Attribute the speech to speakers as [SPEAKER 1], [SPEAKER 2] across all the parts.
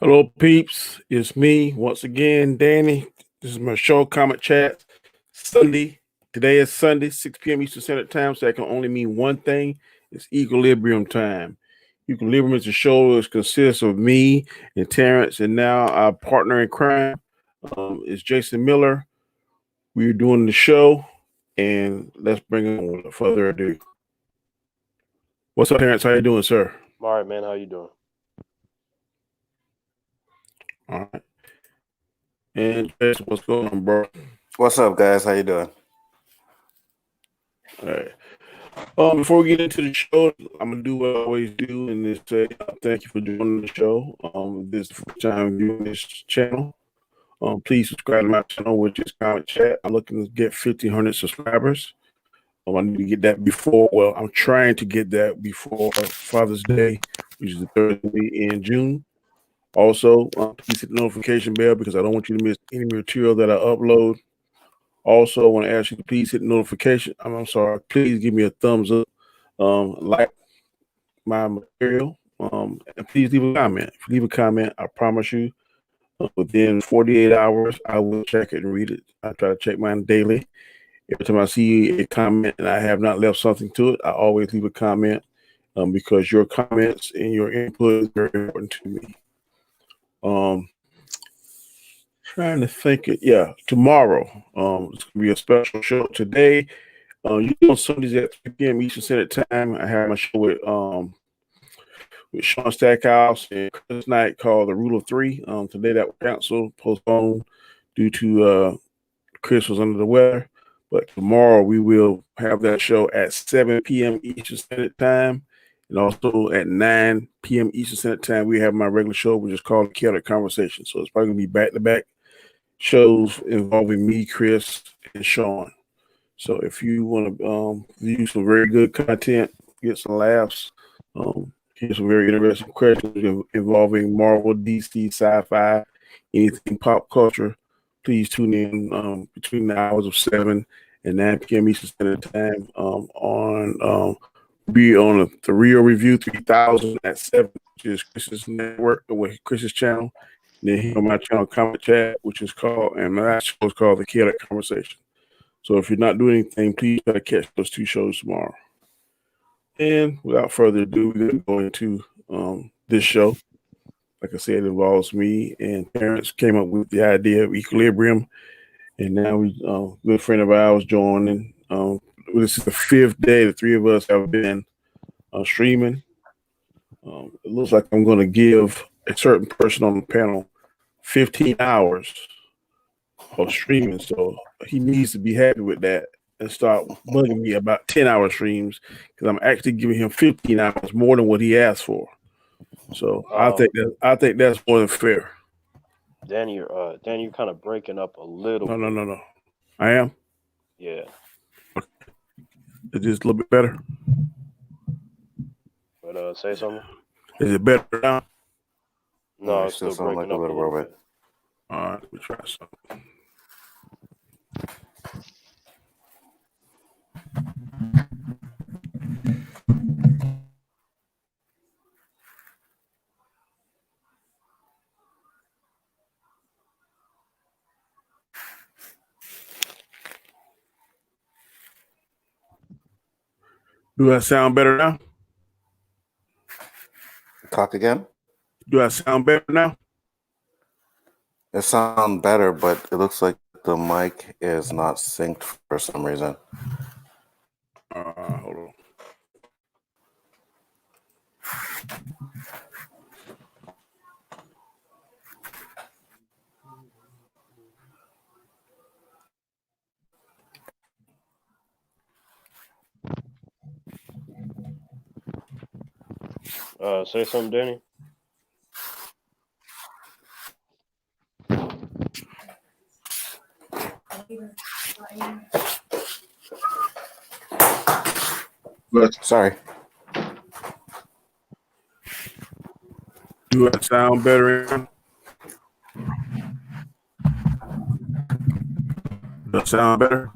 [SPEAKER 1] Hello, peeps. It's me once again, Danny. This is my show, Comic Chat. Sunday. Today is Sunday, 6 p.m. Eastern Standard Time, so that can only mean one thing. It's equilibrium time. Equilibrium is a show that consists of me and Terrance, and now our partner in crime is Jason Miller. We're doing the show, and let's bring it on without further ado. What's up, Terrance? How you doing, sir?
[SPEAKER 2] I'm all right, man. How you doing?
[SPEAKER 1] All right. And Jason, what's going on, bro?
[SPEAKER 3] What's up, guys? How you doing?
[SPEAKER 1] All right. Before we get into the show, I'm gonna do what I always do, and is say thank you for joining the show. This is the first time viewing this channel. Please subscribe to my channel, which is Comic Chat. I'm looking to get 1,500 subscribers. I need to get that before. Well, I'm trying to get that before Father's Day, which is the Thursday in June. Also, please hit the notification bell because I don't want you to miss any material that I upload. Also, I want to ask you to please hit the notification. I'm sorry. Please give me a thumbs up. Like my material, and please leave a comment. If you leave a comment, I promise you, within 48 hours, I will check it and read it. I try to check mine daily. Every time I see a comment and I have not left something to it, I always leave a comment because your comments and your input is very important to me. Trying to think it. Yeah, tomorrow. It's gonna be a special show today. You know, Sundays at 3 p.m. Eastern Standard Time. I have my show with Sean Stackhouse and Chris Knight called The Rule of Three. Today that was canceled, postponed due to Chris was under the weather. But tomorrow we will have that show at 7 p.m. Eastern Standard Time. And also at 9 p.m. Eastern Standard Time, we have my regular show, which is called The Chaotic Conversation. So it's probably going to be back-to-back shows involving me, Chris, and Sean. So if you want to view some very good content, get some laughs, here's some very interesting questions involving Marvel, DC, sci-fi, anything pop culture. Please tune in between the hours of 7 and 9 p.m. Eastern Standard Time be on the Real Review 3000 at 7, which is Chris's network, with Chris's channel. And then here on my channel, Comic Chat, which is called, and my last show is called The Chaotic Conversation. So if you're not doing anything, please try to catch those two shows tomorrow. And without further ado, we're going to go into this show. Like I said, it involves me and Terrance came up with the idea of equilibrium. And now we, good friend of ours joining. This is the 5th day the three of us have been streaming. It looks like I'm going to give a certain person on the panel 15 hours of streaming. So he needs to be happy with that and start bugging me about 10-hour streams because I'm actually giving him 15 hours more than what he asked for. So I think that's more than fair.
[SPEAKER 2] Danny, you're kind of breaking up a little.
[SPEAKER 1] No. I am?
[SPEAKER 2] Yeah.
[SPEAKER 1] Okay. It's just a little bit better.
[SPEAKER 2] But say something.
[SPEAKER 1] Is it better now?
[SPEAKER 2] No, it's still breaking like up a little bit.
[SPEAKER 1] All right, let me try something. Do I sound better now?
[SPEAKER 3] Talk again?
[SPEAKER 1] Do I sound better now?
[SPEAKER 3] It sounds better, but it looks like the mic is not synced for some reason.
[SPEAKER 1] Hold on.
[SPEAKER 2] Say something, Danny.
[SPEAKER 3] Sorry.
[SPEAKER 1] Do I sound better? Does that sound better?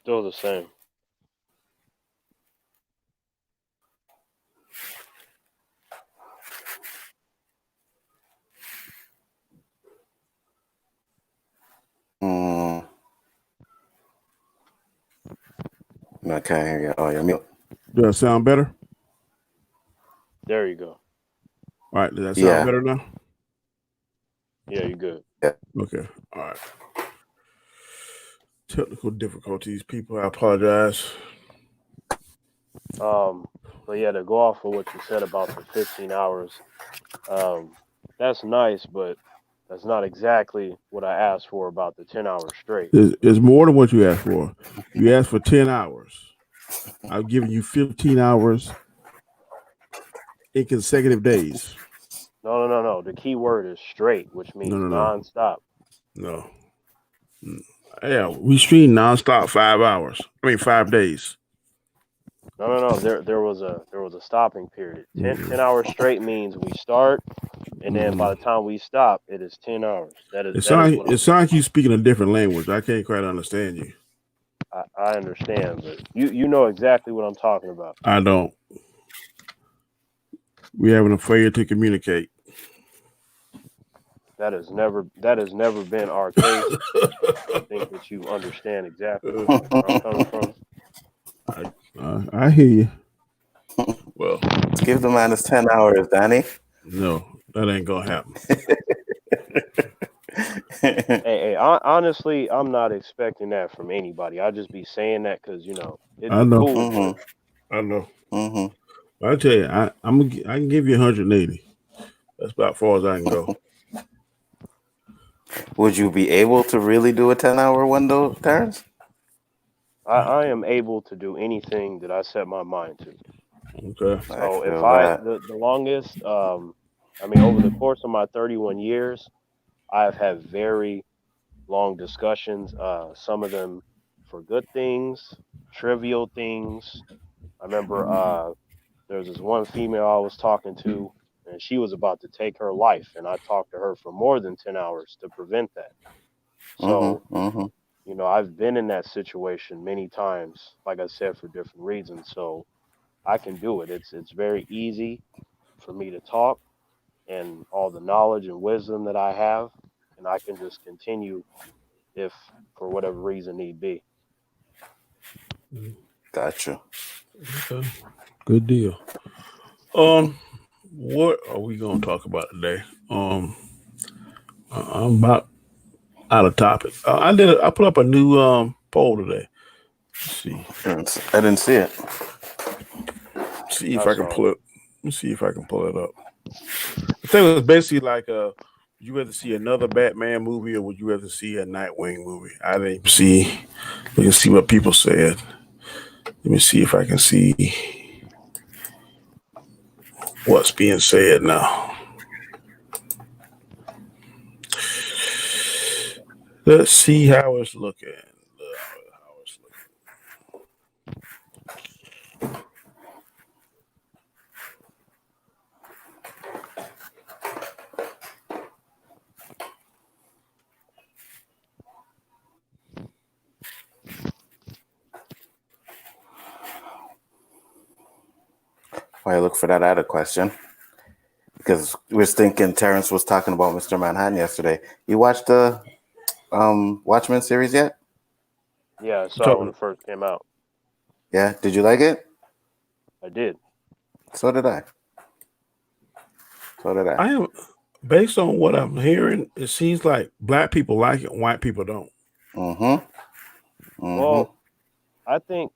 [SPEAKER 2] Still the same.
[SPEAKER 3] I can't hear you. Oh, you're mute.
[SPEAKER 1] Does that sound better?
[SPEAKER 2] There you go.
[SPEAKER 1] All right. Does that sound
[SPEAKER 3] Yeah.
[SPEAKER 1] better now?
[SPEAKER 2] Yeah, you good.
[SPEAKER 1] Okay. All right. Technical difficulties, people. I apologize.
[SPEAKER 2] But yeah, to go off of what you said about the 15 hours, um, that's nice, but that's not exactly what I asked for about the 10 hours straight.
[SPEAKER 1] It's more than what you asked for. You asked for 10 hours. I've given you 15 hours in consecutive days.
[SPEAKER 2] No. The key word is straight, which
[SPEAKER 1] No,
[SPEAKER 2] means
[SPEAKER 1] no, no,
[SPEAKER 2] nonstop.
[SPEAKER 1] no. Yeah, we stream nonstop 5 hours. I mean, 5 days.
[SPEAKER 2] No. There was a stopping period. 10,
[SPEAKER 1] Mm-mm.
[SPEAKER 2] 10 hours straight means we start, and then by
[SPEAKER 1] Mm-mm.
[SPEAKER 2] the time we stop, it is 10 hours. That is
[SPEAKER 1] It
[SPEAKER 2] that is
[SPEAKER 1] sounds
[SPEAKER 2] what
[SPEAKER 1] it
[SPEAKER 2] I'm
[SPEAKER 1] sounds
[SPEAKER 2] saying.
[SPEAKER 1] like you speaking a different language. I can't quite understand you.
[SPEAKER 2] I understand, but you know exactly what I'm talking about.
[SPEAKER 1] I don't. We having a failure to communicate.
[SPEAKER 2] That has never been our case. I think that you understand exactly where I'm coming from.
[SPEAKER 1] I hear you. Well,
[SPEAKER 3] Give the man his 10 hours, Danny.
[SPEAKER 1] no, that ain't gonna happen.
[SPEAKER 2] Hey, honestly, I'm not expecting that from anybody. I'll just be saying that because it'd
[SPEAKER 1] I
[SPEAKER 2] be
[SPEAKER 1] know.
[SPEAKER 2] cool, but
[SPEAKER 3] Mm-hmm.
[SPEAKER 1] I know.
[SPEAKER 3] Mm-hmm.
[SPEAKER 1] I tell you, I can give you 180. That's about as far as I can go.
[SPEAKER 3] Would you be able to really do a 10-hour window, Terrance?
[SPEAKER 2] I am able to do anything that I set my mind to.
[SPEAKER 1] Okay.
[SPEAKER 3] I
[SPEAKER 2] So if
[SPEAKER 3] feel
[SPEAKER 2] I
[SPEAKER 3] that.
[SPEAKER 2] the longest, I mean, over the course of my 31 years, I've had very long discussions. Some of them for good things, trivial things. I remember there was this one female I was talking to, and she was about to take her life, and I talked to her for more than 10 hours to prevent that. So,
[SPEAKER 3] Mm-hmm. Mm-hmm.
[SPEAKER 2] I've been in that situation many times, like I said, for different reasons. So I can do it. It's very easy for me to talk and all the knowledge and wisdom that I have, and I can just continue if for whatever reason need be.
[SPEAKER 3] Gotcha.
[SPEAKER 1] Okay. Good deal. Um, what are we gonna talk about today? I'm about out of topic. I put up a new poll today. Let's see.
[SPEAKER 3] I didn't see it.
[SPEAKER 1] See if
[SPEAKER 2] I
[SPEAKER 1] I can
[SPEAKER 2] saw
[SPEAKER 1] pull
[SPEAKER 2] it.
[SPEAKER 1] it. Let me see if I can pull it up. I think it was basically like would you rather see another Batman movie or would you rather see a Nightwing movie? I didn't see. We can see what people said. Let me see if I can see what's being said now. Let's see how it's looking. How it's looking.
[SPEAKER 3] While I look for that, I had a question. Because we was thinking Terrance was talking about Mr. Manhattan yesterday. You watched the Watchmen series yet?
[SPEAKER 2] Yeah, I
[SPEAKER 1] You
[SPEAKER 2] saw it when
[SPEAKER 1] talking?
[SPEAKER 2] it first came out.
[SPEAKER 3] Yeah. Did you like it?
[SPEAKER 2] I did.
[SPEAKER 3] So did I. So did I.
[SPEAKER 1] I am based on what I'm hearing. It seems like black people like it, and white people don't.
[SPEAKER 3] Mm-hmm. Mm-hmm.
[SPEAKER 2] Well, I think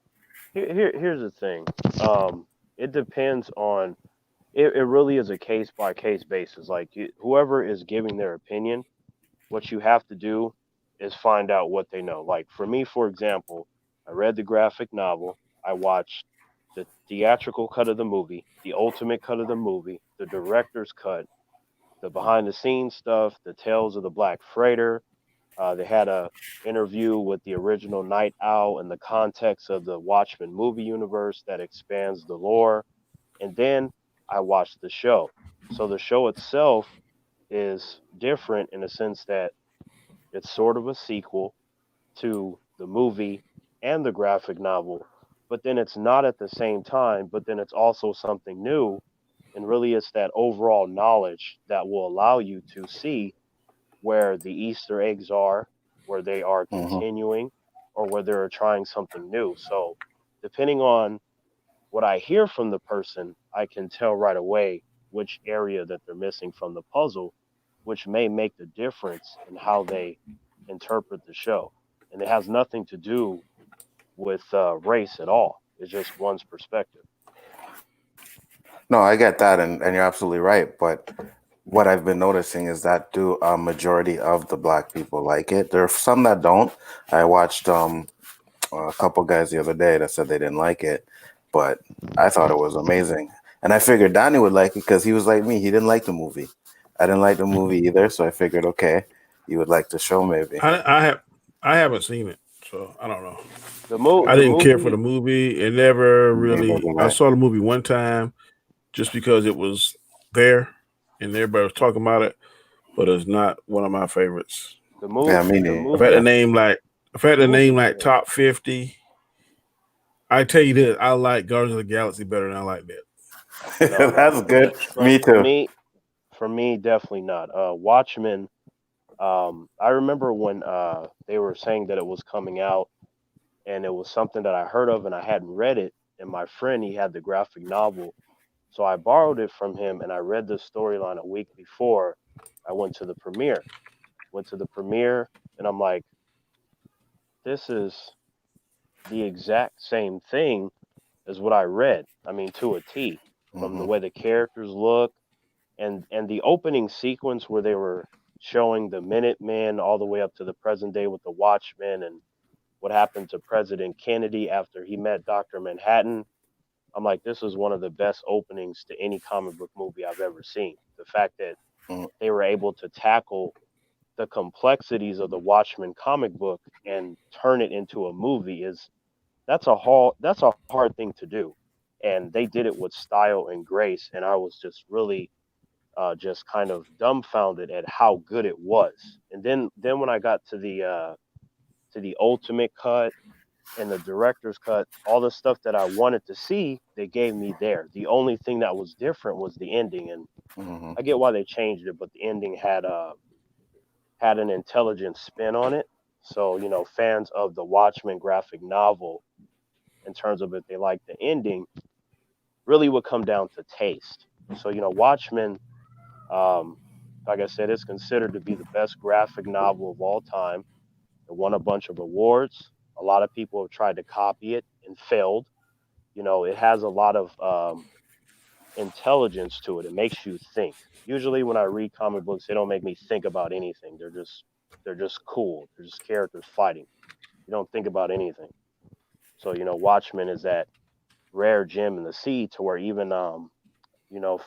[SPEAKER 2] here's the thing. Um, it depends on it really is a case by case basis. Like whoever is giving their opinion, what you have to do is find out what they know. Like for me, for example, I read the graphic novel, I watched the theatrical cut of the movie, the ultimate cut of the movie, the director's cut, the behind the scenes stuff, the Tales of the Black Freighter. They had a interview with the original Night Owl in the context of the Watchmen movie universe that expands the lore. And then I watched the show. So the show itself is different in the sense that it's sort of a sequel to the movie and the graphic novel, but then it's not at the same time, but then it's also something new. And really, it's that overall knowledge that will allow you to see where the Easter eggs are, where they are
[SPEAKER 3] Mm-hmm.
[SPEAKER 2] continuing, or where they're trying something new. So depending on what I hear from the person, I can tell right away which area that they're missing from the puzzle, which may make the difference in how they interpret the show. And it has nothing to do with race at all. It's just one's perspective.
[SPEAKER 3] No, I get that, and you're absolutely right. But what I've been noticing is that do a majority of the black people like it. There are some that don't. I watched a couple guys the other day that said they didn't like it, but I thought it was amazing. And I figured Donnie would like it because he was like me. He didn't like the movie. I didn't like the movie either, so I figured, okay, you would like the show maybe.
[SPEAKER 1] I haven't seen it, so I don't know. I
[SPEAKER 2] The
[SPEAKER 1] didn't care for the
[SPEAKER 2] movie,
[SPEAKER 1] movie. It never
[SPEAKER 3] Neither
[SPEAKER 1] really.
[SPEAKER 3] did
[SPEAKER 1] I
[SPEAKER 3] I.
[SPEAKER 1] saw the movie one time just because it was there and everybody was talking about it, but it's not one of my favorites.
[SPEAKER 3] Yeah, me
[SPEAKER 2] the
[SPEAKER 1] I've had the
[SPEAKER 3] neither.
[SPEAKER 2] movie,
[SPEAKER 1] name like I've had
[SPEAKER 2] the
[SPEAKER 1] the name
[SPEAKER 2] movie's
[SPEAKER 1] like
[SPEAKER 2] good.
[SPEAKER 1] top 50. I tell you this, I like Guardians of the Galaxy better than I like that.
[SPEAKER 2] No,
[SPEAKER 3] That's good. Me
[SPEAKER 2] for
[SPEAKER 3] too.
[SPEAKER 2] me, definitely not. Watchmen. I remember when they were saying that it was coming out, and it was something that I heard of, and I hadn't read it. And my friend, he had the graphic novel, so I borrowed it from him, and I read the storyline a week before I went to the premiere. Went to the premiere, and I'm like, this is the exact same thing as what I read. I mean, to a T, from the
[SPEAKER 3] Hmm.
[SPEAKER 2] way the characters look, and the opening sequence where they were showing the Minutemen all the way up to the present day with the Watchmen and what happened to President Kennedy after he met Dr. Manhattan. I'm like, this is one of the best openings to any comic book movie I've ever seen. The fact that they were able to tackle the complexities of the Watchmen comic book and turn it into a movie is that's a hard thing to do. And they did it with style and grace, and I was just really just kind of dumbfounded at how good it was. And then when I got to the ultimate cut and the director's cut, all the stuff that I wanted to see, they gave me there. The only thing that was different was the ending, and
[SPEAKER 3] Hmm.
[SPEAKER 2] I get why they changed it, but the ending had an intelligent spin on it. So fans of the Watchmen graphic novel, in terms of if they like the ending, really would come down to taste. So Watchmen, um, like I said, it's considered to be the best graphic novel of all time. It won a bunch of awards. A lot of people have tried to copy it and failed. It has a lot of intelligence to it. It makes you think. Usually, when I read comic books, they don't make me think about anything. They're just cool. They're just characters fighting. You don't think about anything. So Watchmen is that rare gem in the sea to where even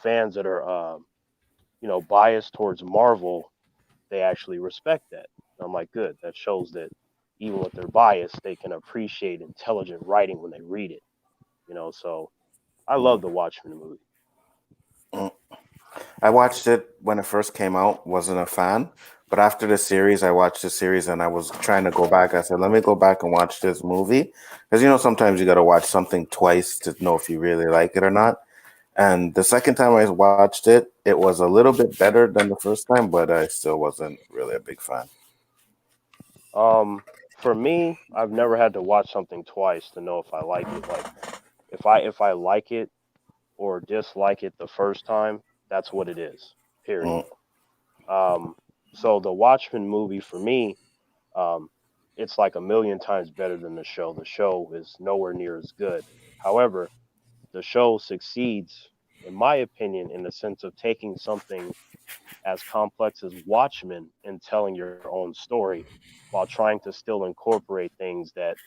[SPEAKER 2] fans that are biased towards Marvel, they actually respect that. And I'm like, good. That shows that even with their bias, they can appreciate intelligent writing when they read it. So I love the Watchmen movie.
[SPEAKER 3] I watched it when it first came out, wasn't a fan. But after the series, I watched the series and I was trying to go back. I said, let me go back and watch this movie. Because, sometimes you got to watch something twice to know if you really like it or not. And the second time I watched it, it was a little bit better than the first time, but I still wasn't really a big fan.
[SPEAKER 2] For me, I've never had to watch something twice to know if I like it. Like if I like it or dislike it the first time, that's what it is. Period.
[SPEAKER 3] Mm,
[SPEAKER 2] Um, so the Watchmen movie for me, um, it's like a million times better than the show. The show is nowhere near as good. However, the show succeeds, in my opinion, in the sense of taking something as complex as Watchmen and telling your own story while trying to still incorporate things that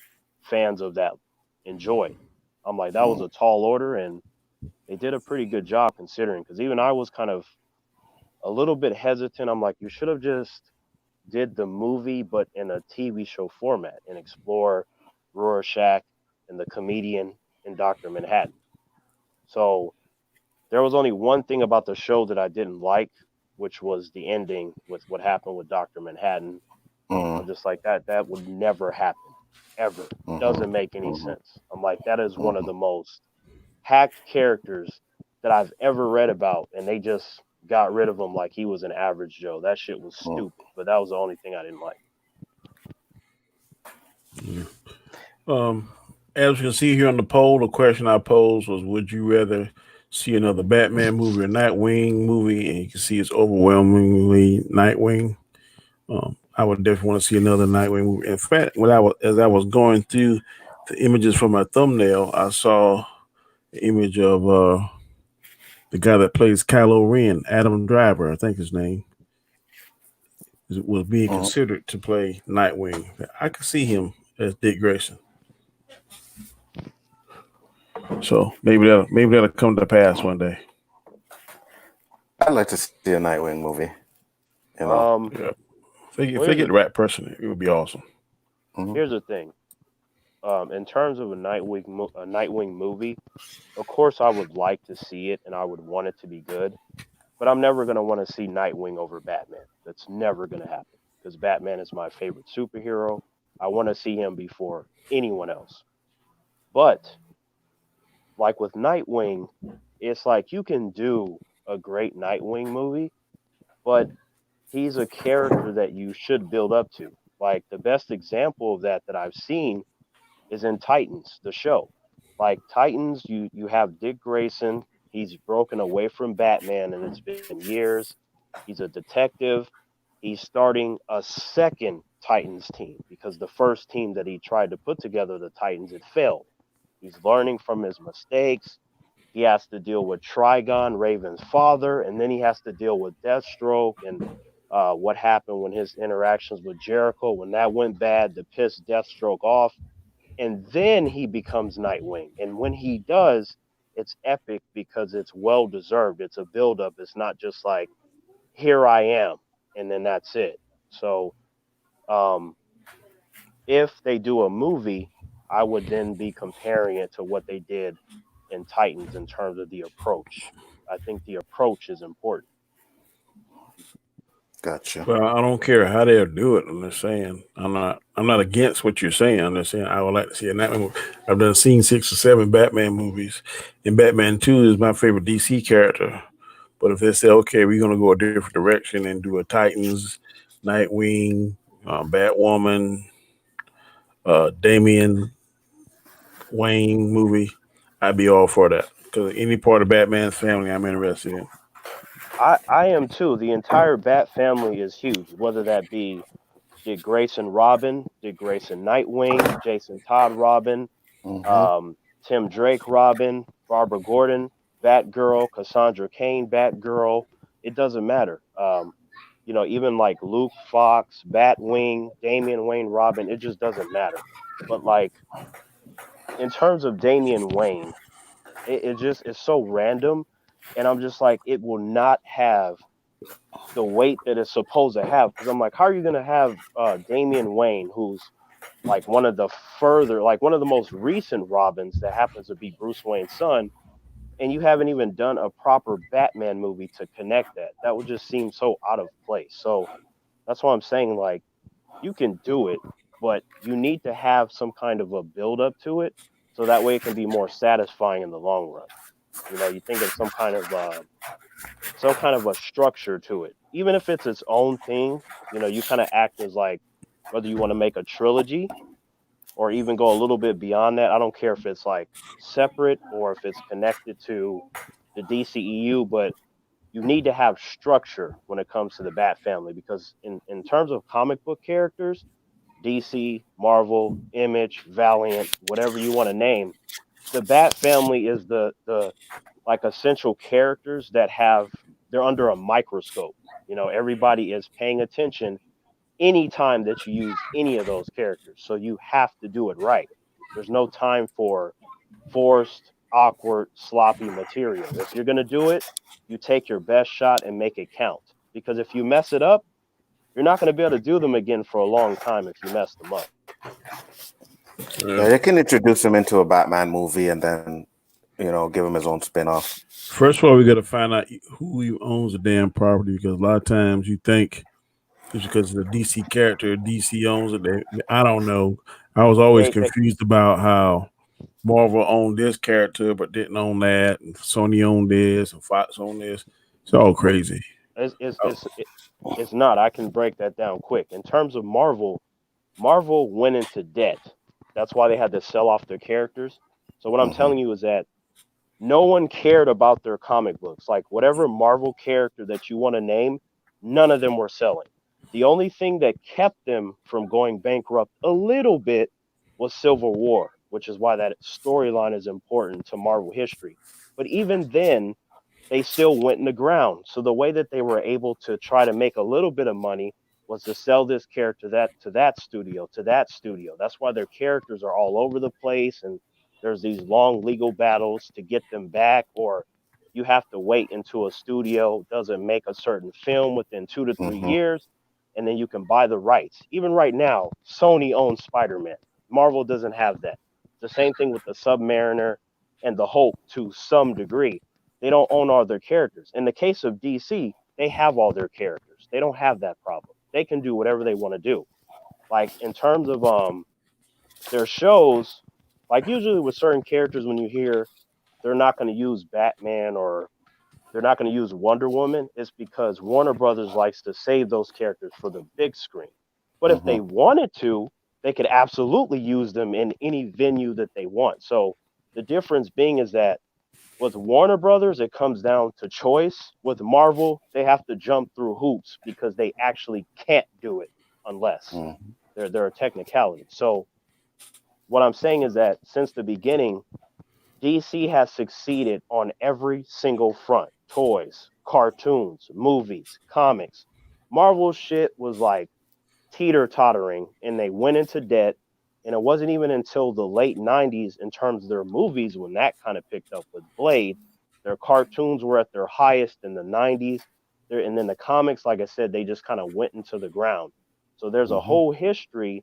[SPEAKER 2] fans of that enjoyed. I'm like, that was
[SPEAKER 3] mm,
[SPEAKER 2] a tall order, and they did a pretty good job considering. Because even I was kind of a little bit hesitant. I'm like, you should have just did the movie, but in a TV show format and explore Rorschach and the comedian and Dr. Manhattan. So there was only one thing about the show that I didn't like, which was the ending with what happened with Dr. Manhattan. I'm
[SPEAKER 3] mm,
[SPEAKER 2] just like that would never happen ever.
[SPEAKER 3] mhm,
[SPEAKER 2] Doesn't make any
[SPEAKER 3] mhm,
[SPEAKER 2] sense. I'm like that is one of
[SPEAKER 3] mhm,
[SPEAKER 2] the most hacked characters that I've ever read about, and they just got rid of him like he was an average Joe. That shit was
[SPEAKER 3] mm.
[SPEAKER 2] stupid, but that was the only thing I didn't like.
[SPEAKER 1] Yeah. Um, as you can see here on the poll, the question I posed was, would you rather see another Batman movie or Nightwing movie? And you can see it's overwhelmingly Nightwing. I would definitely want to see another Nightwing movie. In fact, as I was going through the images from my thumbnail, I saw the image of the guy that plays Kylo Ren, Adam Driver, I think his name, was being
[SPEAKER 3] Mhm.
[SPEAKER 1] considered to play Nightwing. I could see him as Dick Grayson. So maybe that'll come to pass one day.
[SPEAKER 3] I'd like to see a Nightwing movie. You know.
[SPEAKER 2] Um,
[SPEAKER 1] Yeah. If
[SPEAKER 2] well,
[SPEAKER 1] they get the right person, it would be awesome.
[SPEAKER 3] Hmm.
[SPEAKER 2] here's the thing. In terms of a Nightwing movie, of course I would like to see it and I would want it to be good, but I'm never gonna want to see Nightwing over Batman. That's never gonna happen because Batman is my favorite superhero. I want to see him before anyone else. But like with Nightwing, it's like you can do a great Nightwing movie, but he's a character that you should build up to. Like the best example of that I've seen is in Titans, the show. Like Titans, you have Dick Grayson. He's broken away from Batman, and it's been years. He's a detective. He's starting a second Titans team because the first team that he tried to put together, the Titans, it failed. He's learning from his mistakes. He has to deal with Trigon, Raven's father, and then he has to deal with Deathstroke and what happened when his interactions with Jericho, when that went bad, to piss Deathstroke off. And then he becomes Nightwing. And when he does, it's epic because it's well deserved. It's a build up. It's not just like, here I am, and then that's it. So um, if they do a movie, I would then be comparing it to what they did in Titans in terms of the approach. I think the approach is important.
[SPEAKER 3] Gotcha.
[SPEAKER 1] Well, I don't care how they'll do it. I'm just saying I'm not against what you're saying. I'm just saying I would like to see a Batman movie. I've done seen 6 or 7 Batman movies, and Batman 2 is my favorite DC character. But if they say, okay, we're gonna go a different direction and do a Titans, Nightwing, Batwoman, Damian Wayne movie, I'd be all for that. Because any part of Batman's family, I'm interested in.
[SPEAKER 2] I am too. The entire Bat family is huge, whether that be Dick Grayson Robin, Dick Grayson Nightwing, Jason Todd Robin,
[SPEAKER 3] Hmm.
[SPEAKER 2] um, Tim Drake Robin, Barbara Gordon, Batgirl, Cassandra Cain, Batgirl. It doesn't matter. Even like Luke Fox, Batwing, Damian Wayne Robin, it just doesn't matter. But like in terms of Damian Wayne, it just is so random. And I'm just like, it will not have the weight that it's supposed to have. Because I'm like, how are you going to have Damian Wayne, who's like one of the most recent Robins that happens to be Bruce Wayne's son, and you haven't even done a proper Batman movie to connect that? That would just seem so out of place. So that's why I'm saying, like, you can do it, but you need to have some kind of a build up to it, so that way it can be more satisfying in the long run. You think of some kind of a structure to it, even if it's its own thing. You kind of act as like, whether you want to make a trilogy or even go a little bit beyond that. I don't care if it's like separate or if it's connected to the DCEU, but you need to have structure when it comes to the Bat family, because in terms of comic book characters, DC, Marvel, Image, Valiant, whatever you want to name, the Bat family is the like essential characters that they're under a microscope. Everybody is paying attention anytime that you use any of those characters. So you have to do it right. There's no time for forced, awkward, sloppy material. If you're going to do it, you take your best shot and make it count. Because if you mess it up, you're not going to be able to do them again for a long time if you mess them up.
[SPEAKER 3] Yeah,
[SPEAKER 1] Yeah.
[SPEAKER 3] they can introduce him into a Batman movie and then, give him his own spin-off.
[SPEAKER 1] First of all, we got to find out who owns the damn property, because a lot of times you think it's because it's a DC character, DC owns it. I don't know. I was always
[SPEAKER 2] They
[SPEAKER 1] confused about how Marvel owned this character but didn't own that, and Sony owned this, and Fox owned this. It's all crazy.
[SPEAKER 2] it's, it's,
[SPEAKER 1] Oh,
[SPEAKER 2] it's, it's not. I can break that down quick. In terms of Marvel, Marvel went into debt That's why they had to sell off their characters. So what I'm
[SPEAKER 3] Hmm.
[SPEAKER 2] telling you is that no one cared about their comic books. Like whatever Marvel character that you want to name, none of them were selling. The only thing that kept them from going bankrupt a little bit was Civil War, which is why that storyline is important to Marvel history. But even then, they still went in the ground. So the way that they were able to try to make a little bit of money was to sell this character that to that studio, to that studio. That's why their characters are all over the place and there's these long legal battles to get them back, or you have to wait until a studio doesn't make a certain film within 2 to 3
[SPEAKER 3] Hmm.
[SPEAKER 2] years, and then you can buy the rights. Even right now, Sony owns Spider-Man. Marvel doesn't have that. The same thing with the Submariner and the Hulk to some degree. They don't own all their characters. In the case of DC, they have all their characters. They don't have that problem. They can do whatever they want to do. Like in terms of their shows, like usually with certain characters, when you hear they're not going to use Batman or they're not going to use Wonder Woman, it's because Warner Brothers likes to save those characters for the big screen. But if
[SPEAKER 3] Hmm.
[SPEAKER 2] they wanted to, they could absolutely use them in any venue that they want. So the difference being is that with Warner Brothers, it comes down to choice. With Marvel, they have to jump through hoops because they actually can't do it unless there are technicalities. So what I'm saying is that since the beginning, DC has succeeded on every single front: toys, cartoons, movies, comics. Marvel shit was like teeter tottering and they went into debt. And it wasn't even until the late 90s, in terms of their movies, when that kind of picked up with Blade. Their cartoons were at their highest in the 90s. And then the comics, like I said, they just kind of went into the ground. So there's a
[SPEAKER 3] Hmm.
[SPEAKER 2] whole history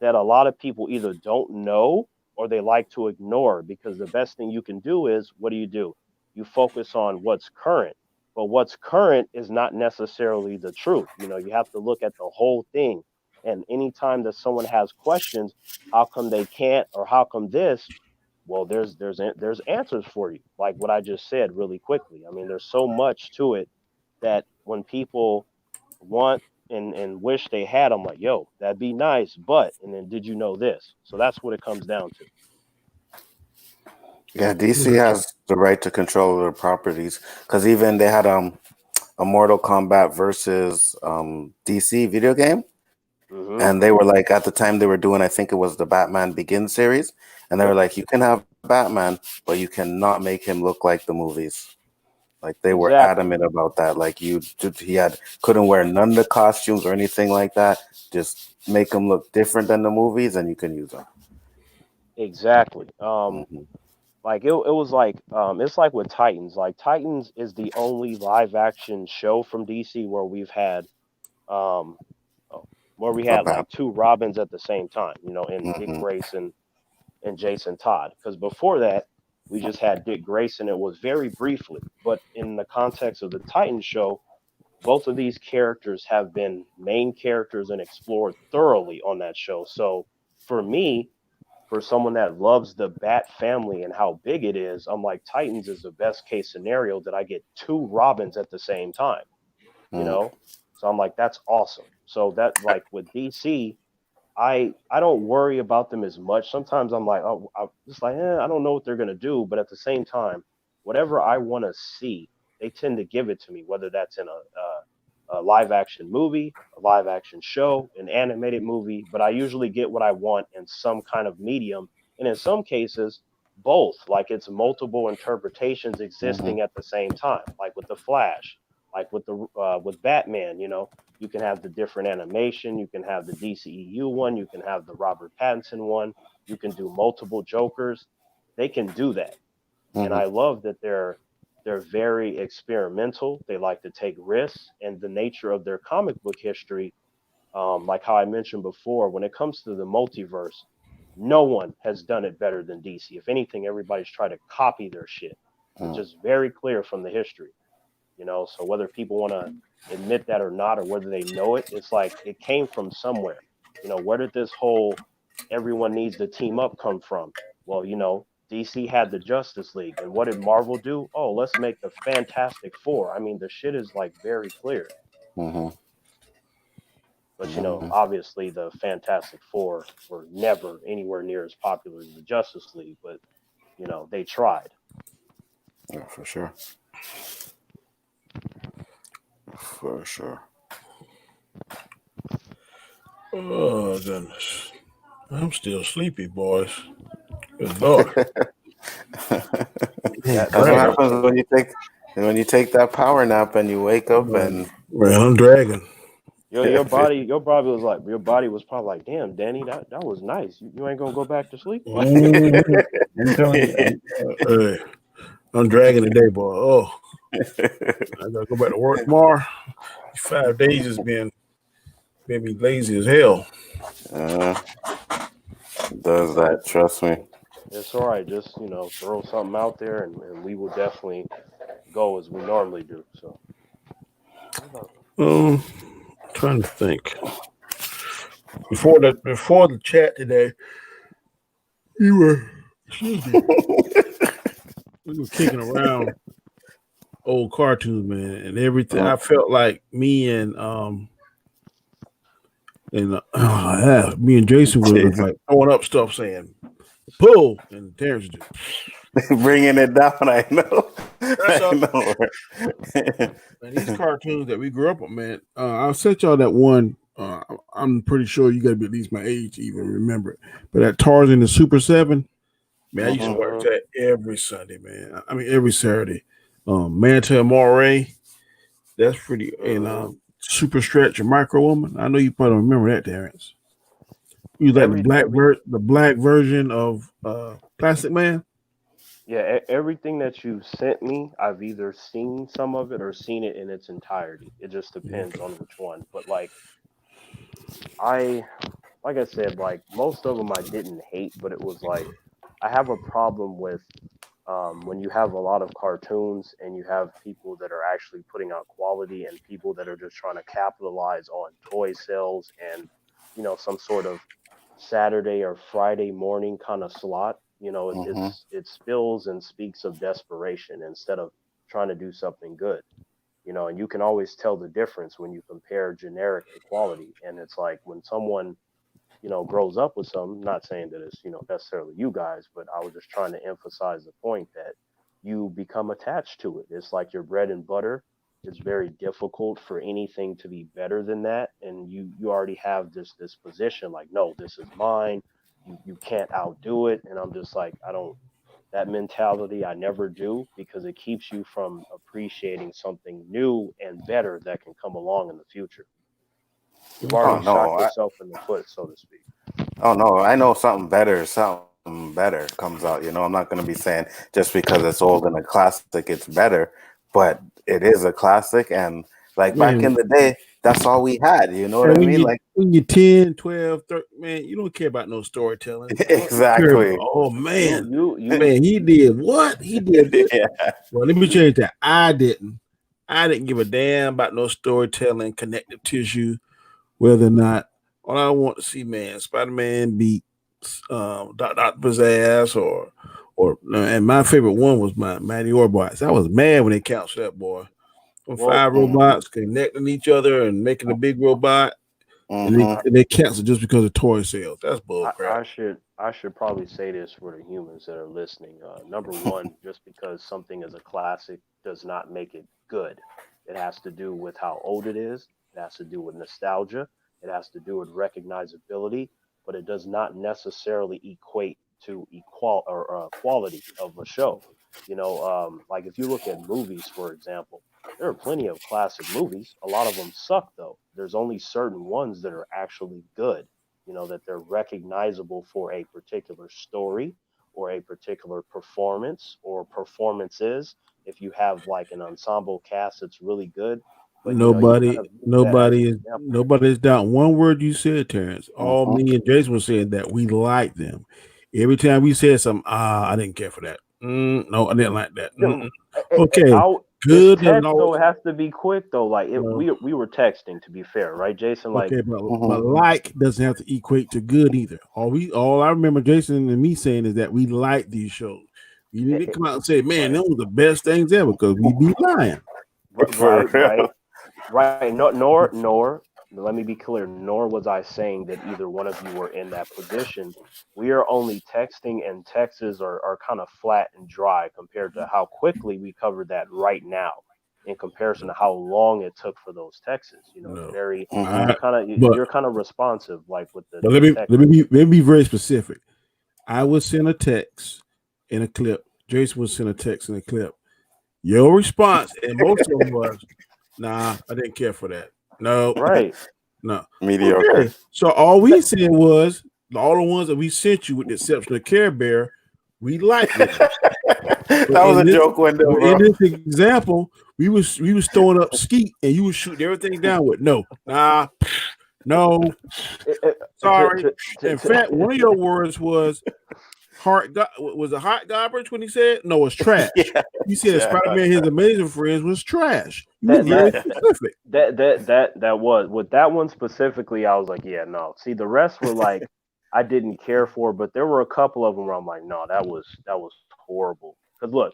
[SPEAKER 2] that a lot of people either don't know or they like to ignore, because the best thing you can do is, what do? You focus on what's current. But what's current is not necessarily the truth. You have to look at the whole thing. And anytime that someone has questions, how come they can't or how come this? Well, there's answers for you. Like what I just said really quickly. I mean, there's so much to it that when people want and wish they had, I'm like, yo, that'd be nice, but and then did you know this? So that's what it comes down to.
[SPEAKER 3] Yeah, DC
[SPEAKER 1] Okay.
[SPEAKER 3] has the right to control their properties because even they had a Mortal Kombat versus DC video game,
[SPEAKER 2] Hmm.
[SPEAKER 3] and they were like at the time they were doing, I think it was the Batman Begins series, and they were
[SPEAKER 2] Yep,
[SPEAKER 3] like, you can have Batman, but you cannot make him look like the movies. Like they were
[SPEAKER 2] exactly,
[SPEAKER 3] adamant about that. Like he had couldn't wear none of the costumes or anything like that. Just make him look different than the movies, and you can use them.
[SPEAKER 2] exactly.
[SPEAKER 3] Hmm.
[SPEAKER 2] Like it was like it's like with Titans. Like Titans is the only live action show from DC where we've had um oh, where we
[SPEAKER 3] A
[SPEAKER 2] had
[SPEAKER 3] Bat.
[SPEAKER 2] like two Robins at the same time, in Dick
[SPEAKER 3] Hmm.
[SPEAKER 2] Grayson and Jason Todd. Because before that, we just had Dick Grayson. It was very briefly, but in the context of the Titans show, both of these characters have been main characters and explored thoroughly on that show. So for me, for someone that loves the Bat family and how big it is, I'm like, Titans is the best case scenario that I get two Robins at the same time, you
[SPEAKER 3] Mm.
[SPEAKER 2] know? So I'm like, that's awesome. So that, like with DC, I don't worry about them as much. Sometimes I'm like, oh, I'm just like, I don't know what they're gonna do. But at the same time, whatever I want to see, they tend to give it to me. Whether that's in a live action movie, a live action show, an animated movie. But I usually get what I want in some kind of medium, and in some cases, both. Like it's multiple interpretations
[SPEAKER 3] Hmm.
[SPEAKER 2] existing at the same time. Like with the Flash, like with Batman. You can have the different animation, you can have the DCEU one, you can have the Robert Pattinson one, you can do multiple Jokers. They can do that. And
[SPEAKER 3] Hmm.
[SPEAKER 2] I love that they're very experimental. They like to take risks, and the nature of their comic book history, like how I mentioned before, when it comes to the multiverse, no one has done it better than DC. If anything, everybody's tried to copy their shit. It's
[SPEAKER 3] Mm.
[SPEAKER 2] just very clear from the history. So whether people want to admit that or not, or whether they know it, it's like it came from somewhere. Where did this whole everyone needs to team up come from? Well, DC had the Justice League, and what did Marvel do? Oh, let's make the Fantastic Four. I mean, the shit is like very clear.
[SPEAKER 3] Hmm.
[SPEAKER 2] But
[SPEAKER 3] Mhm.
[SPEAKER 2] obviously the Fantastic Four were never anywhere near as popular as the Justice League. But they tried.
[SPEAKER 3] Yeah, for sure. For sure.
[SPEAKER 1] Oh goodness, I'm still sleepy, boys. Good Lord, I'm
[SPEAKER 2] That
[SPEAKER 3] That's what
[SPEAKER 2] man,
[SPEAKER 1] dragging.
[SPEAKER 3] happens when you take that power nap and you wake up and
[SPEAKER 1] Man, I'm dragging.
[SPEAKER 2] your body was probably like, damn, Danny, that was nice. You ain't gonna go back to sleep.
[SPEAKER 1] Mhm. I'm telling you, I'm dragging today, boy. Oh, I gotta go back to work tomorrow. These 5 days has been made me lazy as hell.
[SPEAKER 3] uh, does
[SPEAKER 2] No,
[SPEAKER 3] that, trust me.
[SPEAKER 2] it's all right. Just throw something out there, and we will definitely go as we normally do. So,
[SPEAKER 1] Trying to think. Before the chat today, we were excuse me, we were kicking around old cartoons, man, and everything. I felt like me and Jason was
[SPEAKER 3] Jesus.
[SPEAKER 1] like throwing up stuff, saying pull, and Terrance just
[SPEAKER 3] Bringing it down, I know.
[SPEAKER 1] press
[SPEAKER 3] I
[SPEAKER 1] up.
[SPEAKER 3] know.
[SPEAKER 1] Man, these cartoons that we grew up with, man. I'll set y'all that one. I'm pretty sure you got to be at least my age to even remember it. But that Tarzan the Super 7, man, I used to
[SPEAKER 3] Mhm.
[SPEAKER 1] watch that every Sunday, man. I mean, every Saturday. Manta and Moray, that's pretty. And
[SPEAKER 2] hmm
[SPEAKER 1] Super Stretch and Micro Woman. I know you probably don't remember that, Terrence. You like
[SPEAKER 2] every
[SPEAKER 1] the black version of Plastic Man?
[SPEAKER 2] yeah, everything that you sent me, I've either seen some of it or seen it in its entirety. It just depends
[SPEAKER 1] Okay.
[SPEAKER 2] on which one. But I like I said, like most of them I didn't hate, but it was like I have a problem with when you have a lot of cartoons and you have people that are actually putting out quality and people that are just trying to capitalize on toy sales and some sort of Saturday or Friday morning kind of slot.
[SPEAKER 3] Mhm.
[SPEAKER 2] It spills and speaks of desperation instead of trying to do something good. And you can always tell the difference when you compare generic to quality. And it's like when someone grows up with something. Not saying that it's necessarily you guys, but I was just trying to emphasize the point that you become attached to it. It's like your bread and butter. It's very difficult for anything to be better than that, and you already have this position like, no, this is mine. You can't outdo it, and I'm just like, I don't. That mentality I never do because it keeps you from appreciating something new and better that can come along in the future. You've
[SPEAKER 3] Oh
[SPEAKER 2] already shot
[SPEAKER 3] no,
[SPEAKER 2] yourself in the foot, so to speak.
[SPEAKER 3] oh no, I know something better comes out. I'm not gonna be saying just because it's old and a classic, it's better, but it is a classic, and like back
[SPEAKER 1] Man,
[SPEAKER 3] in the day, that's all we had. You know what
[SPEAKER 1] and
[SPEAKER 3] I mean? Like
[SPEAKER 1] when you're 10, 12, 13, man, you don't care about no storytelling. All you care about,
[SPEAKER 3] exactly.
[SPEAKER 1] oh
[SPEAKER 2] You
[SPEAKER 1] man,
[SPEAKER 2] you you
[SPEAKER 1] man, he did what? He did this.
[SPEAKER 3] Yeah.
[SPEAKER 1] Well, let me
[SPEAKER 2] you
[SPEAKER 1] change that. I didn't. I didn't give a damn about no storytelling, connective tissue, whether or not all I want to see, man, Spider-Man beat Dr. Octopus ass or and my favorite one was my Mighty Orbots. I was mad when they canceled that boy. When
[SPEAKER 2] well,
[SPEAKER 1] five
[SPEAKER 3] Mhm.
[SPEAKER 1] robots connecting each other and making a big robot and
[SPEAKER 3] Mhm.
[SPEAKER 1] they canceled just because of toy sales. That's bull
[SPEAKER 2] I,
[SPEAKER 1] crap.
[SPEAKER 2] I should probably say this for the humans that are listening. Number one, just because something is a classic does not make it good. It has to do with how old it is. It has to do with nostalgia. It has to do with recognizability, but it does not necessarily equate to equal or quality of a show. Like if you look at movies, for example, there are plenty of classic movies. A lot of them suck though. There's only certain ones that are actually good, that they're recognizable for a particular story or a particular performance or performances. If you have like an ensemble cast that's really good, but you kind of use that as an example.
[SPEAKER 1] Nobody's down. One word you said, Terrence. All
[SPEAKER 3] Mhm.
[SPEAKER 1] me and Jason were saying that we like them. Every time we said something, I didn't care for that. No, I didn't like that.
[SPEAKER 2] No,
[SPEAKER 1] Okay,
[SPEAKER 2] it's
[SPEAKER 1] good doesn't
[SPEAKER 2] text,
[SPEAKER 1] always.
[SPEAKER 2] so it has to be quick though. Like
[SPEAKER 1] No,
[SPEAKER 2] we were texting, to be fair, right, Jason? Like
[SPEAKER 1] okay, but
[SPEAKER 3] Mhm.
[SPEAKER 1] like doesn't have to equate to good either. All I remember Jason and me saying is that we like these shows. You need
[SPEAKER 2] it,
[SPEAKER 1] to
[SPEAKER 2] it-
[SPEAKER 1] come out and say, man,
[SPEAKER 2] right,
[SPEAKER 1] those were the best things ever because we be lying.
[SPEAKER 3] For
[SPEAKER 2] right,
[SPEAKER 3] real.
[SPEAKER 2] right. Right. No, nor let me be clear, nor was I saying that either one of you were in that position. We are only texting, and texts are kind of flat and dry compared to how quickly we covered that right now in comparison to how long it took for those texts. It's
[SPEAKER 1] No.
[SPEAKER 2] very,
[SPEAKER 3] Mm-hmm.
[SPEAKER 1] I but
[SPEAKER 2] you're kind of responsive, like with the,
[SPEAKER 1] but
[SPEAKER 2] the
[SPEAKER 1] let
[SPEAKER 2] text.
[SPEAKER 1] me be very specific. I would send a text in a clip. Jason would send a text in a clip. Your response, and most of them was, "Nah, I didn't care for that. No,
[SPEAKER 2] Right.
[SPEAKER 1] no."
[SPEAKER 3] Mediocre.
[SPEAKER 1] Okay, so all we
[SPEAKER 2] That,
[SPEAKER 1] said was all the ones that we sent you, with the exception of Care Bear, we like them.
[SPEAKER 3] That
[SPEAKER 1] But
[SPEAKER 3] was a joke window,
[SPEAKER 1] in
[SPEAKER 3] bro.
[SPEAKER 1] this example, we was throwing up skeet, and you was shooting everything down with no, nah, no,
[SPEAKER 2] it, it, to,
[SPEAKER 1] sorry.
[SPEAKER 2] to, to,
[SPEAKER 1] In fact, one of
[SPEAKER 2] to,
[SPEAKER 1] your words was was it hot garbage when he said no, it's trash.
[SPEAKER 3] Yeah.
[SPEAKER 1] He said
[SPEAKER 3] Yeah.
[SPEAKER 1] Spider-Man His Amazing Friends was trash. You was
[SPEAKER 2] that
[SPEAKER 1] very
[SPEAKER 2] that
[SPEAKER 1] specific.
[SPEAKER 2] that was with that one specifically. I was like, yeah, no. See, the rest were like I didn't care for, but there were a couple of them where I'm like, no, that was horrible. Because look,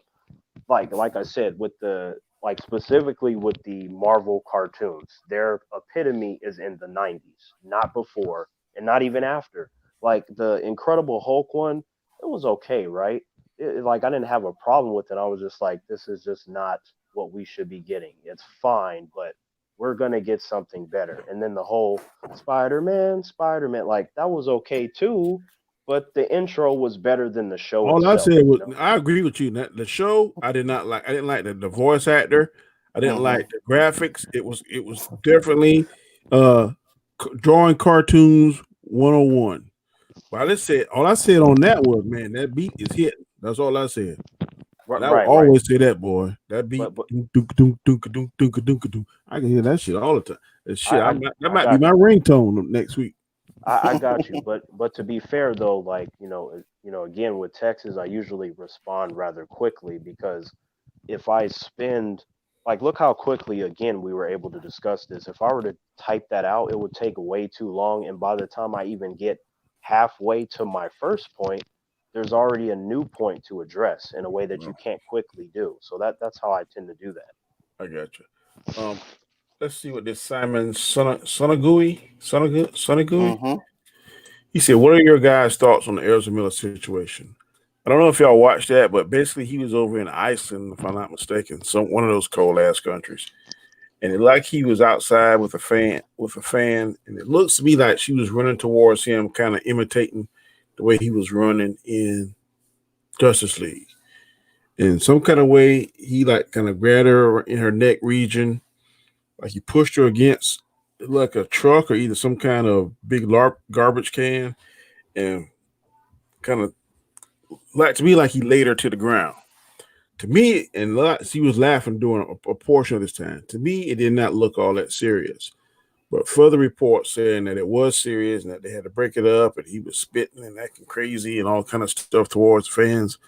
[SPEAKER 2] like I said, with the like specifically with the Marvel cartoons, their epitome is in the '90s, not before, and not even after. Like the Incredible Hulk one, it was okay, right? Like I didn't have a problem with it. I was just like, this is just not what we should be getting. It's fine, but we're gonna get something better. And then the whole Spider Man, like that was okay too, but the intro was better than the show
[SPEAKER 1] All I
[SPEAKER 2] itself.
[SPEAKER 1] said
[SPEAKER 2] You
[SPEAKER 1] was
[SPEAKER 2] know?
[SPEAKER 1] I agree with you. That the show I did not like. I didn't like the voice actor. I didn't
[SPEAKER 3] Mm-hmm.
[SPEAKER 1] like the graphics. It was definitely uh drawing cartoons 101. But all I said on that was, man, that beat is hitting. That's all I said.
[SPEAKER 2] Right,
[SPEAKER 1] And I will
[SPEAKER 2] right, right.
[SPEAKER 1] always say that, boy. That beat,
[SPEAKER 2] But
[SPEAKER 1] dunk, dunk, dunk, dunk, dunk, dunk, dunk, dunk. I can hear that shit all the time. That shit,
[SPEAKER 2] I, I
[SPEAKER 1] that
[SPEAKER 2] I
[SPEAKER 1] might be
[SPEAKER 2] got
[SPEAKER 1] my
[SPEAKER 2] you.
[SPEAKER 1] ringtone next week.
[SPEAKER 2] I got you. But to be fair though, like again with Texas, I usually respond rather quickly because if I spend like look how quickly again we were able to discuss this. If I were to type that out, it would take way too long, and by the time I even get halfway to my first point, there's already a new point to address in a way that you
[SPEAKER 1] Well,
[SPEAKER 2] can't quickly do. So that's how I tend to do that.
[SPEAKER 1] I got you. Um, let's see what this Simon Sonagui.
[SPEAKER 3] Mm-hmm.
[SPEAKER 1] He said, "What are your guys' thoughts on the Ezra Miller situation?" I don't know if y'all watched that, but basically he was over in Iceland, if I'm not mistaken, some one of those cold ass countries, and it like he was outside with a fan, and it looks to me like she was running towards him, kind of imitating the way he was running in Justice League. In some kind of way, he like kind of grabbed her in her neck region, like he pushed her against like a truck or either some kind of big garbage can, and kind of like to me like he laid her to the ground. To me, and she was laughing during a portion of this time. To me, it did not look all that serious. But further reports saying that it was serious and that they had to break it up, and he was spitting and acting crazy and all kind of stuff towards fans.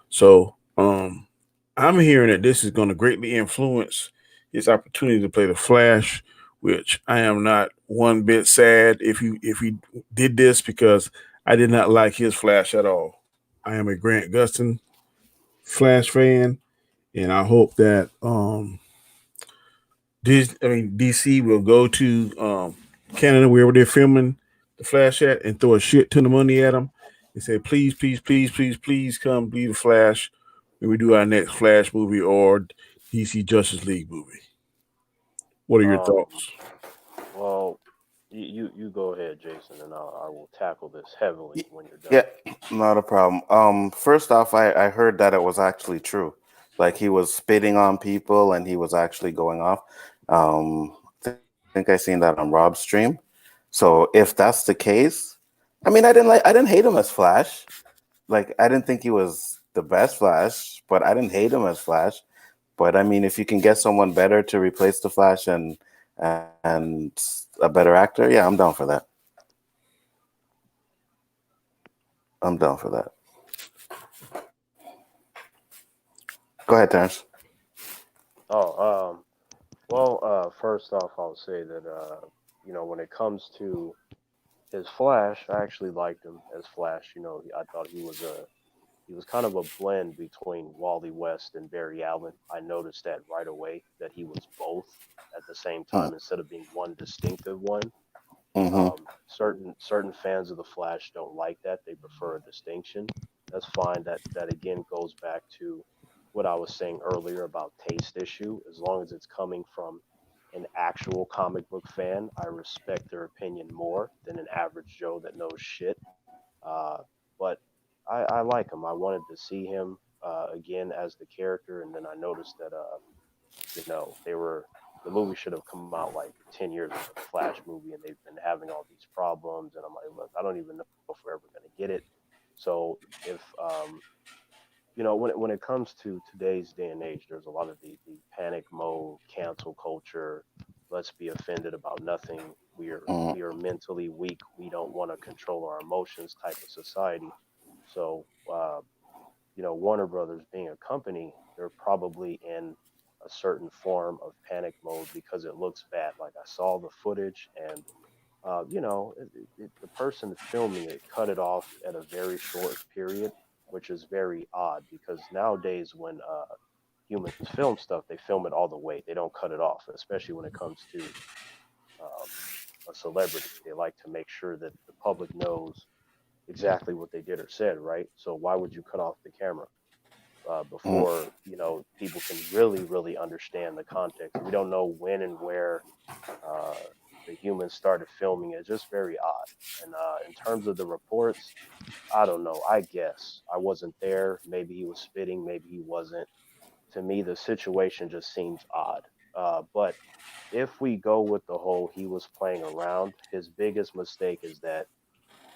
[SPEAKER 1] So I'm hearing that this is going to greatly influence his opportunity to play the Flash, which I am not one bit sad if he did this because I did not like his Flash at all. I am a Grant Gustin Flash fan, and I hope that DC will go to Canada wherever they're filming the Flash at and throw a shit ton of money at them and say, please, please, please, please, please come be the Flash when we do our next Flash movie or DC Justice League movie. What are your
[SPEAKER 2] Um,
[SPEAKER 1] thoughts?
[SPEAKER 2] well, you go ahead, Jason, and I will tackle this heavily when you're done.
[SPEAKER 3] Yeah, not a problem. First off, I heard that it was actually true. Like he was spitting on people and he was actually going off. I think I seen that on Rob's stream. So if that's the case, I mean, I didn't hate him as Flash. Like I didn't think he was the best Flash, but I didn't hate him as Flash. But I mean, if you can get someone better to replace the Flash and a better actor, yeah, I'm down for that. I'm down for that. Go ahead, Terrence.
[SPEAKER 2] Oh, well, first off, I'll say that when it comes to his Flash, I actually liked him as Flash. I thought he was He was kind of a blend between Wally West and Barry Allen. I noticed that right away that he was both at the same
[SPEAKER 3] Mm,
[SPEAKER 2] time instead of being one distinctive one.
[SPEAKER 3] mm-hmm,
[SPEAKER 2] Certain fans of the Flash don't like that. They prefer a distinction. That's fine. That again goes back to what I was saying earlier about taste issue. As long as it's coming from an actual comic book fan, I respect their opinion more than an average Joe that knows shit. Uh, but I like him. I wanted to see him again as the character, and then I noticed that they were the movie should have come out like 10 years ago, the Flash movie, and they've been having all these problems. And I'm like, look, I don't even know if we're ever going to get it. So if when it comes to today's day and age, there's a lot of the panic mode, cancel culture. Let's be offended about nothing.
[SPEAKER 3] mm,
[SPEAKER 2] We are mentally weak. We don't want to control our emotions type of society. So Warner Brothers being a company, they're probably in a certain form of panic mode because it looks bad. Like I saw the footage, and the person filming it cut it off at a very short period, which is very odd because nowadays when humans film stuff, they film it all the way. They don't cut it off, especially when it comes to um, a celebrity. They like to make sure that the public knows exactly what they did or said, right? So why would you cut off the camera
[SPEAKER 3] mm,
[SPEAKER 2] before people can really understand the context? We don't know when and where uh, the humans started filming it. It's just very odd. And in terms of the reports, I don't know. I guess I wasn't there. Maybe he was spitting. Maybe he wasn't. To me, the situation just seems odd. But if we go with the whole he was playing around, his biggest mistake is that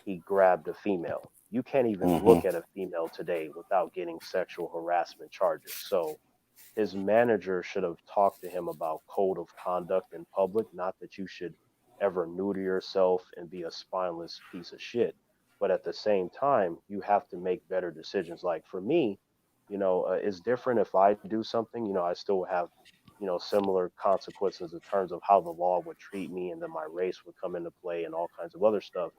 [SPEAKER 2] he grabbed a female. You can't even
[SPEAKER 3] mm-hmm,
[SPEAKER 2] look at a female today without getting sexual harassment charges. So his manager should have talked to him about code of conduct in public, not that you should ever neuter yourself and be a spineless piece of shit. But at the same time, you have to make better decisions. Like for me, it's different if I do something, I still have, similar consequences in terms of how the law would treat me, and then my race would come into play and all kinds of other stuff.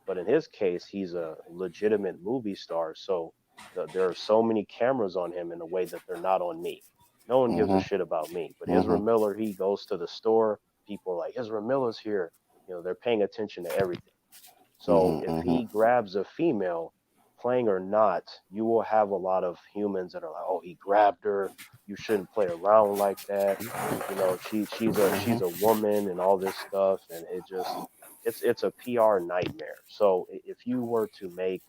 [SPEAKER 2] But in his case, he's a legitimate movie star. So there are so many cameras on him in a way that they're not on me. No one gives a
[SPEAKER 3] mm-hmm,
[SPEAKER 2] shit about me. But Ezra
[SPEAKER 3] mm-hmm,
[SPEAKER 2] Miller, he goes to the store. People are like, Ezra Miller's here. They're paying attention to everything. So if
[SPEAKER 3] mm-hmm,
[SPEAKER 2] he grabs a female, playing or not, you will have a lot of humans that are like, oh, he grabbed her. You shouldn't play around like that. She's a
[SPEAKER 3] mm-hmm,
[SPEAKER 2] woman and all this stuff, and it's a PR nightmare. So if you were to make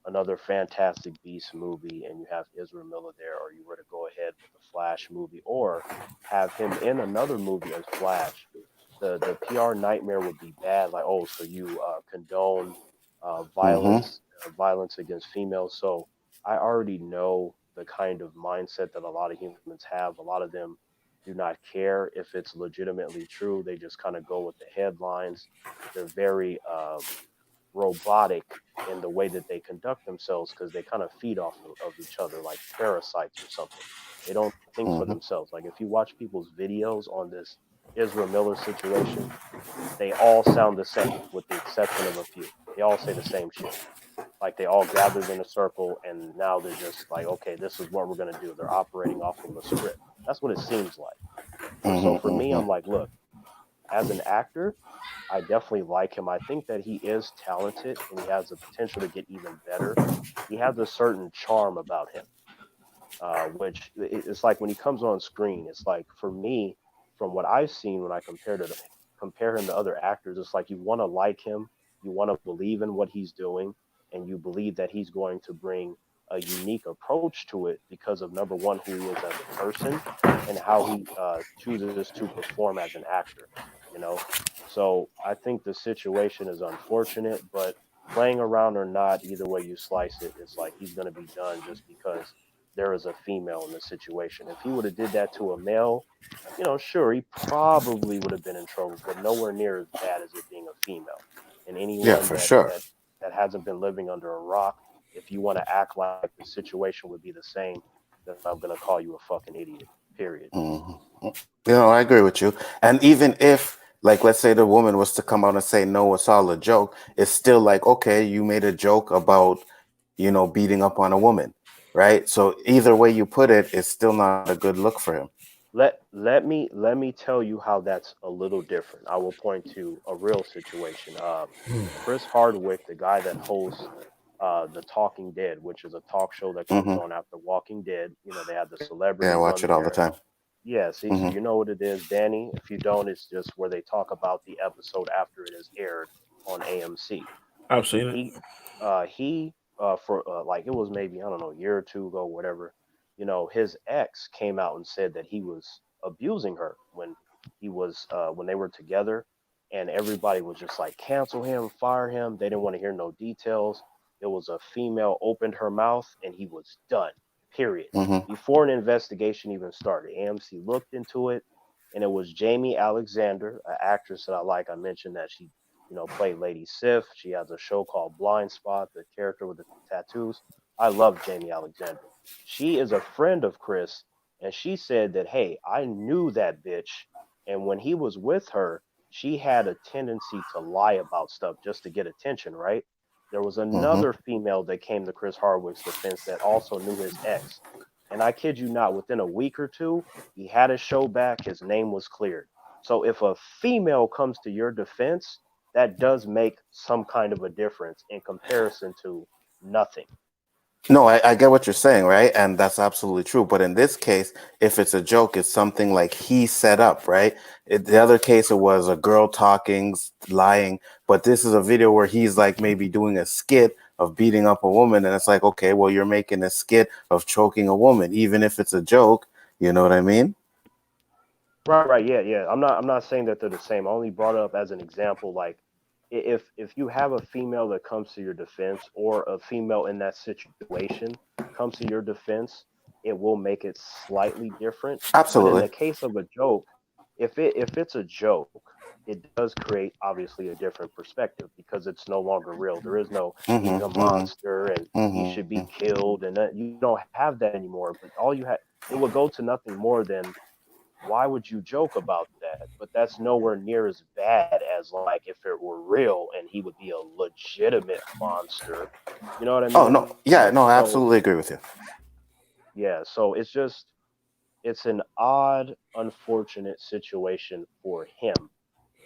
[SPEAKER 2] another Fantastic Beast movie and you have Ezra Miller there, or you were to go ahead with the Flash movie, or have him in another movie as Flash, the PR nightmare would be bad. Like, oh, so you condone
[SPEAKER 3] mm-hmm,
[SPEAKER 2] violence against females. So I already know the kind of mindset that a lot of humans have. A lot of them do not care if it's legitimately true. They just kind of go with the headlines. They're very robotic in the way that they conduct themselves because they kind of feed off of each other like parasites or something. They don't think for
[SPEAKER 3] mm-hmm,
[SPEAKER 2] themselves. Like if you watch people's videos on this Ezra Miller situation, they all sound the same with the exception of a few. They all say the same shit. Like they all gathered in a circle and now they're just like, okay, this is what we're going to do. They're operating off of a script. That's what it seems like. So for me,
[SPEAKER 3] mm-hmm,
[SPEAKER 2] I'm like, look, as an actor, I definitely like him. I think that he is talented and he has the potential to get even better. He has a certain charm about him, which it's like when he comes on screen, it's like for me, from what I've seen when I compare him to other actors, it's like you want to like him, you want to believe in what he's doing, and you believe that he's going to bring a unique approach to it because of number one, who he is as a person, and how he chooses to perform as an actor. You know, so I think the situation is unfortunate, but playing around or not, either way you slice it, it's like he's going to be done just because there is a female in the situation. If he would have did that to a male, sure, he probably would have been in trouble, but nowhere near as bad as it being a female. And
[SPEAKER 3] yeah,
[SPEAKER 2] anyone
[SPEAKER 3] for
[SPEAKER 2] that
[SPEAKER 3] sure.
[SPEAKER 2] that hasn't been living under a rock, if you want to act like the situation would be the same, then I'm gonna call you a fucking idiot. Period.
[SPEAKER 3] Mhm. I agree with you. And even if, like, let's say the woman was to come out and say, no, it's all a joke, it's still like, okay, you made a joke about beating up on a woman, right? So either way you put it, it's still not a good look for him.
[SPEAKER 2] Let me tell you how that's a little different. I will point to a real situation. Chris Hardwick, the guy that hosts the Talking Dead, which is a talk show that comes
[SPEAKER 3] Hmm.
[SPEAKER 2] on after Walking Dead. They have the
[SPEAKER 3] Yeah, I
[SPEAKER 2] celebrities
[SPEAKER 3] watch
[SPEAKER 2] on
[SPEAKER 3] it all the
[SPEAKER 2] there.
[SPEAKER 3] time.
[SPEAKER 2] Yeah, see, so
[SPEAKER 3] Hmm.
[SPEAKER 2] you know what it is, Danny. If you don't, it's just where they talk about the episode after it is aired on AMC.
[SPEAKER 1] I've seen it.
[SPEAKER 2] He for like it was maybe I don't know a year or two ago, whatever. His ex came out and said that he was abusing her when they were together, and everybody was just like cancel him, fire him. They didn't want to hear no details. It was a female opened her mouth and he was done. Period.
[SPEAKER 3] Hmm.
[SPEAKER 2] Before an investigation even started, AMC looked into it, and it was Jamie Alexander, an actress that I like. I mentioned that she played Lady Sif. She has a show called Blind Spot, the character with the tattoos. I love Jamie Alexander. She is a friend of Chris, and she said that, hey, I knew that bitch. And when he was with her, she had a tendency to lie about stuff just to get attention, right? There was
[SPEAKER 3] Hmm.
[SPEAKER 2] another female that came to Chris Hardwick's defense that also knew his ex. And I kid you not, within a week or two, he had his show back, his name was cleared. So if a female comes to your defense, that does make some kind of a difference in comparison to nothing.
[SPEAKER 3] No, I get what you're saying, right? And that's absolutely true. But in this case, if it's a joke, it's something like he set up, right? The other case, it was a girl talking, lying. But this is a video where he's like maybe doing a skit of beating up a woman. And it's like, okay, well, you're making a skit of choking a woman, even if it's a joke. You know what I mean?
[SPEAKER 2] Right, right, yeah, yeah. I'm not saying that they're the same. I only brought it up as an example. Like, if you have a female that comes to your defense, or a female in that situation comes to your defense, it will make it slightly different. But in
[SPEAKER 3] Absolutely.
[SPEAKER 2] the case of a joke, if it's a joke, it does create obviously a different perspective because it's no longer real. There is no he's a
[SPEAKER 3] Hmm. Hmm.
[SPEAKER 2] monster and he should be
[SPEAKER 3] Hmm.
[SPEAKER 2] killed, and that, you don't have that anymore. But all you have, it would go to nothing more than why would you joke about that? But that's nowhere near as bad as like if it were real and he would be a legitimate monster. You know what I
[SPEAKER 3] Oh
[SPEAKER 2] mean?
[SPEAKER 3] no, yeah, no, I
[SPEAKER 2] So
[SPEAKER 3] absolutely agree with you.
[SPEAKER 2] yeah, so it's an odd, unfortunate situation for him.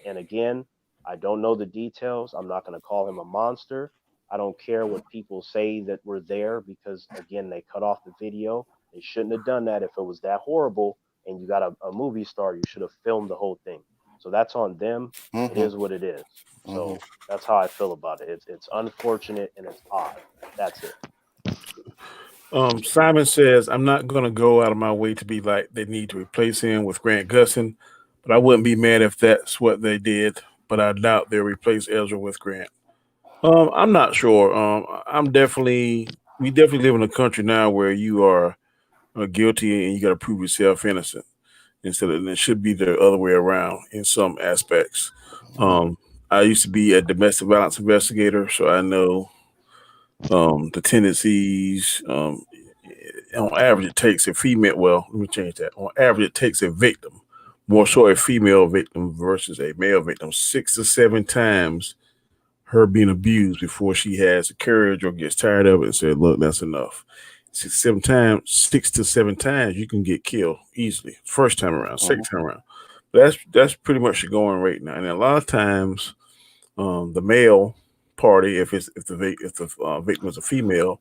[SPEAKER 2] And again, I don't know the details. I'm not going to call him a monster. I don't care what people say that were there because, again, they cut off the video. They shouldn't have done that if it was that horrible and you got a movie star. You should have filmed the whole thing. So that's on them. It
[SPEAKER 3] Hmm.
[SPEAKER 2] is what it is.
[SPEAKER 3] Hmm.
[SPEAKER 2] So that's how I feel about it. It's unfortunate and it's odd. That's it.
[SPEAKER 1] Simon says, I'm not going to go out of my way to be like they need to replace him with Grant Gustin, but I wouldn't be mad if that's what they did. But I doubt they'll replace Ezra with Grant. I'm not sure. We definitely live in a country now where you are guilty and you got to prove yourself innocent instead of, and it should be the other way around in some aspects.
[SPEAKER 3] Hmm.
[SPEAKER 1] Um, I used to be a domestic violence investigator, so I know the tendencies. On average, it takes a female. Well, let me change that. On average, it takes a victim, more so a female victim versus a male victim, 6 to 7 times her being abused before she has the courage or gets tired of it and said, "Look, that's enough." 6 to 7 times, 6 to 7 times, you can get killed easily. First time around,
[SPEAKER 3] Hmm.
[SPEAKER 1] second time around. That's pretty much the going rate now. And a lot of times, the male party, if the victim is a female,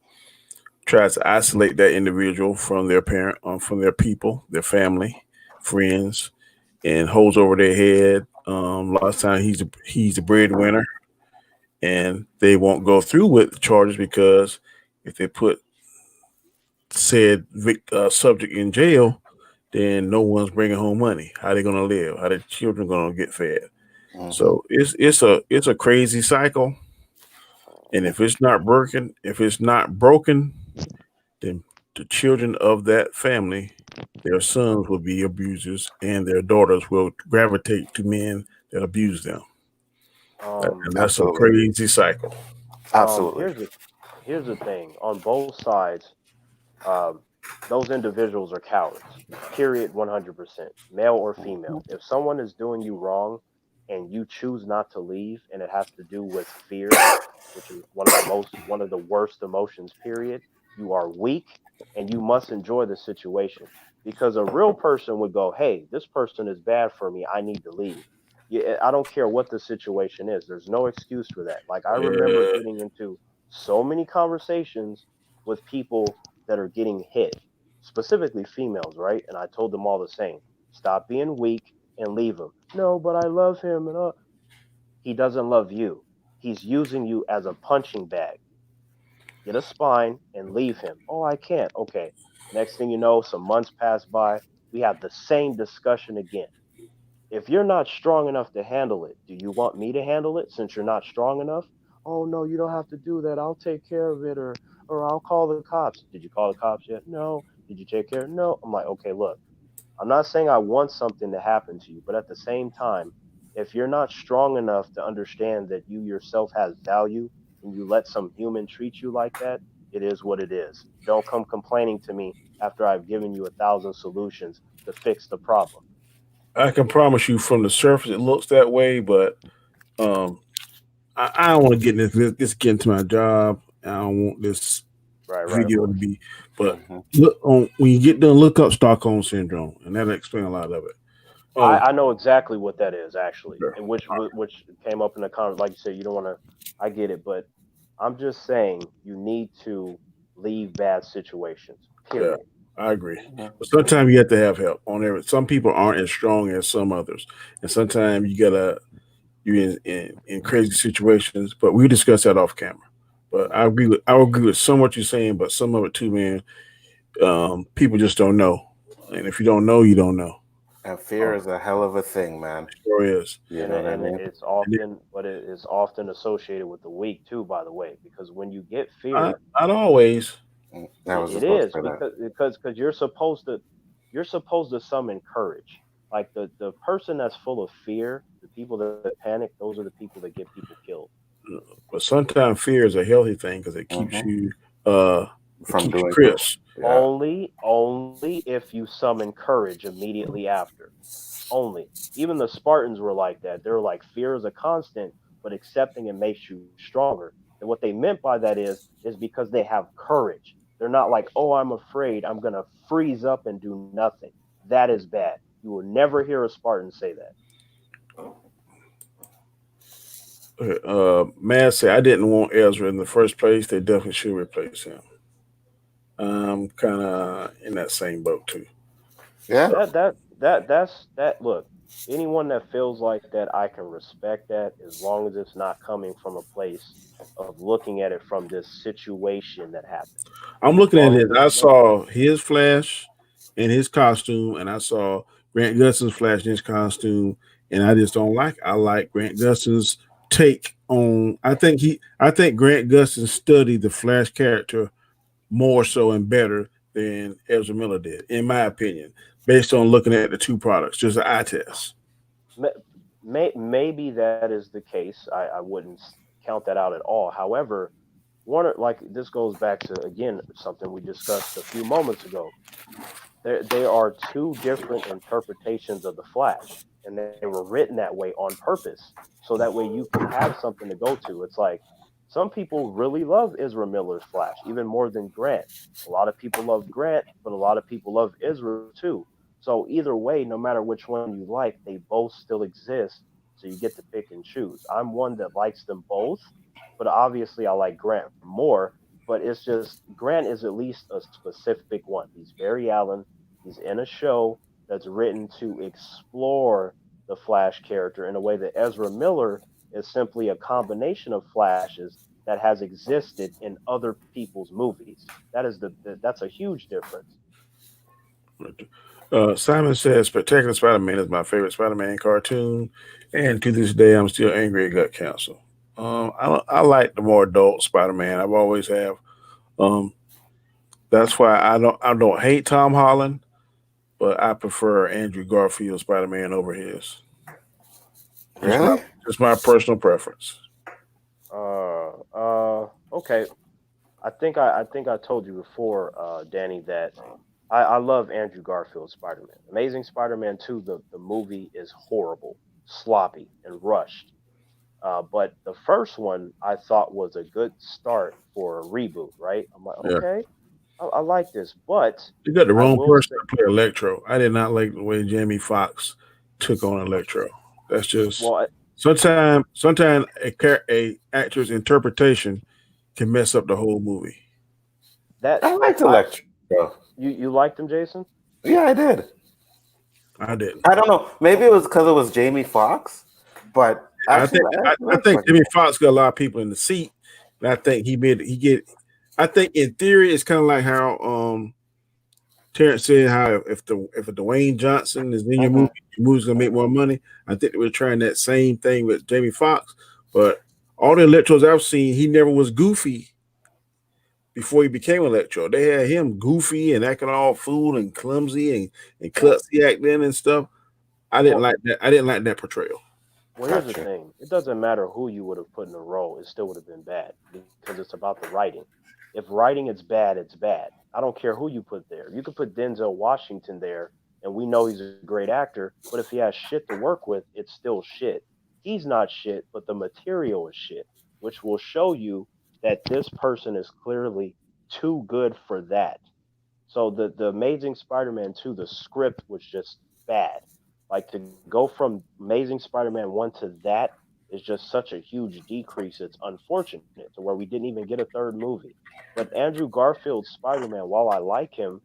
[SPEAKER 1] tries to isolate that individual from their parent, from their people, their family, friends, and holds over their head. A lot of times he's the breadwinner, and they won't go through with the charges because if they put said subject in jail, then no one's bringing home money. How they gonna live? How the children gonna get fed?
[SPEAKER 3] Hmm.
[SPEAKER 1] So it's a crazy cycle, and if it's not broken, then the children of that family, their sons will be abusers, and their daughters will gravitate to men that abuse them.
[SPEAKER 2] Um,
[SPEAKER 1] And that's a
[SPEAKER 3] Absolutely.
[SPEAKER 1] crazy cycle.
[SPEAKER 2] um,
[SPEAKER 3] Absolutely.
[SPEAKER 2] here's the here's the thing. On both sides, um, those individuals are cowards. Period. 100%. Male or female. If someone is doing you wrong, and you choose not to leave, and it has to do with fear, which is one of the worst emotions, period, you are weak and you must enjoy the situation. Because a real person would go, hey, this person is bad for me, I need to leave. Yeah, I don't care what the situation is. There's no excuse for that. Like I remember
[SPEAKER 1] Yeah,
[SPEAKER 2] getting into so many conversations with people that are getting hit, specifically females, right? And I told them all the same: stop being weak and leave him. No, but I love him, and he doesn't love you. He's using you as a punching bag. Get a spine and leave him. Oh, I can't. Okay. Next thing you know, some months pass by. We have the same discussion again. If you're not strong enough to handle it, do you want me to handle it since you're not strong enough? Oh no, you don't have to do that. I'll take care of it, or I'll call the cops. Did you call the cops yet? No. Did you take care? No. I'm like, okay, look, I'm not saying I want something to happen to you, but at the same time, if you're not strong enough to understand that you yourself has value and you let some human treat you like that, it is what it is. Don't come complaining to me after I've given you 1,000 solutions to fix the problem.
[SPEAKER 1] I can promise you from the surface it looks that way, but um, I don't want to get this get into my job. I don't want this
[SPEAKER 2] Right, right, of
[SPEAKER 1] video to
[SPEAKER 2] course.
[SPEAKER 1] be, but
[SPEAKER 3] Hmm.
[SPEAKER 1] look on when you get done, look up Stockholm syndrome, and that'll explain a lot of it. Um,
[SPEAKER 2] I know exactly what that is actually,
[SPEAKER 1] sure.
[SPEAKER 2] and which came up in the comment. Like you said, you don't want to. I get it, but I'm just saying you need to leave bad situations.
[SPEAKER 1] Yeah,
[SPEAKER 2] Period.
[SPEAKER 1] I agree. But sometimes you have to have help on there. Some people aren't as strong as some others, and sometimes you gotta in crazy situations. But we discuss that off camera. But I agree with some what you're saying, but some of it too, man. People just don't know, and if you don't know, you don't know.
[SPEAKER 3] And fear
[SPEAKER 1] Um,
[SPEAKER 3] is a hell of a thing, man.
[SPEAKER 1] sure is.
[SPEAKER 3] You know what I
[SPEAKER 2] And
[SPEAKER 3] mean?
[SPEAKER 2] it's
[SPEAKER 1] And
[SPEAKER 2] often, but it is often associated with the weak too, by the way, because when you get fear,
[SPEAKER 1] not always.
[SPEAKER 3] I was
[SPEAKER 2] it
[SPEAKER 3] just about to
[SPEAKER 2] is
[SPEAKER 3] say that.
[SPEAKER 2] because you're supposed to summon courage. Like the person that's full of fear, the people that panic, those are the people that get people killed.
[SPEAKER 1] But sometimes fear is a healthy thing because
[SPEAKER 3] Hmm.
[SPEAKER 1] uh it
[SPEAKER 3] From
[SPEAKER 1] keeps you
[SPEAKER 3] doing something.
[SPEAKER 1] crisp.
[SPEAKER 3] Yeah.
[SPEAKER 2] Only if you summon courage immediately after. Only. Even the Spartans were like that. They were like, fear is a constant, but accepting it makes you stronger. And what they meant by that is because they have courage. They're not like, oh, I'm afraid, I'm gonna freeze up and do nothing. That is bad. You will never hear a Spartan say that.
[SPEAKER 1] Matt said I didn't want Ezra in the first place. They definitely should replace him. I'm kind of in that same boat too.
[SPEAKER 3] Yeah.
[SPEAKER 2] That look, anyone that feels like that, I can respect that as long as it's not coming from a place of looking at it from this situation that happened.
[SPEAKER 1] I'm
[SPEAKER 2] As
[SPEAKER 1] looking at
[SPEAKER 2] long
[SPEAKER 1] it.
[SPEAKER 2] as it's
[SPEAKER 1] I
[SPEAKER 2] look,
[SPEAKER 1] saw his Flash in his costume, and I saw Grant Gustin's Flash in his costume, and I just don't like. I like Grant Gustin's take on. I think Grant Gustin studied the Flash character more so and better than Ezra Miller did, in my opinion, based on looking at the two products, just an eye test.
[SPEAKER 2] maybe that is the case. I wouldn't count that out at all. However, like this goes back to again something we discussed a few moments ago. There are two different interpretations of the Flash, and they were written that way on purpose, so that way you can have something to go to. It's like some people really love Ezra Miller's Flash, even more than Grant. A lot of people love Grant, but a lot of people love Ezra too. So either way, no matter which one you like, they both still exist. So you get to pick and choose. I'm one that likes them both, but obviously I like Grant more. But it's just Grant is at least a specific one. He's Barry Allen. He's in a show that's written to explore the Flash character in a way that Ezra Miller is simply a combination of Flashes that has existed in other people's movies. That's a huge difference.
[SPEAKER 1] Simon says Spectacular Spider-Man is my favorite Spider-Man cartoon, and to this day, I'm still angry at Gut Council. I like the more adult Spider-Man. I've always have. Um, that's why I don't hate Tom Holland, but I prefer Andrew Garfield Spider-Man over his. Just my
[SPEAKER 3] Really?
[SPEAKER 1] just my personal preference.
[SPEAKER 2] Okay. I think I told you before, Danny, that I love Andrew Garfield's Spider-Man. Amazing Spider-Man 2, the movie is horrible. sloppy and rushed. But the first one I thought was a good start for a reboot. Right? I'm like,
[SPEAKER 1] Yeah.
[SPEAKER 2] okay, I like this, but
[SPEAKER 1] You got the
[SPEAKER 2] I
[SPEAKER 1] wrong
[SPEAKER 2] will
[SPEAKER 1] person
[SPEAKER 2] say,
[SPEAKER 1] to play Electro. I did not like the way Jamie Foxx took on Electro. That's just
[SPEAKER 2] well,
[SPEAKER 1] sometimes a actor's interpretation can mess up the whole movie.
[SPEAKER 2] that
[SPEAKER 3] I liked
[SPEAKER 2] I
[SPEAKER 3] Electro.
[SPEAKER 2] you liked him, Jason?
[SPEAKER 3] Yeah, I did.
[SPEAKER 1] I didn't.
[SPEAKER 3] I don't know. Maybe it was because it was Jamie Foxx, but
[SPEAKER 1] I
[SPEAKER 3] actually,
[SPEAKER 1] think
[SPEAKER 3] I
[SPEAKER 1] I,
[SPEAKER 3] actually
[SPEAKER 1] I
[SPEAKER 3] liked
[SPEAKER 1] think
[SPEAKER 3] Electro.
[SPEAKER 1] Jamie Foxx got a lot of people in the seat, and I think he get. I think in theory it's kind of like how Terrance said how if a Dwayne Johnson is in
[SPEAKER 3] Mm-hmm.
[SPEAKER 1] your movie's gonna make more money. I think they were trying that same thing with Jamie Foxx, but all the electros I've seen, he never was goofy before he became Electro. They had him goofy and acting all fool and clumsy and
[SPEAKER 2] Well,
[SPEAKER 1] klutzy acting and stuff. I didn't
[SPEAKER 2] well,
[SPEAKER 1] like that. I didn't like that portrayal.
[SPEAKER 2] well. Here's the
[SPEAKER 3] Gotcha.
[SPEAKER 2] thing: it doesn't matter who you would have put in a role; it still would have been bad because it's about the writing. If writing is bad, it's bad. I don't care who you put there. You could put Denzel Washington there, and we know he's a great actor. But if he has shit to work with, it's still shit. He's not shit, but the material is shit, which will show you that this person is clearly too good for that. So the Amazing Spider-Man 2, the script was just bad. Like to go from Amazing Spider-Man 1 to that is just such a huge decrease. It's unfortunate to where we didn't even get a third movie. But Andrew Garfield's Spider-Man, while I like him,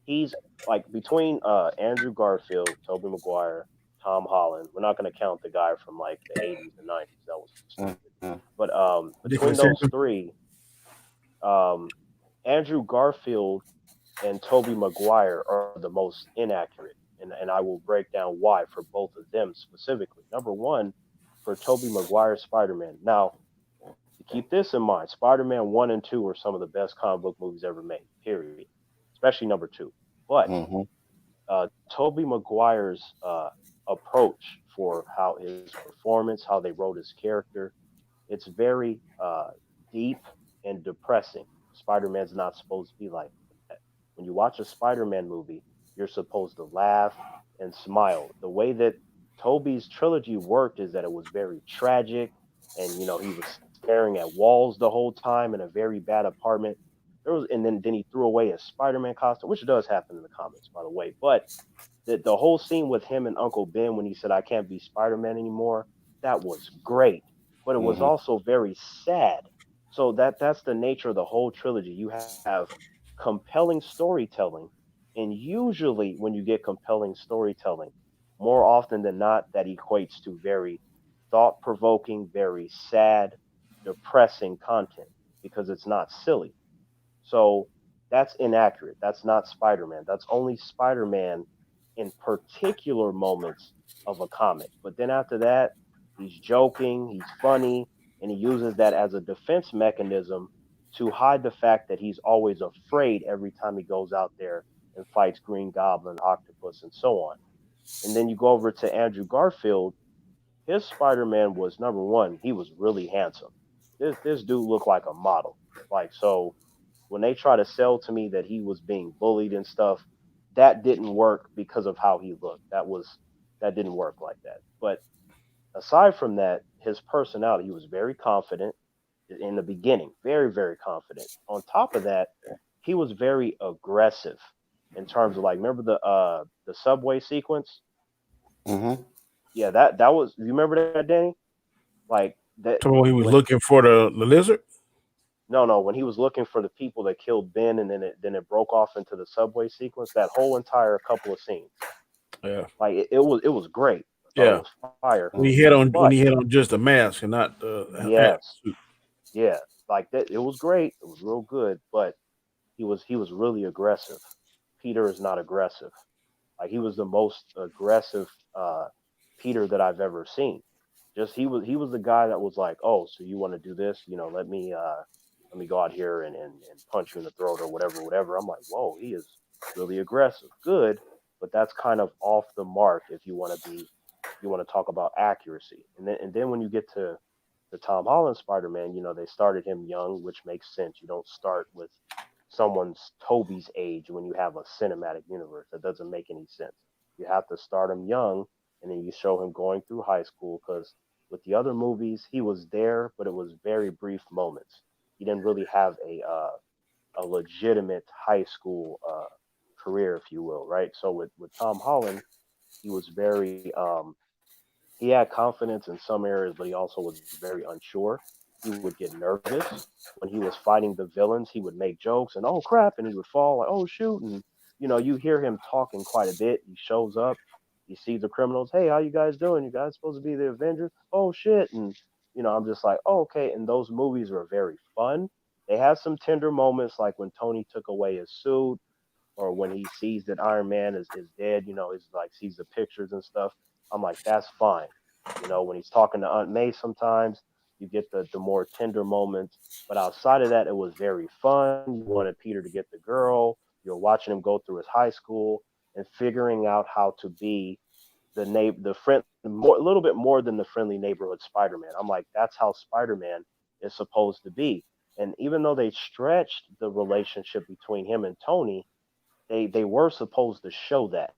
[SPEAKER 2] he's like between Andrew Garfield, Tobey Maguire, Tom Holland. We're not going to count the guy from like the 80s and 90s. That was stupid.
[SPEAKER 3] Mm-hmm.
[SPEAKER 2] But between
[SPEAKER 1] Nicholas
[SPEAKER 2] those
[SPEAKER 1] Hammond.
[SPEAKER 2] three, um, Andrew Garfield and Toby Maguire are the most inaccurate. And I will break down why for both of them specifically. Number one, for Toby Maguire's Spider Man. Now, to keep this in mind, Spider Man 1 and 2 are some of the best comic book movies ever made, period. Especially number 2. But
[SPEAKER 3] Mm-hmm.
[SPEAKER 2] Toby Maguire's approach for how his performance, how they wrote his character, it's very deep and depressing. Spider Man's not supposed to be like that. When you watch a Spider Man movie, you're supposed to laugh and smile. The way that Toby's trilogy worked is that it was very tragic, and he was staring at walls the whole time in a very bad apartment. And then he threw away his Spider Man costume, which does happen in the comics, by the way. But the whole scene with him and Uncle Ben when he said, "I can't be Spider-Man anymore," that was great, but it was
[SPEAKER 3] Mm-hmm.
[SPEAKER 2] also very sad. So that's the nature of the whole trilogy. You have compelling storytelling, and usually when you get compelling storytelling, more often than not, that equates to very thought-provoking, very sad, depressing content because it's not silly. So that's inaccurate. That's not Spider Man. That's only Spider Man in particular moments of a comic. But then after that, he's joking, he's funny, and he uses that as a defense mechanism to hide the fact that he's always afraid every time he goes out there and fights Green Goblin, Octopus, and so on. And then you go over to Andrew Garfield. His Spider Man was number one, he was really handsome. This dude looked like a model. Like so when they try to sell to me that he was being bullied and stuff, that didn't work because of how he looked. That didn't work like that. But aside from that, his personality, he was very confident in the beginning, very very confident. On top of that, he was very aggressive in terms of like remember the subway sequence?
[SPEAKER 3] Mm-hmm.
[SPEAKER 2] Yeah, that was you remember that, Danny? Like that
[SPEAKER 1] So he was
[SPEAKER 2] when
[SPEAKER 1] looking for the lizard.
[SPEAKER 2] no, when he was looking for the people that killed Ben, and then it broke off into the subway sequence. That whole entire couple of scenes,
[SPEAKER 1] Yeah,
[SPEAKER 2] like it was great. I thought it
[SPEAKER 1] yeah.
[SPEAKER 2] was fire.
[SPEAKER 1] When
[SPEAKER 2] But
[SPEAKER 1] he had on just a mask and not the hat
[SPEAKER 2] yes,
[SPEAKER 1] suit.
[SPEAKER 2] yeah, like that. It was great. It was real good. But he was really aggressive. Peter is not aggressive. Like he was the most aggressive Peter that I've ever seen. Just he was the guy that was like, oh, so you want to do this? Let me go out here and punch you in the throat or whatever, whatever. I'm like, whoa, he is really aggressive. Good, but that's kind of off the mark if you want to talk about accuracy. And then when you get to the Tom Holland Spider-Man, they started him young, which makes sense. You don't start with someone's Toby's age when you have a cinematic universe. That doesn't make any sense. You have to start him young and then you show him going through high school. Because with the other movies, he was there, but it was very brief moments. He didn't really have a legitimate high school career, if you will, right? So with Tom Holland, he was very he had confidence in some areas, but he also was very unsure. He would get nervous when he was fighting the villains. He would make jokes and oh crap, and he would fall like oh shoot, and you hear him talking quite a bit. He shows up, he sees the criminals. Hey, how you guys doing? You guys supposed to be the Avengers? Oh shit, and I'm just like oh okay. And those movies were very fun. They had some tender moments, like when Tony took away his suit or when he sees that Iron Man is dead, he's like sees the pictures and stuff. I'm like, that's fine. When he's talking to Aunt May sometimes, you get the more tender moments. But outside of that, it was very fun. You wanted Peter to get the girl. You're watching him go through his high school and figuring out how to be the friend more a little bit more than the friendly neighborhood Spider-Man. I'm like, that's how Spider-Man is supposed to be. And even though they stretched the relationship between him and Tony, they were supposed to show that.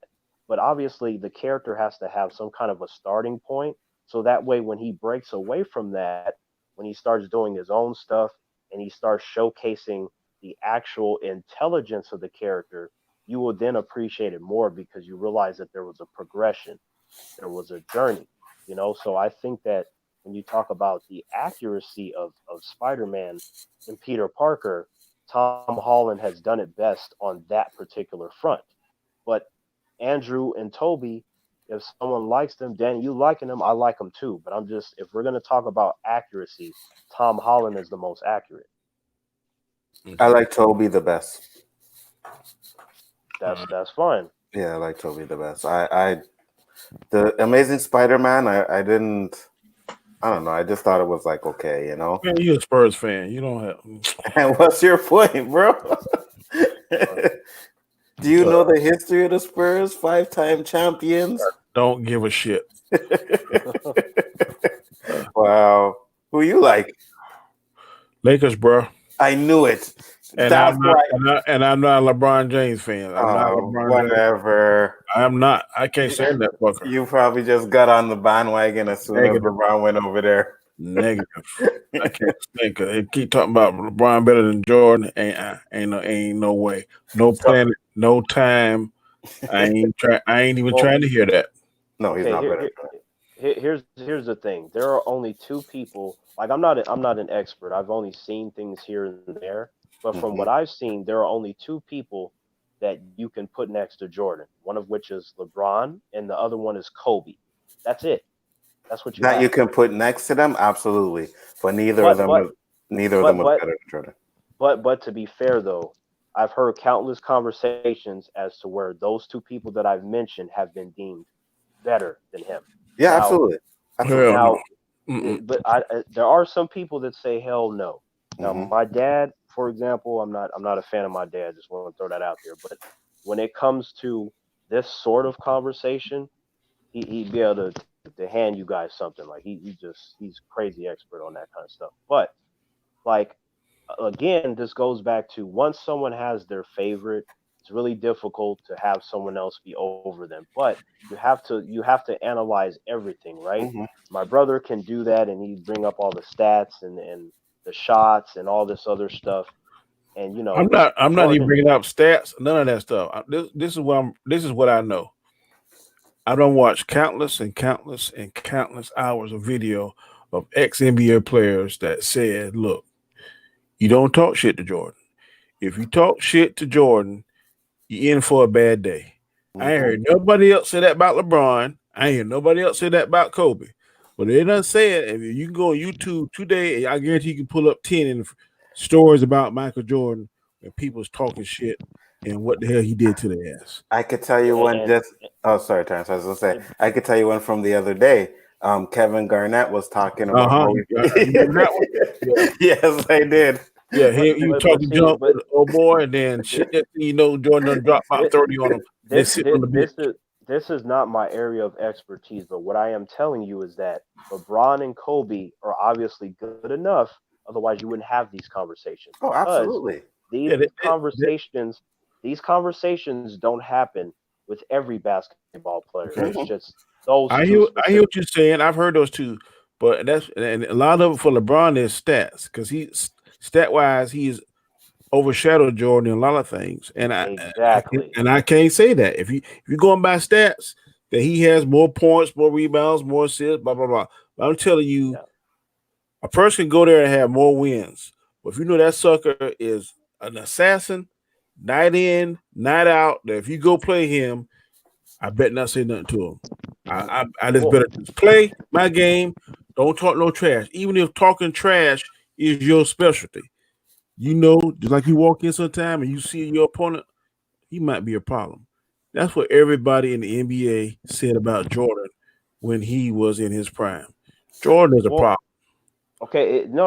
[SPEAKER 2] But obviously the character has to have some kind of a starting point. So that way when he breaks away from that, when he starts doing his own stuff and he starts showcasing the actual intelligence of the character, you will then appreciate it more because you realize that there was a progression, there was a journey. So I think that when you talk about the accuracy of Spider-Man and Peter Parker, Tom Holland has done it best on that particular front. But Andrew and Toby, if someone likes them, Danny, you liking them, I like them too. But I'm just, if we're gonna talk about accuracy, Tom Holland is the most accurate.
[SPEAKER 3] I like Toby the best.
[SPEAKER 2] That's fine.
[SPEAKER 3] Yeah, I like Toby the best. I the Amazing Spider-Man, I didn't. I don't know. I just thought it was like okay.
[SPEAKER 1] Man, you're a Spurs fan. You don't have.
[SPEAKER 3] And what's your point, bro? Do you know the history of the Spurs? 5-time champions.
[SPEAKER 1] Don't give a shit.
[SPEAKER 3] Wow. Who you like?
[SPEAKER 1] Lakers, bro.
[SPEAKER 3] I knew it.
[SPEAKER 1] And
[SPEAKER 3] That's why.
[SPEAKER 1] I'm not a LeBron James fan. I'm not a LeBron
[SPEAKER 3] whatever.
[SPEAKER 1] James. I'm not. I can't stand that fucker.
[SPEAKER 3] You probably just got on the bandwagon as soon as LeBron went over there.
[SPEAKER 1] Negative. I can't stand because they keep talking about LeBron better than Jordan. Ain't no way. No planet. No time. I ain't even trying to hear that.
[SPEAKER 3] No, he's not better.
[SPEAKER 2] Here's the thing. There are only two people. Like I'm not an expert. I've only seen things here and there. But from what I've seen, there are only two people that you can put next to Jordan. One of which is LeBron, and the other one is Kobe. That's it. That's what
[SPEAKER 3] you can put next to them, absolutely. But neither of them was better than Jordan.
[SPEAKER 2] But to be fair though, I've heard countless conversations as to where those two people that I've mentioned have been deemed better than him.
[SPEAKER 3] Yeah, absolutely.
[SPEAKER 2] Now, but there are some people that say hell no. Now, my dad, for example, I'm not a fan of my dad. Just want to throw that out there. But when it comes to this sort of conversation, he'd be able to hand you guys something. Like he's crazy expert on that kind of stuff. But like again, this goes back to once someone has their favorite, it's really difficult to have someone else be over them. But you have to analyze everything, right? My brother can do that, and he bring up all the stats and the shots and all this other stuff. And
[SPEAKER 1] I'm not even bringing up stats, none of that stuff. This is what I know. I don't watch countless and countless and countless hours of video of ex-NBA players that said, look, you don't talk shit to Jordan. If you talk shit to Jordan, you're in for a bad day. I ain't heard nobody else say that about LeBron. I ain't heard nobody else say that about Kobe. But they done said, if you can go on YouTube today, I guarantee you can pull up 10 stories about Michael Jordan and people's talking shit and what the hell he did to their ass.
[SPEAKER 3] I could tell you one sorry, Terrance. I was gonna say I could tell you one from the other day. Kevin Garnett was talking about. Yes, I did.
[SPEAKER 1] Yeah, he was talking junk with old boy, and then shit. Jordan done dropped about 30 on him.
[SPEAKER 2] This is not my area of expertise, but what I am telling you is that LeBron and Kobe are obviously good enough. Otherwise, you wouldn't have these conversations.
[SPEAKER 3] Oh, absolutely.
[SPEAKER 2] These conversations don't happen with every basketball player. It's just Those
[SPEAKER 1] I
[SPEAKER 2] two
[SPEAKER 1] hear what
[SPEAKER 2] specifically.
[SPEAKER 1] you're saying. I've heard those two, but and a lot of it for LeBron is stats because he stat wise he's overshadowed Jordan in a lot of things, and
[SPEAKER 2] Exactly.
[SPEAKER 1] I can't say that if you going by stats that he has more points, more rebounds, more assists, blah blah blah. But I'm telling you,
[SPEAKER 2] Yeah.
[SPEAKER 1] a person can go there and have more wins, but if you know that sucker is an assassin, night in, night out, that if you go play him, I bet not say nothing to him. I just
[SPEAKER 2] Well,
[SPEAKER 1] better just play my game. Don't talk no trash. Even if talking trash is your specialty, you know, just like you walk in sometime and you see your opponent, he might be a problem. That's what everybody in the NBA said about Jordan when he was in his prime. Jordan is a
[SPEAKER 2] well,
[SPEAKER 1] problem.
[SPEAKER 2] okay. No.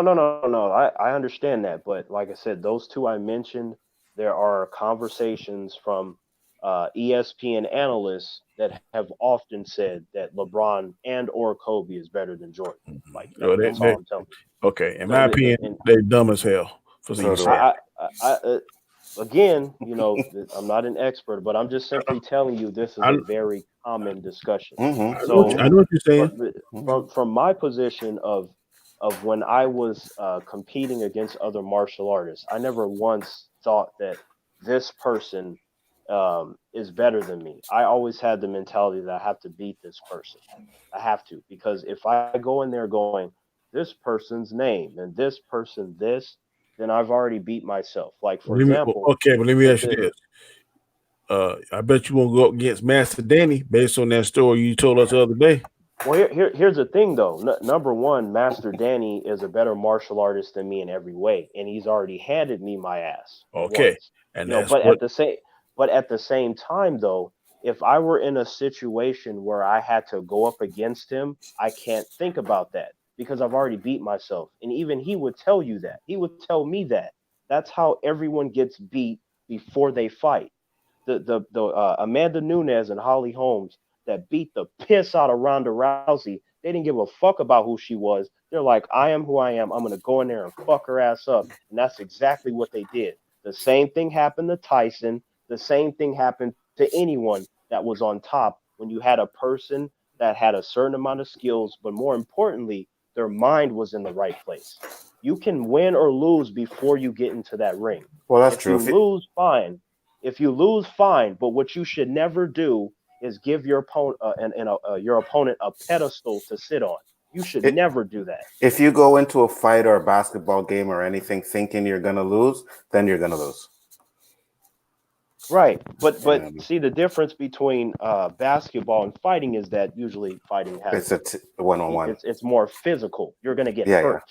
[SPEAKER 2] I understand that, but like I said, those two I mentioned, there are conversations from ESPN analysts that have often said that LeBron and or Kobe is better than Jordan. Like
[SPEAKER 1] So
[SPEAKER 2] that's all I'm telling you.
[SPEAKER 1] okay, in
[SPEAKER 2] So
[SPEAKER 1] my opinion,
[SPEAKER 2] and
[SPEAKER 1] they're dumb as hell for
[SPEAKER 3] So
[SPEAKER 1] even
[SPEAKER 3] do I.
[SPEAKER 1] saying.
[SPEAKER 2] I again, I'm not an expert, but I'm just simply telling you this is
[SPEAKER 1] I,
[SPEAKER 2] a very common discussion.
[SPEAKER 3] Mm-hmm.
[SPEAKER 1] I
[SPEAKER 2] So,
[SPEAKER 1] know what you're saying.
[SPEAKER 2] but
[SPEAKER 3] Mm-hmm.
[SPEAKER 2] from my position of when I was competing against other martial artists, I never once thought that this person is better than me. I always had the mentality that I have to beat this person. I have to because if I go in there going this person's name and this person this, then I've already beat myself. Like for example,
[SPEAKER 1] Okay, but let me
[SPEAKER 2] the,
[SPEAKER 1] ask you
[SPEAKER 2] the
[SPEAKER 1] this. I bet you won't go up against Master Danny based on that story you told us the other day.
[SPEAKER 2] well here's the thing though. Number one, Master Danny is a better martial artist than me in every way, and he's already handed me my ass
[SPEAKER 1] Okay,
[SPEAKER 2] once.
[SPEAKER 1] and
[SPEAKER 2] You know,
[SPEAKER 1] that's what.
[SPEAKER 2] but at the same time though, if I were in a situation where I had to go up against him, I can't think about that because I've already beat myself. And even he would tell you that. He would tell me that. That's how everyone gets beat before they fight. The Amanda Nunes and Holly Holmes that beat the piss out of Ronda Rousey. They didn't give a fuck about who she was. They're like, I am who I am. I'm gonna go in there and fuck her ass up, and that's exactly what they did. The same thing happened to Tyson. The same thing happened to anyone that was on top when you had a person that had a certain amount of skills, but more importantly, their mind was in the right place. You can win or lose before you get into that ring.
[SPEAKER 3] Well, that's
[SPEAKER 2] If
[SPEAKER 3] true.
[SPEAKER 2] you lose, fine. If you lose, fine. But what you should never do is give your opponent your opponent a pedestal to sit on. You should
[SPEAKER 3] It,
[SPEAKER 2] never do that.
[SPEAKER 3] if you go into a fight or a basketball game or anything thinking you're gonna lose, then you're gonna lose.
[SPEAKER 2] Right. But
[SPEAKER 3] And
[SPEAKER 2] see the difference between basketball and fighting is that usually fighting has
[SPEAKER 3] it's a one-on-one.
[SPEAKER 2] it's more physical. You're gonna get
[SPEAKER 3] Yeah, yeah.
[SPEAKER 2] hurt.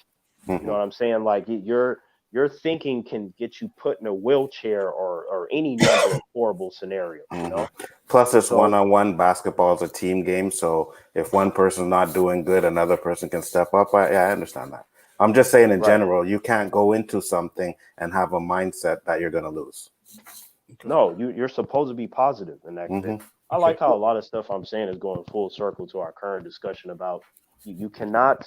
[SPEAKER 2] You know
[SPEAKER 3] Mm-hmm.
[SPEAKER 2] what I'm saying? Like your thinking can get you put in a wheelchair or any number of horrible scenarios. You
[SPEAKER 3] Mm-hmm.
[SPEAKER 2] know.
[SPEAKER 3] Plus, it's
[SPEAKER 2] So
[SPEAKER 3] one-on-one. Basketball is a team game, so if one person's not doing good, another person can step up. Yeah, I understand that. I'm just saying in
[SPEAKER 2] right.
[SPEAKER 3] general, you can't go into something and have a mindset that you're gonna lose.
[SPEAKER 1] Okay.
[SPEAKER 2] No, you're supposed to be positive, and
[SPEAKER 3] Mm-hmm.
[SPEAKER 2] I
[SPEAKER 1] Okay.
[SPEAKER 2] like how a lot of stuff I'm saying is going full circle to our current discussion about you cannot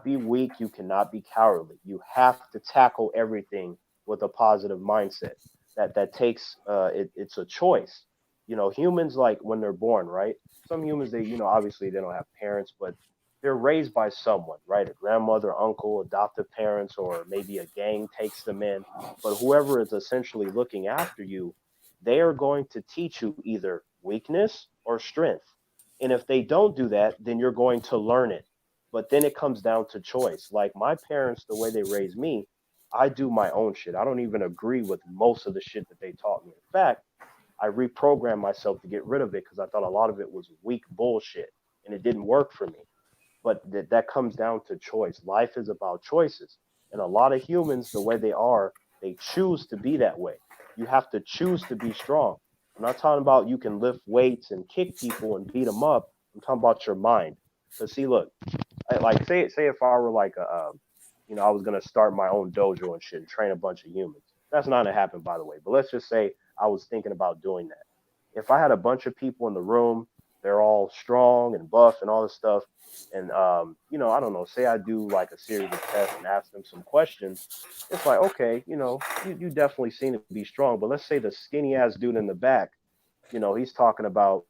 [SPEAKER 2] be weak, you cannot be cowardly. You have to tackle everything with a positive mindset. That takes it's a choice. You know, humans like when they're born, right? Some humans they obviously they don't have parents, but they're raised by someone, right? A grandmother, uncle, adoptive parents, or maybe a gang takes them in, but whoever is essentially looking after you, they are going to teach you either weakness or strength. And if they don't do that, then you're going to learn it. But then it comes down to choice. Like my parents, the way they raised me, I do my own shit. I don't even agree with most of the shit that they taught me. In fact, I reprogrammed myself to get rid of it because I thought a lot of it was weak bullshit and it didn't work for me. But that comes down to choice. Life is about choices. And a lot of humans, the way they are, they choose to be that way. You have to choose to be strong. I'm not talking about you can lift weights and kick people and beat them up. I'm talking about your mind. Because see, look, like say if I were like I was gonna start my own dojo and shit and train a bunch of humans. That's not gonna happen, by the way. But let's just say I was thinking about doing that. If I had a bunch of people in the room, they're all strong and buff and all this stuff, and I don't know, say I do like a series of tests and ask them some questions. It's like, okay, you definitely seem to be strong, but let's say the skinny ass dude in the back, he's talking about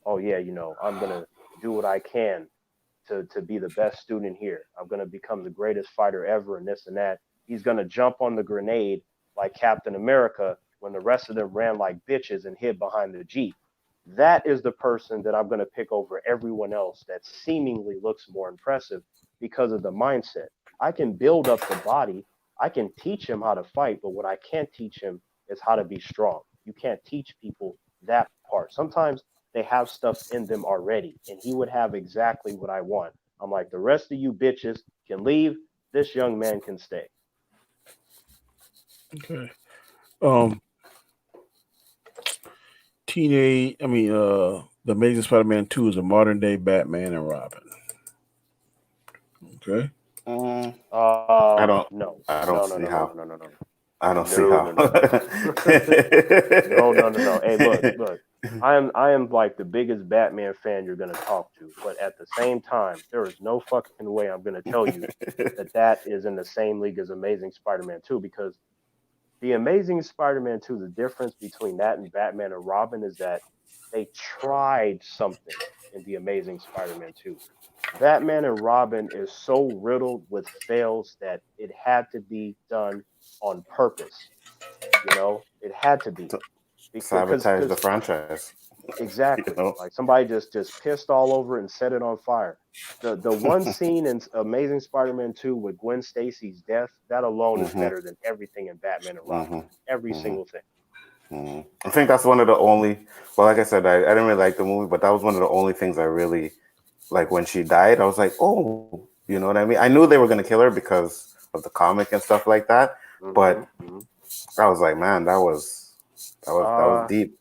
[SPEAKER 2] oh yeah, I'm gonna do what I can to be the best student here. I'm gonna become the greatest fighter ever, and this and that. He's gonna jump on the grenade like Captain America when the rest of them ran like bitches and hid behind the Jeep. That is the person that I'm gonna pick over everyone else that seemingly looks more impressive because of the mindset. I can build up the body. I can teach him how to fight, but what I can't teach him is how to be strong. You can't teach people that part. Sometimes they have stuff in them already, and he would have exactly what I want. I'm like, the rest of you bitches can leave. This young man can stay.
[SPEAKER 1] Okay. Um, the Amazing Spider-Man 2 is a modern day Batman and Robin. Okay.
[SPEAKER 3] Mm, I don't.
[SPEAKER 2] No,
[SPEAKER 3] I don't
[SPEAKER 2] no, no,
[SPEAKER 3] see
[SPEAKER 2] no, no,
[SPEAKER 3] how.
[SPEAKER 2] no, no, no, no,
[SPEAKER 3] I don't see
[SPEAKER 2] no,
[SPEAKER 3] how.
[SPEAKER 2] no, no, no, no, no, no, no. Hey, look. I am like the biggest Batman fan you're gonna talk to, but at the same time, there is no fucking way I'm gonna tell you that that is in the same league as Amazing Spider-Man 2 because the Amazing Spider-Man 2, the difference between that and Batman and Robin is that they tried something in the Amazing Spider-Man 2. Batman and Robin is so riddled with fails that it had to be done on purpose. It had to be because
[SPEAKER 3] Sabotage the franchise. You
[SPEAKER 2] exactly,
[SPEAKER 3] know.
[SPEAKER 2] like somebody just pissed all over it and set it on fire. The one scene in Amazing Spider-Man 2 with Gwen Stacy's death, that alone is
[SPEAKER 3] hmm
[SPEAKER 2] better than everything in Batman and Robin.
[SPEAKER 3] hmm
[SPEAKER 2] Every
[SPEAKER 3] hmm
[SPEAKER 2] single thing.
[SPEAKER 3] I think that's one of the only. Well, like I said, I didn't really like the movie, but that was one of the only things I really like. When she died, I was like, oh, you know what I mean? I knew they were gonna kill her because of the comic and stuff like that,
[SPEAKER 2] hmm
[SPEAKER 3] but
[SPEAKER 2] hmm
[SPEAKER 3] I was like, man, that was
[SPEAKER 2] Uh,
[SPEAKER 3] deep.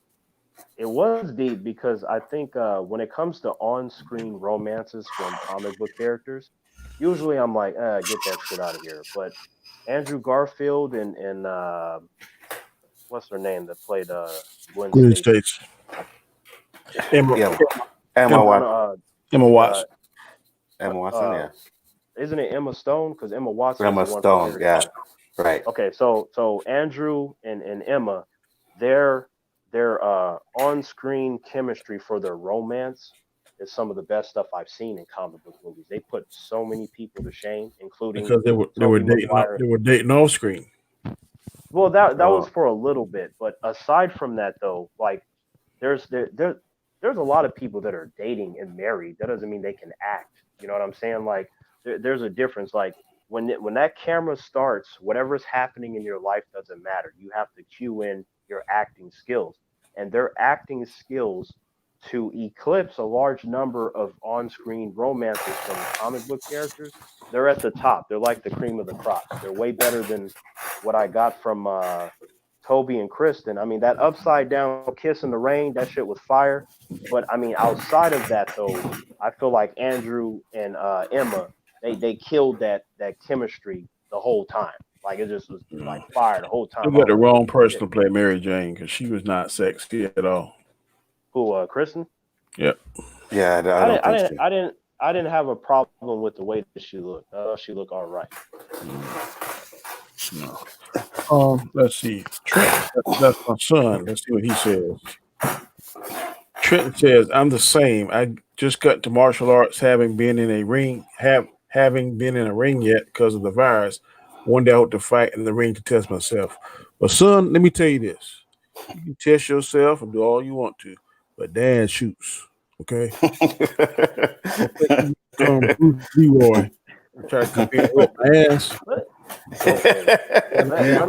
[SPEAKER 2] it was deep because I think when it comes to on-screen romances from comic book characters, usually I'm like, get that shit out of here. But Andrew Garfield and what's her name that played Gwen
[SPEAKER 1] Green
[SPEAKER 2] Stacy?
[SPEAKER 1] States. Emma,
[SPEAKER 3] Yeah, Emma
[SPEAKER 1] Emma,
[SPEAKER 2] No, no,
[SPEAKER 3] Wat
[SPEAKER 1] Emma
[SPEAKER 2] uh,
[SPEAKER 1] Watson.
[SPEAKER 3] Emma Watson,
[SPEAKER 2] uh,
[SPEAKER 3] yeah,
[SPEAKER 2] isn't it Emma Stone? Because Emma Watson is
[SPEAKER 3] Emma
[SPEAKER 2] the one from
[SPEAKER 3] Stone,
[SPEAKER 2] Harry
[SPEAKER 3] yeah,
[SPEAKER 2] Potter.
[SPEAKER 3] right.
[SPEAKER 2] Okay, so Andrew and Emma, their their on-screen chemistry for their romance is some of the best stuff I've seen in comic book movies. They put so many people to shame, including
[SPEAKER 1] Because they were
[SPEAKER 2] Tobey
[SPEAKER 1] dating
[SPEAKER 2] Maguire.
[SPEAKER 1] they were dating off screen.
[SPEAKER 2] Well, that was
[SPEAKER 3] Oh,
[SPEAKER 2] for a little bit, but aside from that, though, like there's a lot of people that are dating and married. That doesn't mean they can act. You know what I'm saying? Like there's a difference. Like when that camera starts, whatever's happening in your life doesn't matter. You have to cue in your acting skills, and their acting skills to eclipse a large number of on-screen romances from comic book characters. They're at the top. They're like the cream of the crop. They're way better than what I got from Toby and Kristen. I mean, that upside down kiss in the rain, that shit was fire. But I mean, outside of that though, I feel like Andrew and Emma, they killed that chemistry the whole time. Like it just was like fire the whole
[SPEAKER 1] They
[SPEAKER 2] time. I
[SPEAKER 1] got
[SPEAKER 2] was
[SPEAKER 1] the
[SPEAKER 2] like,
[SPEAKER 1] wrong
[SPEAKER 2] holy
[SPEAKER 1] person
[SPEAKER 2] shit.
[SPEAKER 1] to play Mary Jane because she was not sexy at all.
[SPEAKER 2] Who Kristen?
[SPEAKER 1] Yep.
[SPEAKER 3] yeah, I
[SPEAKER 2] I
[SPEAKER 3] don't
[SPEAKER 2] didn't I
[SPEAKER 3] think
[SPEAKER 2] didn't
[SPEAKER 3] so.
[SPEAKER 2] I didn't I didn't have a problem with the way that she looked. She looked all right.
[SPEAKER 1] No. Let's see. Trent, that's my son. Let's see what he says. Trenton says, "I'm the same. I just got to martial arts, having been in a ring yet because of the virus. One day I hope to fight in the ring to test myself. But son, let me tell you this: you can test yourself and do all you want to, but Dad shoots. Okay, don't think you become Bruce Leroy and try to come here and whoop my ass.
[SPEAKER 2] But
[SPEAKER 1] Don't
[SPEAKER 2] hey,
[SPEAKER 1] stand there.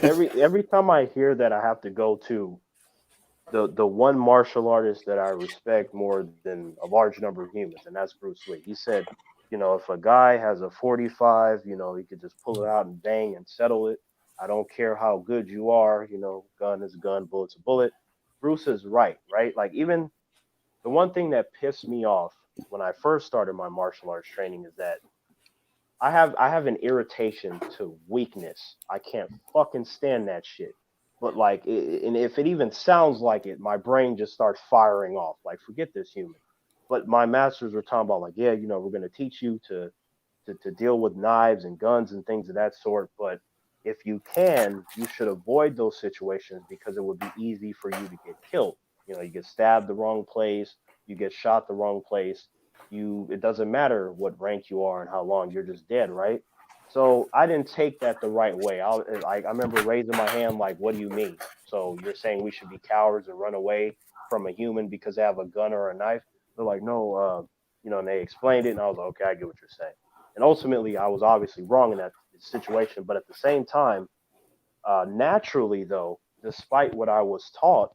[SPEAKER 2] let me every time I hear that, I have to go to the one martial artist that I respect more than a large number of humans, and that's Bruce Lee. He said, if a guy has a 45, he could just pull it out and bang and settle it. I don't care how good you are, gun is a gun, bullet's a bullet. Bruce is right, right? Like even the one thing that pissed me off when I first started my martial arts training is that I have an irritation to weakness. I can't fucking stand that shit. But like, and if it even sounds like it, my brain just starts firing off. Like, forget this human. But my masters were talking about like, yeah, we're gonna teach you to deal with knives and guns and things of that sort. But if you can, you should avoid those situations because it would be easy for you to get killed. You get stabbed the wrong place. You get shot the wrong place. It doesn't matter what rank you are and how long, you're just dead, right? So I didn't take that the right way. I remember raising my hand like, what do you mean? So you're saying we should be cowards and run away from a human because they have a gun or a knife? They're like, no, and they explained it, and I was like, okay, I get what you're saying. And ultimately, I was obviously wrong in that situation, but at the same time, naturally, though, despite what I was taught,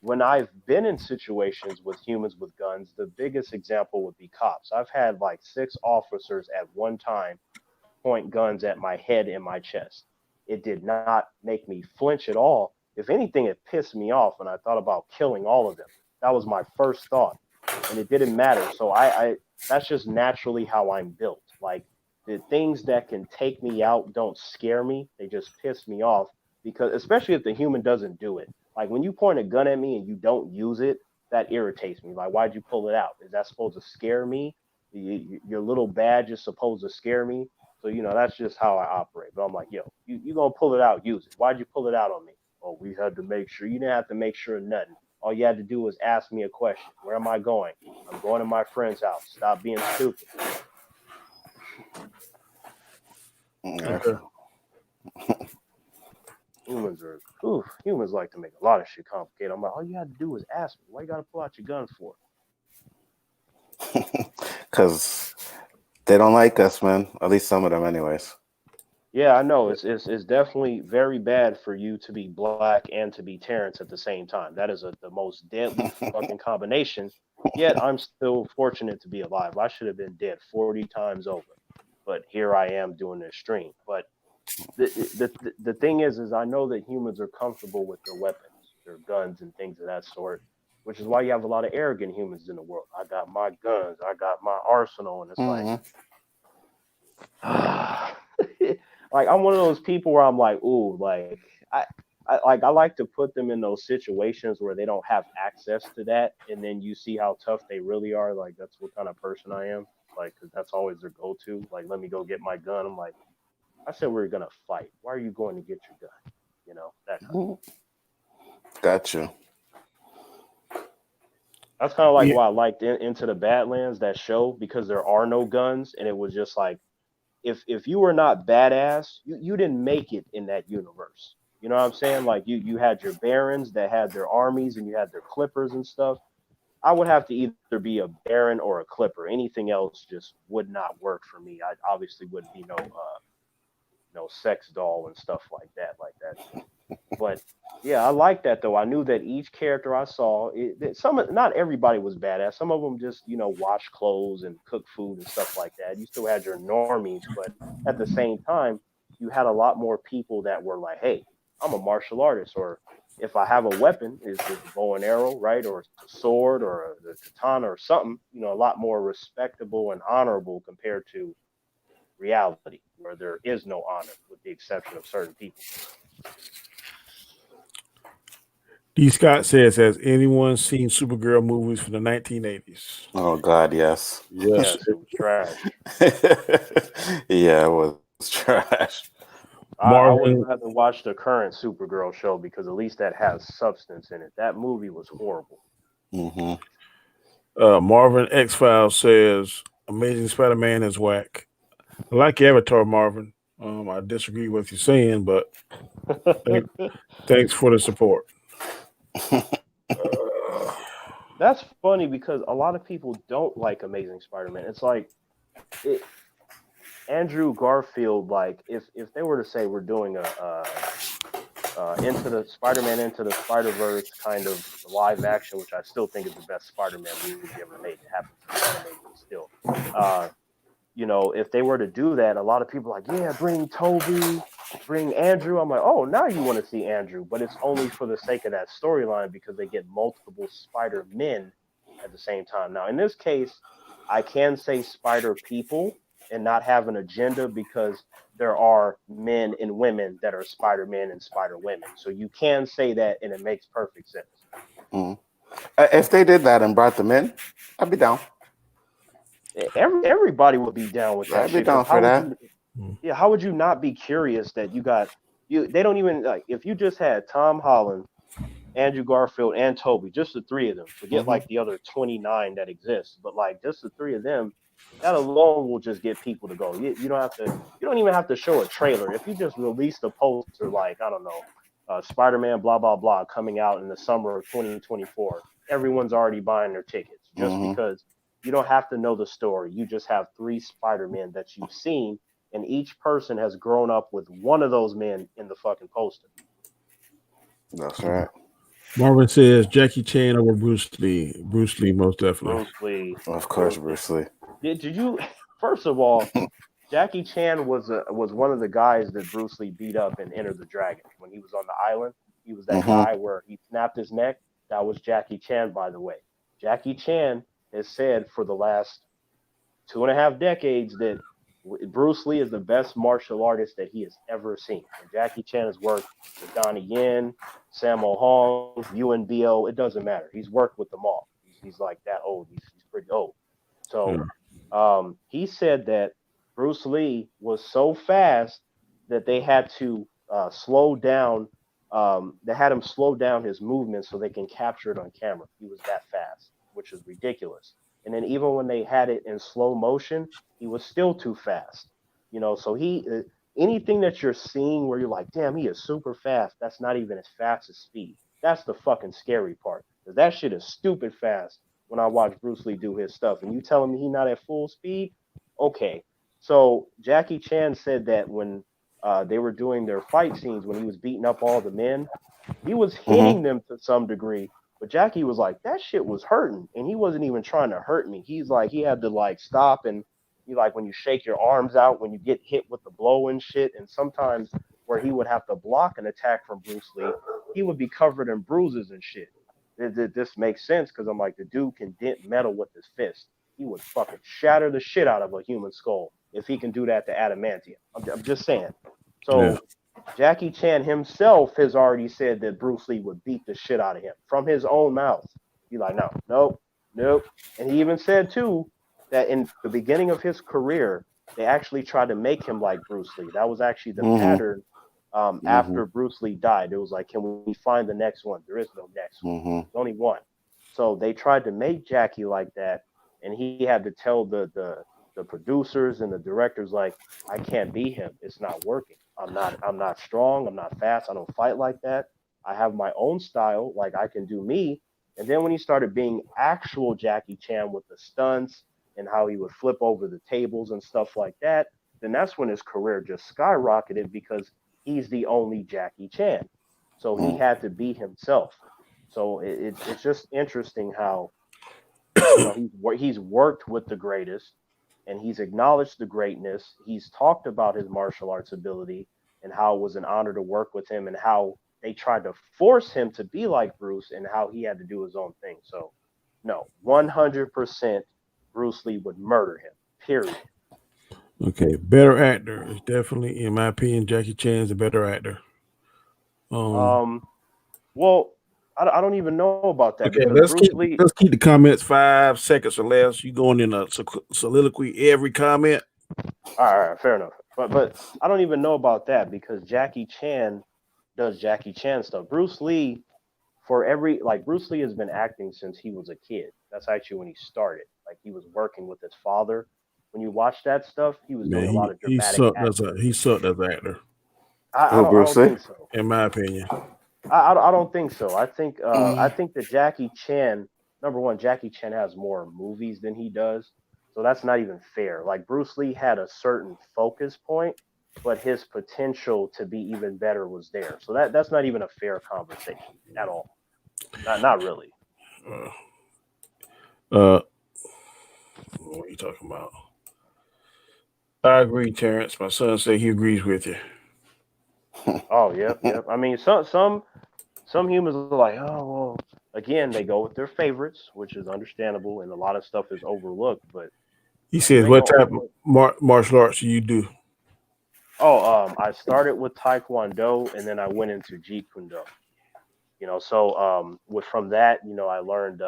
[SPEAKER 2] when I've been in situations with humans with guns, the biggest example would be cops. I've had like 6 officers at one time point guns at my head and my chest. It did not make me flinch at all. If anything, it pissed me off, and I thought about killing all of them. That was my first thought, and it didn't matter. So I that's just naturally how I'm built. Like the things that can take me out don't scare me; they just piss me off because, especially if the human doesn't do it. Like when you point a gun at me and you don't use it, that irritates me. Like, why'd you pull it out? Is that supposed to scare me? Your little badge is supposed to scare me. So, that's just how I operate. But I'm like, yo, you going to pull it out, use it. Why'd you pull it out on me? Oh, we had to make sure. You didn't have to make sure of nothing. All you had to do was ask me a question. Where am I going? I'm going to my friend's house. Stop being stupid.
[SPEAKER 1] Okay.
[SPEAKER 2] Humans like to make a lot of shit complicated. I'm like, all you had to do was ask me. Why you got to pull out your gun for?
[SPEAKER 3] Because they don't like us, man. At least some of them, anyways.
[SPEAKER 2] Yeah, I know. It's definitely very bad for you to be black and to be Terrance at the same time. That is the most deadly fucking combination. Yet I'm still fortunate to be alive. I should have been dead 40 times over, but here I am doing this stream. But the thing is I know that humans are comfortable with their weapons, their guns, and things of that sort, which is why you have a lot of arrogant humans in the world. I got my guns, I got my arsenal, and it's like. Like I'm one of those people where I'm like, ooh, like I like to put them in those situations where they don't have access to that, and then you see how tough they really are. Like that's what kind of person I am. Like, cause that's always their go-to. Like, let me go get my gun. I'm like, I said we were gonna fight. Why are you going to get your gun? That kind of.
[SPEAKER 3] Gotcha.
[SPEAKER 2] That's kind of like why I liked Into the Badlands, that show, because there are no guns, and it was just like if you were not badass, you didn't make it in that universe. You know what I'm saying? Like you had your barons that had their armies and you had their clippers and stuff. I would have to either be a baron or a clipper. Anything else just would not work for me. I obviously wouldn't be no sex doll and stuff like that. But yeah, I like that though. I knew that each character I saw, not everybody was badass. Some of them just wash clothes and cook food and stuff like that. You still had your normies, but at the same time, you had a lot more people that were like, "Hey, I'm a martial artist," or if I have a weapon, it's a bow and arrow, right, or it's a sword or a katana or something. A lot more respectable and honorable compared to reality, where there is no honor, with the exception of certain people.
[SPEAKER 1] D. Scott says, has anyone seen Supergirl movies from the 1980s?
[SPEAKER 3] Oh God, yes.
[SPEAKER 1] Yes.
[SPEAKER 2] Yes, it was trash.
[SPEAKER 3] Yeah, it was trash.
[SPEAKER 2] I would
[SPEAKER 1] Marvin
[SPEAKER 2] rather watch the current Supergirl show because at least that has substance in it. That movie was horrible.
[SPEAKER 3] Mm-hmm.
[SPEAKER 1] Marvin X Files says, Amazing Spider-Man is whack. I like your avatar, Marvin. I disagree with what you're saying, but thanks for the support.
[SPEAKER 2] That's funny because a lot of people don't like Amazing Spider-Man. It's like Andrew Garfield. Like if they were to say we're doing a into the Spider-Man into the Spider-Verse kind of live action, which I still think is the best Spider-Man movie ever made. It happens to be animated, but still. If they were to do that, a lot of people are like, yeah, bring Toby, bring Andrew. I'm like, oh, now you want to see Andrew, but it's only for the sake of that storyline because they get multiple Spider-Men at the same time. Now, in this case, I can say Spider people and not have an agenda because there are men and women that are Spider-Men and Spider-Women. So you can say that and it makes perfect sense.
[SPEAKER 3] Mm. If they did that and brought them in, I'd be down.
[SPEAKER 2] Everybody would be down with that.
[SPEAKER 3] I'd be down for that.
[SPEAKER 2] How would you not be curious that you got you? They don't even like if you just had Tom Holland Andrew Garfield and Toby, just the three of them. Forget
[SPEAKER 3] Mm-hmm.
[SPEAKER 2] like the other 29 that exist, but like just the three of them, that alone will just get people to go. You don't have to. You don't even have to show a trailer. If you just release the poster, like I don't know, Spider-Man, blah blah blah, coming out in the summer of 2024, everyone's already buying their tickets just
[SPEAKER 3] Mm-hmm.
[SPEAKER 2] because you don't have to know the story. You just have three Spider-Men that you've seen, and each person has grown up with one of those men in the fucking poster.
[SPEAKER 3] That's right.
[SPEAKER 1] Marvin says Jackie Chan over Bruce Lee. Bruce Lee, most definitely.
[SPEAKER 2] Bruce Lee,
[SPEAKER 3] Of course,
[SPEAKER 2] Bruce Lee.
[SPEAKER 3] Bruce Lee.
[SPEAKER 2] Did you? First of all, Jackie Chan was one of the guys that Bruce Lee beat up in Enter the Dragon when he was on the island. He was that
[SPEAKER 3] Mm-hmm.
[SPEAKER 2] guy where he snapped his neck. That was Jackie Chan, by the way. Jackie Chan has said for the last 2.5 decades that Bruce Lee is the best martial artist that he has ever seen. And Jackie Chan has worked with Donnie Yen, Sammo Hong, UNBO. It doesn't matter. He's worked with them all. He's like that old. He's pretty old.
[SPEAKER 1] Yeah.
[SPEAKER 2] So he said that Bruce Lee was so fast that they had to slow down. They had him slow down his movement so they can capture it on camera. He was that fast, which is ridiculous. And then even when they had it in slow motion, he was still too fast. So he anything that you're seeing where you're like, damn, he is super fast. That's not even as fast as speed. That's the fucking scary part because that shit is stupid fast when I watch Bruce Lee do his stuff. And you telling me he not at full speed? Okay. So Jackie Chan said that when they were doing their fight scenes, when he was beating up all the men, he was
[SPEAKER 3] Mm-hmm.
[SPEAKER 2] hitting them to some degree. But Jackie was like, that shit was hurting. And he wasn't even trying to hurt me. He's like, he had to like stop and you like when you shake your arms out when you get hit with the blow and shit. And sometimes where he would have to block an attack from Bruce Lee, he would be covered in bruises and shit. This makes sense because I'm like, the dude can dent metal with his fist. He would fucking shatter the shit out of a human skull if he can do that to adamantium. I'm just saying.
[SPEAKER 1] Yeah.
[SPEAKER 2] So Jackie Chan himself has already said that Bruce Lee would beat the shit out of him from his own mouth. He's like, no, nope, nope. And he even said too that in the beginning of his career, they actually tried to make him like Bruce Lee. That was actually the
[SPEAKER 3] Mm-hmm.
[SPEAKER 2] pattern
[SPEAKER 3] Mm-hmm.
[SPEAKER 2] after Bruce Lee died. It was like, can we find the next one? There is no next one.
[SPEAKER 3] Mm-hmm.
[SPEAKER 2] There's only one. So they tried to make Jackie like that, and he had to tell the producers and the directors like, I can't be him. It's not working. I'm not strong. I'm not fast. I don't fight like that. I have my own style. Like I can do me. And then when he started being actual Jackie Chan with the stunts and how he would flip over the tables and stuff like that, then that's when his career just skyrocketed because he's the only Jackie Chan. So he
[SPEAKER 3] Mm-hmm.
[SPEAKER 2] had to be himself. So it's just interesting how he's worked with the greatest and he's acknowledged the greatness. He's talked about his martial arts ability and how it was an honor to work with him and how they tried to force him to be like Bruce and how he had to do his own thing. So, no, 100% Bruce Lee would murder him, period.
[SPEAKER 1] Okay. Better actor is definitely, in my opinion, Jackie Chan's a better actor. Um.
[SPEAKER 2] Um, well, I don't even know about that
[SPEAKER 1] Okay.
[SPEAKER 2] because
[SPEAKER 1] Let's
[SPEAKER 2] Bruce
[SPEAKER 1] keep
[SPEAKER 2] Lee,
[SPEAKER 1] let's keep the comments 5 seconds or less. You going in a soliloquy every comment.
[SPEAKER 2] all right, fair enough. But I don't even know about that because Jackie Chan does Jackie Chan stuff. Bruce Lee for every like Bruce Lee has been acting since he was a kid. That's actually when he started. Like he was working with his father. When you watch that stuff, he was
[SPEAKER 1] Man,
[SPEAKER 2] doing a lot of
[SPEAKER 1] he
[SPEAKER 2] dramatic
[SPEAKER 1] sucked as
[SPEAKER 2] acting.
[SPEAKER 1] an actor,
[SPEAKER 2] I
[SPEAKER 3] Oh,
[SPEAKER 2] don't I
[SPEAKER 3] Bruce
[SPEAKER 2] don't
[SPEAKER 3] Lee.
[SPEAKER 2] think so.
[SPEAKER 1] in my opinion.
[SPEAKER 2] I don't think so. I
[SPEAKER 3] Mm-hmm.
[SPEAKER 2] think that Jackie Chan, number one, Jackie Chan has more movies than he does, so that's not even fair. Like Bruce Lee had a certain focus point, but his potential to be even better was there. So that's not even a fair conversation at all. Not really.
[SPEAKER 1] Uh, uh, what are you talking about? I agree, Terrence. My son said he agrees with you.
[SPEAKER 2] Oh, yep, yep. I mean, some humans are like, oh well. Again, they go with their favorites, which is understandable, and a lot of stuff is overlooked. But
[SPEAKER 1] He
[SPEAKER 2] you
[SPEAKER 1] says,
[SPEAKER 2] ain't
[SPEAKER 1] "What
[SPEAKER 2] gonna
[SPEAKER 1] type of
[SPEAKER 2] over.
[SPEAKER 1] martial arts do you do?"
[SPEAKER 2] I started with Taekwondo, and then I went into Jeet Kune Do. So with from that, I learned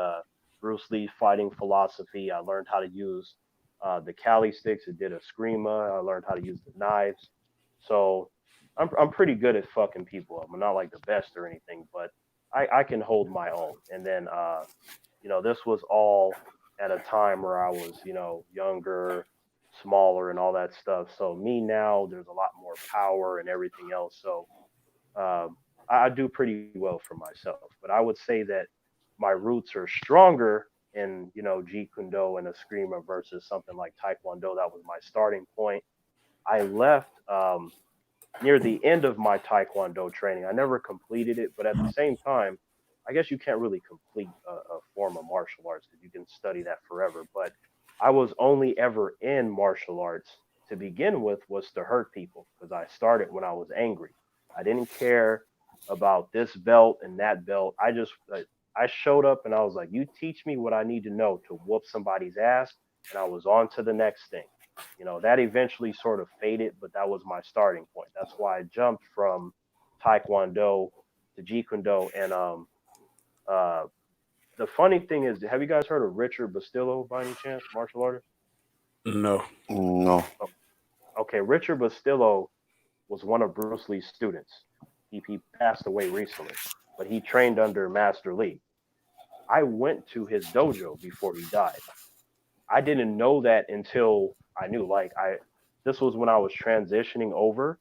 [SPEAKER 2] Bruce Lee's fighting philosophy. I learned how to use the Kali sticks. I did a screama. I learned how to use the knives. So I'm pretty good at fucking people up. I'm not like the best or anything, but I can hold my own. And then this was all at a time where I was, younger, smaller, and all that stuff. So me now, there's a lot more power and everything else. So I do pretty well for myself. But I would say that my roots are stronger in, Jeet Kune Do and a screamer versus something like Taekwondo. That was my starting point. I left near the end of my Taekwondo training. I never completed it, but at the same time, I guess you can't really complete a form of martial arts because you can study that forever. But I was only ever in martial arts to begin with was to hurt people because I started when I was angry. I didn't care about this belt and that belt. I showed up and I was like, "You teach me what I need to know to whoop somebody's ass," and I was on to the next thing. That eventually sort of faded, but that was my starting point. That's why I jumped from Taekwondo to Jeet Kune Do. And uh, the funny thing is, have you guys heard of Richard Bastillo by any chance, martial artist?
[SPEAKER 1] No.
[SPEAKER 3] No.
[SPEAKER 2] Oh, okay, Richard Bastillo was one of Bruce Lee's students. He passed away recently, but he trained under Master Lee. I went to his dojo before he died. I didn't know that until I knew. Like this was when I was transitioning over,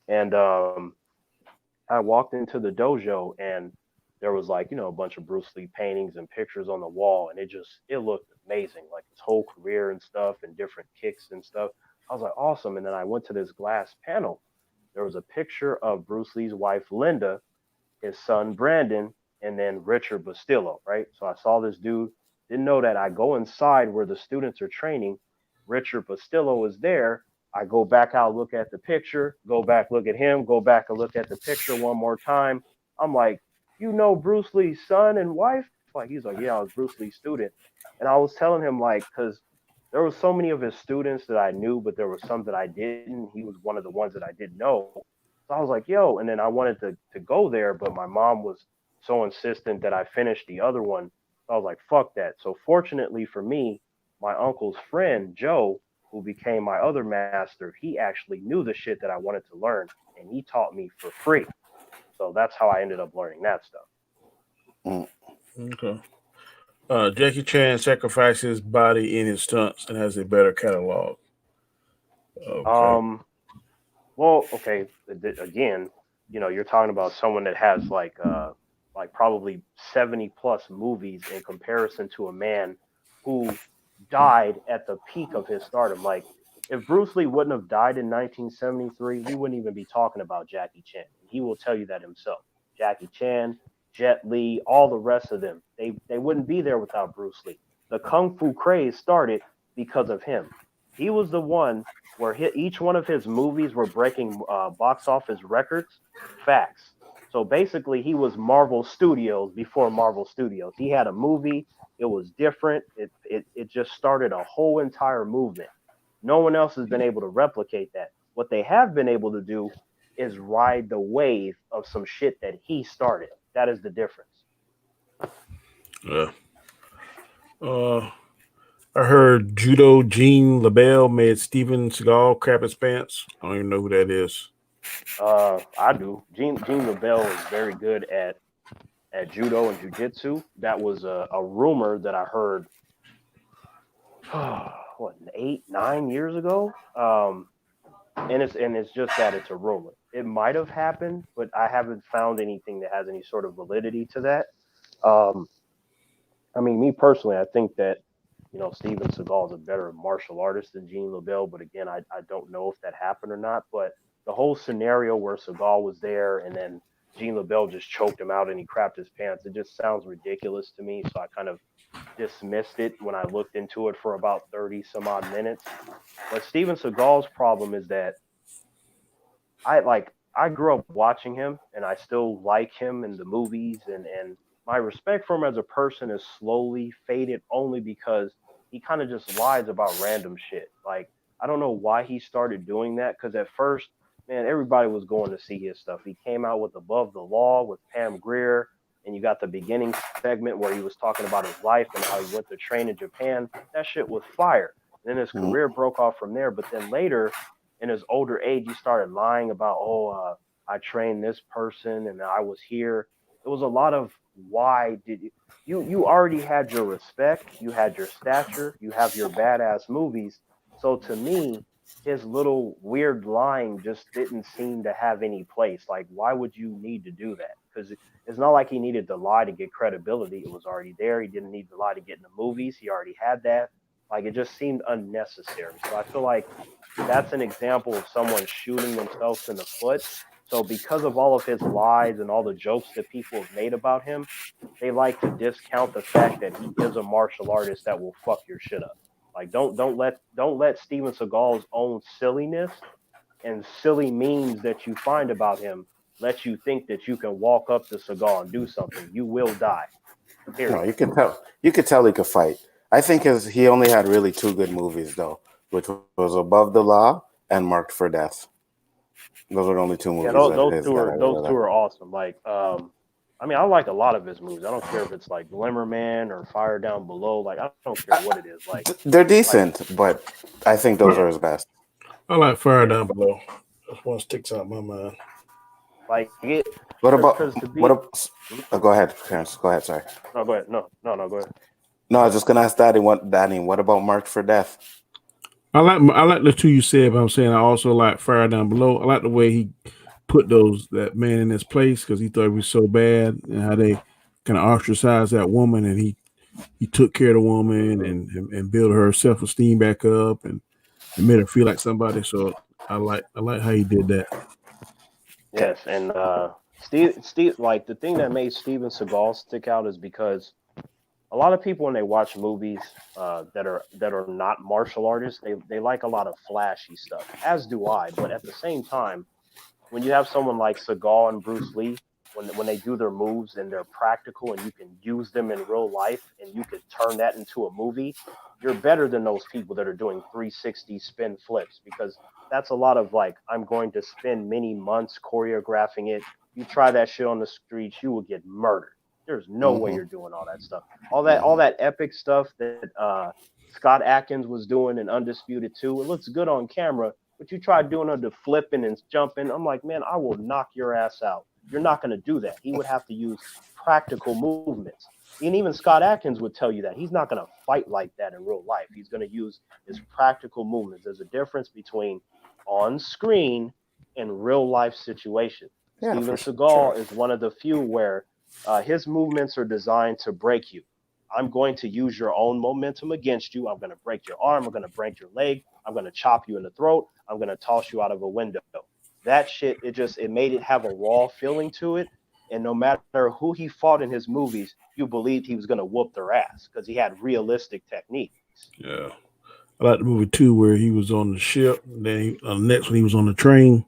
[SPEAKER 2] and I walked into the dojo, and there was like a bunch of Bruce Lee paintings and pictures on the wall, and it looked amazing, like his whole career and stuff, and different kicks and stuff. I was like, awesome. And then I went to this glass panel. There was a picture of Bruce Lee's wife Linda, his son Brandon, and then Richard Bastillo, right? So I saw this dude, didn't know that. I go inside where the students are training. Richard Bastillo is there. I go back out, look at the picture, go back, look at him, go back and look at the picture one more time. I'm like, Bruce Lee's son and wife? Like, he's like, yeah, I was Bruce Lee's student. And I was telling him, like, because there were so many of his students that I knew, but there were some that I didn't. He was one of the ones that I didn't know. So I was like, yo, and then I wanted to go there, but my mom was so insistent that I finish the other one. So I was like, fuck that. So fortunately for me, my uncle's friend, Joe, who became my other master, he actually knew the shit that I wanted to learn and he taught me for free. So that's how I ended up learning that stuff.
[SPEAKER 3] Mm.
[SPEAKER 1] Okay. Jackie Chan sacrifices his body in his stunts and has a better catalog. Okay.
[SPEAKER 2] Um, well, okay, again, you're talking about someone that has like probably 70 plus movies in comparison to a man who died at the peak of his stardom. Like if Bruce Lee wouldn't have died in 1973, we wouldn't even be talking about Jackie Chan. He will tell you that himself. Jackie Chan, Jet Li, all the rest of them, they wouldn't be there without Bruce Lee. The kung fu craze started because of him. He was the one where each one of his movies were breaking box office records. Facts. So basically, he was Marvel Studios before Marvel Studios. He had a movie. It was different. It just started a whole entire movement. No one else has been able to replicate that. What they have been able to do is ride the wave of some shit that he started. That is the difference.
[SPEAKER 1] Yeah. Uh, I heard Judo Gene LaBelle made Steven Seagal crap his pants. I don't even know who that is.
[SPEAKER 2] I do. Gene LaBelle is very good at judo and jujitsu. That was a rumor that I heard what 8 9 years ago. And it's just that it's a rumor. It might have happened, but I haven't found anything that has any sort of validity to that. Um, I mean, me personally, I think that Steven Seagal is a better martial artist than Gene LaBelle, but again, I don't know if that happened or not. But the whole scenario where Seagal was there and then Gene LaBelle just choked him out and he crapped his pants, it just sounds ridiculous to me. So I kind of dismissed it when I looked into it for about 30 some odd minutes. But Steven Seagal's problem is that I grew up watching him and I still like him in the movies and my respect for him as a person is slowly faded only because he kind of just lies about random shit. Like I don't know why he started doing that cuz at first, man, everybody was going to see his stuff. He came out with Above the Law with Pam Grier and you got the beginning segment where he was talking about his life and how he went to train in Japan. That shit was fire. And then his
[SPEAKER 3] Mm.
[SPEAKER 2] career broke off from there, but then later in his older age, he started lying about, I trained this person and I was here. it was a lot of why did you already had your respect, you had your stature, you have your badass movies. So to me, his little weird line just didn't seem to have any place. Like, why would you need to do that? Because it's not like he needed to lie to get credibility. It was already there. He didn't need to lie to get in the movies. He already had that. Like, it just seemed unnecessary. So I feel like that's an example of someone shooting themselves in the foot. So because of all of his lies and all the jokes that people have made about him, they like to discount the fact that he is a martial artist that will fuck your shit up. Like don't let Steven Seagal's own silliness and silly memes that you find about him let you think that you can walk up to Seagal and do something. You will die.
[SPEAKER 3] No,
[SPEAKER 2] Period.
[SPEAKER 3] you can tell. You could tell he could fight. I think he only had really two good movies though, which was Above the Law and Marked for Death. Those are the only two
[SPEAKER 2] Yeah,
[SPEAKER 3] movies
[SPEAKER 2] those,
[SPEAKER 3] that
[SPEAKER 2] those
[SPEAKER 3] his
[SPEAKER 2] two
[SPEAKER 3] that
[SPEAKER 2] are
[SPEAKER 3] I
[SPEAKER 2] those
[SPEAKER 3] really
[SPEAKER 2] two
[SPEAKER 3] like.
[SPEAKER 2] are awesome. Like, I mean, I like a lot of his movies. I don't care if it's like Glimmerman or Fire Down Below. Like, I don't care what it is.
[SPEAKER 3] They're
[SPEAKER 2] Like,
[SPEAKER 3] decent, but I think those
[SPEAKER 2] yeah,
[SPEAKER 3] are his best.
[SPEAKER 1] I like Fire
[SPEAKER 2] yeah.
[SPEAKER 1] Down Below. That's one sticks out in my mind.
[SPEAKER 2] Like it,
[SPEAKER 3] What
[SPEAKER 2] because
[SPEAKER 3] about
[SPEAKER 2] to
[SPEAKER 3] what?
[SPEAKER 2] be.
[SPEAKER 3] Go ahead, Terrance. Go ahead. Sorry.
[SPEAKER 2] No, go ahead. No, no, no, go ahead.
[SPEAKER 3] No, I was just gonna ask Daddy. What about Marked for Death?
[SPEAKER 1] I like the two you said, but I'm saying I also like Fire Down Below. I like the way he put that man in his place because he thought it was so bad, and how they kind of ostracized that woman, and he took care of the woman
[SPEAKER 2] Hmm.
[SPEAKER 1] and built her self esteem back up and made her feel like somebody. So I like how he did that.
[SPEAKER 3] Okay.
[SPEAKER 2] Yes, and Steve, like the thing that made Steven Seagal stick out is because a lot of people when they watch movies that are not martial artists, they like a lot of flashy stuff, as do I. But at the same time, when you have someone like Seagal and Bruce Lee, when they do their moves and they're practical and you can use them in real life and you could turn that into a movie, you're better than those people that are doing 360 spin flips because that's a lot of like I'm going to spend many months choreographing it. You try that shit on the streets, you will get murdered. There's no way
[SPEAKER 3] Mm-hmm.
[SPEAKER 2] you're doing all that stuff. All that
[SPEAKER 3] Mm-hmm.
[SPEAKER 2] epic stuff that Scott Atkins was doing in Undisputed 2. It looks good on camera, but you try doing the flipping and jumping. I'm like, man, I will knock your ass out. You're not going to do that. He would have to use practical movements. And even Scott Atkins would tell you that he's not going to fight like that in real life. He's going to use his practical movements. There's a difference between on screen and real life situation.
[SPEAKER 3] Yeah,
[SPEAKER 2] Steven
[SPEAKER 3] for sure.
[SPEAKER 2] Seagal is one of the few where his movements are designed to break you. I'm going to use your own momentum against you. I'm going to break your arm. I'm going to break your leg. I'm going to chop you in the throat. I'm going to toss you out of a window. That shit, it made it have a raw feeling to it. And no matter who he fought in his movies, you believed he was going to whoop their ass because he had realistic techniques.
[SPEAKER 1] Yeah, I like the movie too where he was on the ship. Then next when he was on the train,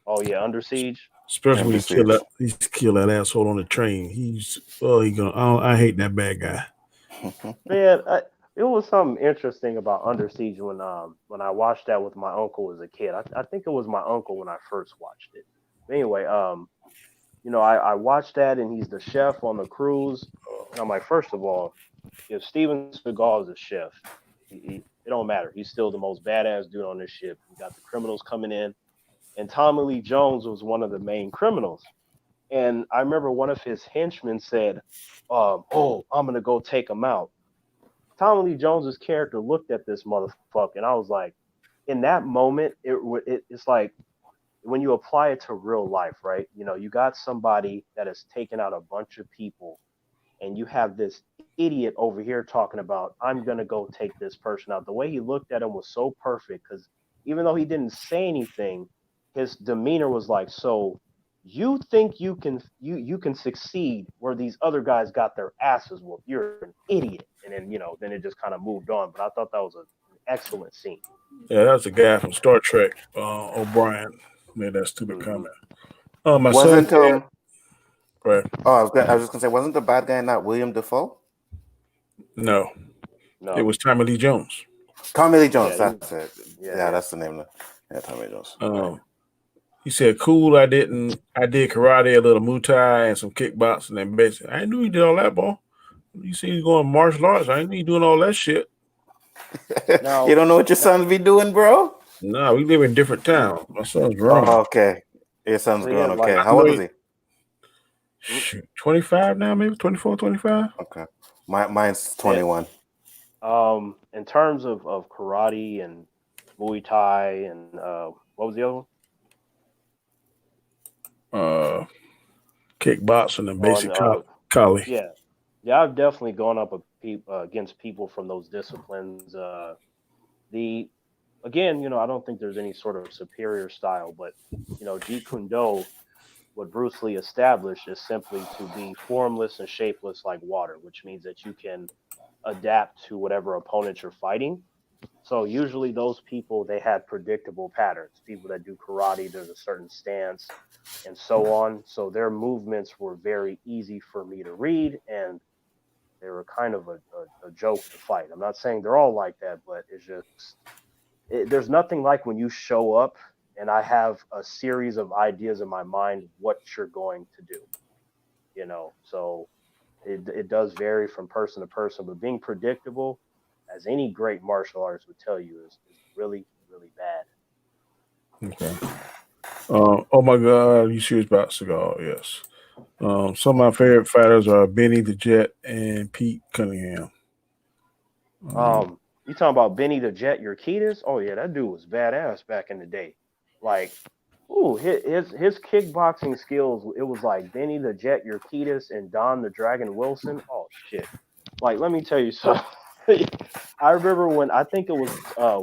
[SPEAKER 2] Oh yeah, Under Siege.
[SPEAKER 1] especially when
[SPEAKER 3] Under Siege.
[SPEAKER 1] he killed that asshole on the train. I hate that bad guy.
[SPEAKER 2] Man, it was something interesting about Under Siege when I watched that with my uncle as a kid. I think it was my uncle when I first watched it. But anyway, I watched that and he's the chef on the cruise, and I'm like, first of all, if Steven Seagal is a chef, it don't matter. He's still the most badass dude on this ship. We got the criminals coming in, and Tommy Lee Jones was one of the main criminals. And I remember one of his henchmen said, "Oh, I'm gonna go take him out." Tommy Lee Jones's character looked at this motherfucker, and I was like, in that moment, it's like when you apply it to real life, right? You got somebody that has taken out a bunch of people, and you have this idiot over here talking about, I'm gonna go take this person out. The way he looked at him was so perfect because even though he didn't say anything, his demeanor was like, so you think you can succeed where these other guys got their asses whooped. You're an idiot. And then it just kind of moved on. But I thought that was an excellent scene.
[SPEAKER 1] Yeah, that's a guy from Star Trek. O'Brien made that stupid
[SPEAKER 2] Hmm.
[SPEAKER 1] comment. My son
[SPEAKER 3] Wasn't
[SPEAKER 1] said, right?
[SPEAKER 3] Oh, I was just gonna say, wasn't the bad guy not William Defoe?
[SPEAKER 1] No, it
[SPEAKER 2] No.
[SPEAKER 1] was Tommy Lee Jones.
[SPEAKER 3] Tommy Lee Jones.
[SPEAKER 2] Yeah,
[SPEAKER 3] That's it.
[SPEAKER 2] yeah,
[SPEAKER 3] Yeah,
[SPEAKER 2] yeah.
[SPEAKER 3] that's the name. Yeah, Tommy Lee Jones. Right.
[SPEAKER 1] He said, "Cool, I didn't. I did karate, a little Muay Thai, and some kickboxing, and basically, I knew he did all that, boy. You see, he's going martial arts. I knew he doing all that shit.
[SPEAKER 3] You
[SPEAKER 2] Now,
[SPEAKER 3] don't know what your
[SPEAKER 2] now,
[SPEAKER 3] sons be doing, bro?
[SPEAKER 1] Nah, we live in different towns. My son's grown.
[SPEAKER 3] Oh, okay. Your son's
[SPEAKER 2] so yeah,
[SPEAKER 3] grown.
[SPEAKER 1] I
[SPEAKER 3] Okay.
[SPEAKER 2] like
[SPEAKER 3] How
[SPEAKER 1] know
[SPEAKER 3] old is
[SPEAKER 1] he,
[SPEAKER 3] he?
[SPEAKER 1] Shoot, 25 now, maybe 24, 25.
[SPEAKER 3] Okay, mine's
[SPEAKER 2] Yeah.
[SPEAKER 3] 21.
[SPEAKER 2] In terms of karate and Muay Thai and what was the other one?
[SPEAKER 1] Kickboxing and
[SPEAKER 2] On
[SPEAKER 1] basic collie.
[SPEAKER 2] yeah, yeah, I've definitely gone up against people from those disciplines. The again, I don't think there's any sort of superior style, but Jeet Kune Do, what Bruce Lee established is simply to be formless and shapeless like water, which means that you can adapt to whatever opponent you're fighting. So usually those people they had predictable patterns. People that do karate, there's a certain stance and so on. So their movements were very easy for me to read and they were kind of a joke to fight. I'm not saying they're all like that, but there's nothing like when you show up and I have a series of ideas in my mind what you're going to do. So it does vary from person to person, but being predictable, as any great martial artist would tell you, is really, really bad.
[SPEAKER 1] Okay. Oh my God, you serious about cigar? Yes. Some of my favorite fighters are Benny the Jet and Pete Cunningham.
[SPEAKER 2] You talking about Benny the Jet Urquidez? Oh yeah, that dude was badass back in the day. Like, ooh, his kickboxing skills. It was like Benny the Jet Urquidez and Don the Dragon Wilson. Oh shit! Like, let me tell you something. I remember when I think it was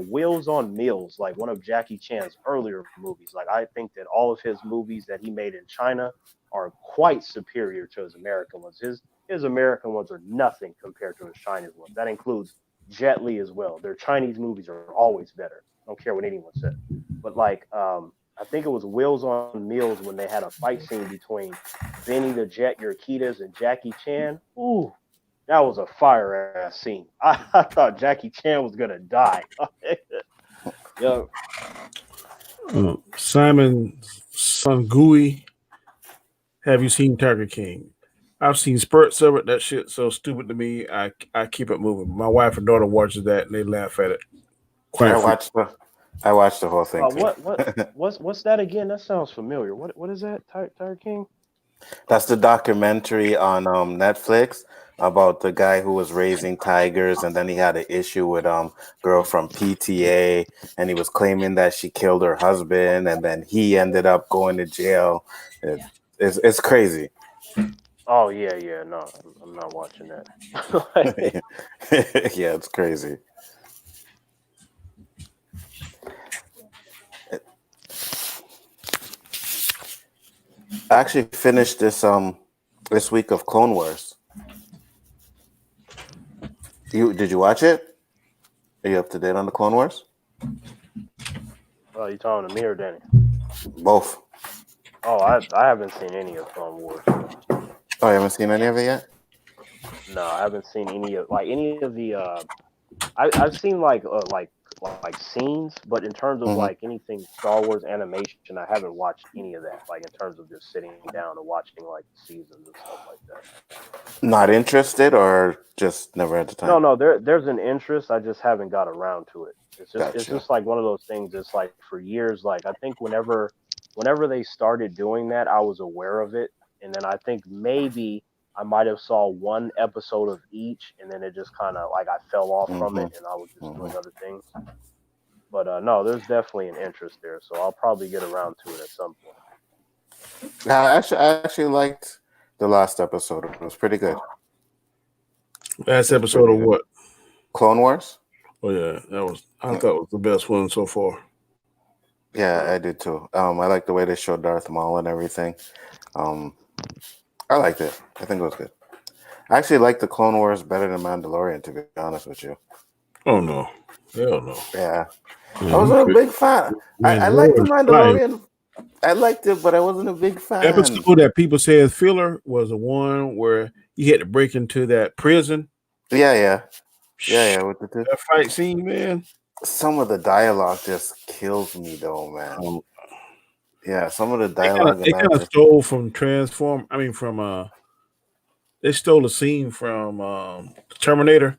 [SPEAKER 2] Wheels on Meals, like one of Jackie Chan's earlier movies. Like, I think that all of his movies that he made in China are quite superior to his American ones. His American ones are nothing compared to his Chinese ones. That includes Jet Li as well. Their Chinese movies are always better. I don't care what anyone says. But like, I think it was Wheels on Meals when they had a fight scene between Benny the Jet Urquidez and Jackie Chan. Ooh, that was a fire ass scene. I thought Jackie Chan was gonna die. Yeah.
[SPEAKER 1] Simon Sungui. Have you seen Tiger King? I've seen spurts of it. That shit's so stupid to me. I keep it moving. My wife and daughter watches that and they laugh at it.
[SPEAKER 3] I
[SPEAKER 1] Quite
[SPEAKER 3] watched the I watched the whole thing too.
[SPEAKER 2] What's that again? That sounds familiar. What is that? Tiger King?
[SPEAKER 3] That's the documentary on Netflix about the guy who was raising tigers, and then he had an issue with girl from PTA, and he was claiming that she killed her husband, and then he ended up going to jail. It's crazy.
[SPEAKER 2] Oh yeah. No, I'm not watching that.
[SPEAKER 3] Yeah, it's crazy. I actually finished this week of Clone Wars. Did you watch it? Are you up to date on the Clone Wars?
[SPEAKER 2] Oh, you talking to me or Danny?
[SPEAKER 3] Both.
[SPEAKER 2] Oh, I haven't seen any of Clone Wars.
[SPEAKER 3] Oh, you haven't seen any of it yet?
[SPEAKER 2] No, I haven't seen any of the. I've seen like scenes, but in terms of
[SPEAKER 3] Hmm.
[SPEAKER 2] like anything Star Wars animation, I haven't watched any of that. Like in terms of just sitting down and watching like seasons and stuff like that.
[SPEAKER 3] Not interested, or just never had the
[SPEAKER 2] No,
[SPEAKER 3] time?
[SPEAKER 2] no, there's an interest. I just haven't got around to it. It's
[SPEAKER 3] Gotcha.
[SPEAKER 2] just like one of those things. It's like for years. Like I think whenever they started doing that, I was aware of it, and then I think maybe I might have saw one episode of each, and then it just kind of like I fell off from
[SPEAKER 3] Hmm.
[SPEAKER 2] it, and I was just
[SPEAKER 3] Hmm.
[SPEAKER 2] doing other things. But no, there's definitely an interest there, so I'll probably get around to it at some point.
[SPEAKER 3] I actually liked the last episode. It was pretty good.
[SPEAKER 1] Last
[SPEAKER 3] It was
[SPEAKER 1] episode
[SPEAKER 3] pretty
[SPEAKER 1] of
[SPEAKER 3] good.
[SPEAKER 1] what?
[SPEAKER 3] Clone Wars?
[SPEAKER 1] Oh yeah, I thought it was the best one so far.
[SPEAKER 3] Yeah, I did too. I like the way they showed Darth Maul and everything. Um, I liked it. I think it was good. I actually like the Clone Wars better than Mandalorian, to be honest with you.
[SPEAKER 1] Oh no, hell no.
[SPEAKER 3] Yeah, I
[SPEAKER 1] Man,
[SPEAKER 3] wasn't a big fan. I liked the
[SPEAKER 1] Mandalorian's fire.
[SPEAKER 3] Mandalorian. I liked it, but I wasn't a big fan.
[SPEAKER 1] Episode that people say is filler was the one where he had to break into that prison.
[SPEAKER 3] Yeah. With the two.
[SPEAKER 1] That fight scene, man.
[SPEAKER 3] Some of the dialogue just kills me, though, man.
[SPEAKER 1] Um,
[SPEAKER 3] Yeah, some of the dialogue
[SPEAKER 1] they
[SPEAKER 3] in
[SPEAKER 1] kind
[SPEAKER 3] that
[SPEAKER 1] of
[SPEAKER 3] just.
[SPEAKER 1] stole from Transform. I mean, from they stole a scene from Terminator.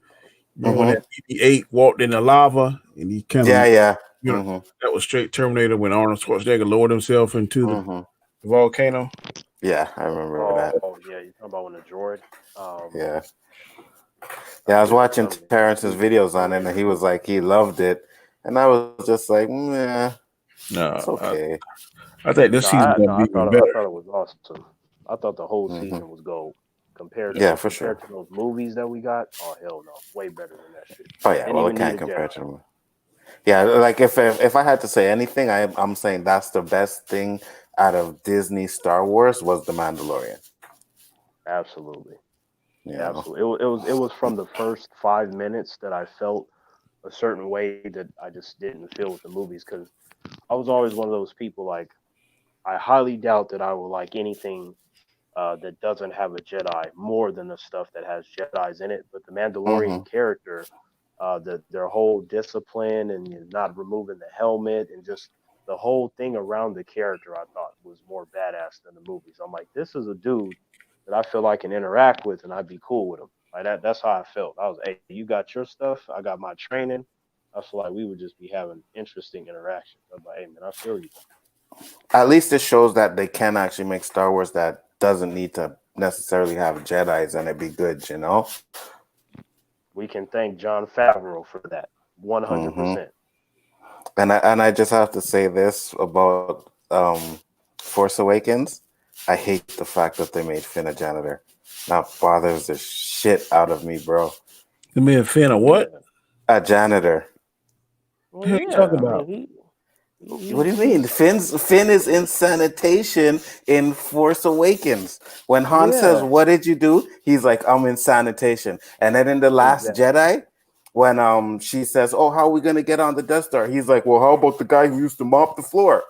[SPEAKER 1] Remember when
[SPEAKER 3] Hmm.
[SPEAKER 1] that BB-8 walked in the lava and he kind of,
[SPEAKER 3] Yeah.
[SPEAKER 1] you know,
[SPEAKER 3] Hmm.
[SPEAKER 1] that was straight Terminator when Arnold Schwarzenegger lowered himself into the
[SPEAKER 3] Hmm.
[SPEAKER 1] volcano.
[SPEAKER 3] Yeah, I remember that.
[SPEAKER 2] Oh yeah, you talking about when the droid? Um,
[SPEAKER 3] Yeah.
[SPEAKER 2] I
[SPEAKER 3] Yeah, I was
[SPEAKER 2] forget the
[SPEAKER 3] watching
[SPEAKER 2] young
[SPEAKER 3] Terrance's
[SPEAKER 2] dude's name.
[SPEAKER 3] videos on it, and he was like, he loved it, and I was just like, yeah, it's
[SPEAKER 1] No,
[SPEAKER 3] okay.
[SPEAKER 1] I think this season
[SPEAKER 2] No,
[SPEAKER 1] gonna be even
[SPEAKER 2] I
[SPEAKER 1] better.
[SPEAKER 2] thought it was awesome. I thought the whole
[SPEAKER 3] Hmm.
[SPEAKER 2] season was gold compared
[SPEAKER 3] Yeah,
[SPEAKER 2] to
[SPEAKER 3] for sure.
[SPEAKER 2] those movies that we got. Oh hell no, way better than that shit.
[SPEAKER 3] Oh yeah,
[SPEAKER 2] Didn't
[SPEAKER 3] well, it
[SPEAKER 2] even need
[SPEAKER 3] can't
[SPEAKER 2] a
[SPEAKER 3] compare
[SPEAKER 2] Jedi.
[SPEAKER 3] to them. Yeah, like if I had to say anything, I'm saying that's the best thing out of Disney Star Wars was the Mandalorian.
[SPEAKER 2] Absolutely,
[SPEAKER 3] You know.
[SPEAKER 2] absolutely. It was from the first 5 minutes that I felt a certain way that I just didn't feel with the movies because I was always one of those people like I highly doubt that I will like anything that doesn't have a Jedi more than the stuff that has Jedi's in it. But the
[SPEAKER 3] Hmm.
[SPEAKER 2] Mandalorian character, their whole discipline and not removing the helmet and just the whole thing around the character, I thought was more badass than the movies. I'm like, this is a dude that I feel I can interact with and I'd be cool with him. Like that. That's how I felt. I was, hey, you got your stuff, I got my training. I feel like we would just be having interesting interactions. I'm like, hey man, I feel you.
[SPEAKER 3] At least it shows that they can actually make Star Wars that doesn't need to necessarily have Jedi's and it be good. You know.
[SPEAKER 2] We can thank John Favreau for that.
[SPEAKER 3] Hmm.
[SPEAKER 2] 100%.
[SPEAKER 3] And I just have to say this about Force Awakens. I hate the fact that they made Finn a janitor. That bothers the shit out of me, bro.
[SPEAKER 1] The man fan of what?
[SPEAKER 2] Yeah.
[SPEAKER 3] A janitor.
[SPEAKER 2] Well,
[SPEAKER 1] The hell you
[SPEAKER 2] yeah.
[SPEAKER 1] talking
[SPEAKER 2] I mean,
[SPEAKER 1] about?
[SPEAKER 3] What do you mean?
[SPEAKER 2] he's
[SPEAKER 3] Finn is in sanitation in Force Awakens. When Han says,
[SPEAKER 2] yeah,
[SPEAKER 3] "What did you do?" He's like, "I'm in sanitation." And then in the Last
[SPEAKER 2] exactly.
[SPEAKER 3] Jedi, when she says, "Oh, how are we gonna get on the Death Star?" He's like, "Well, how about the guy who used to mop the floor?"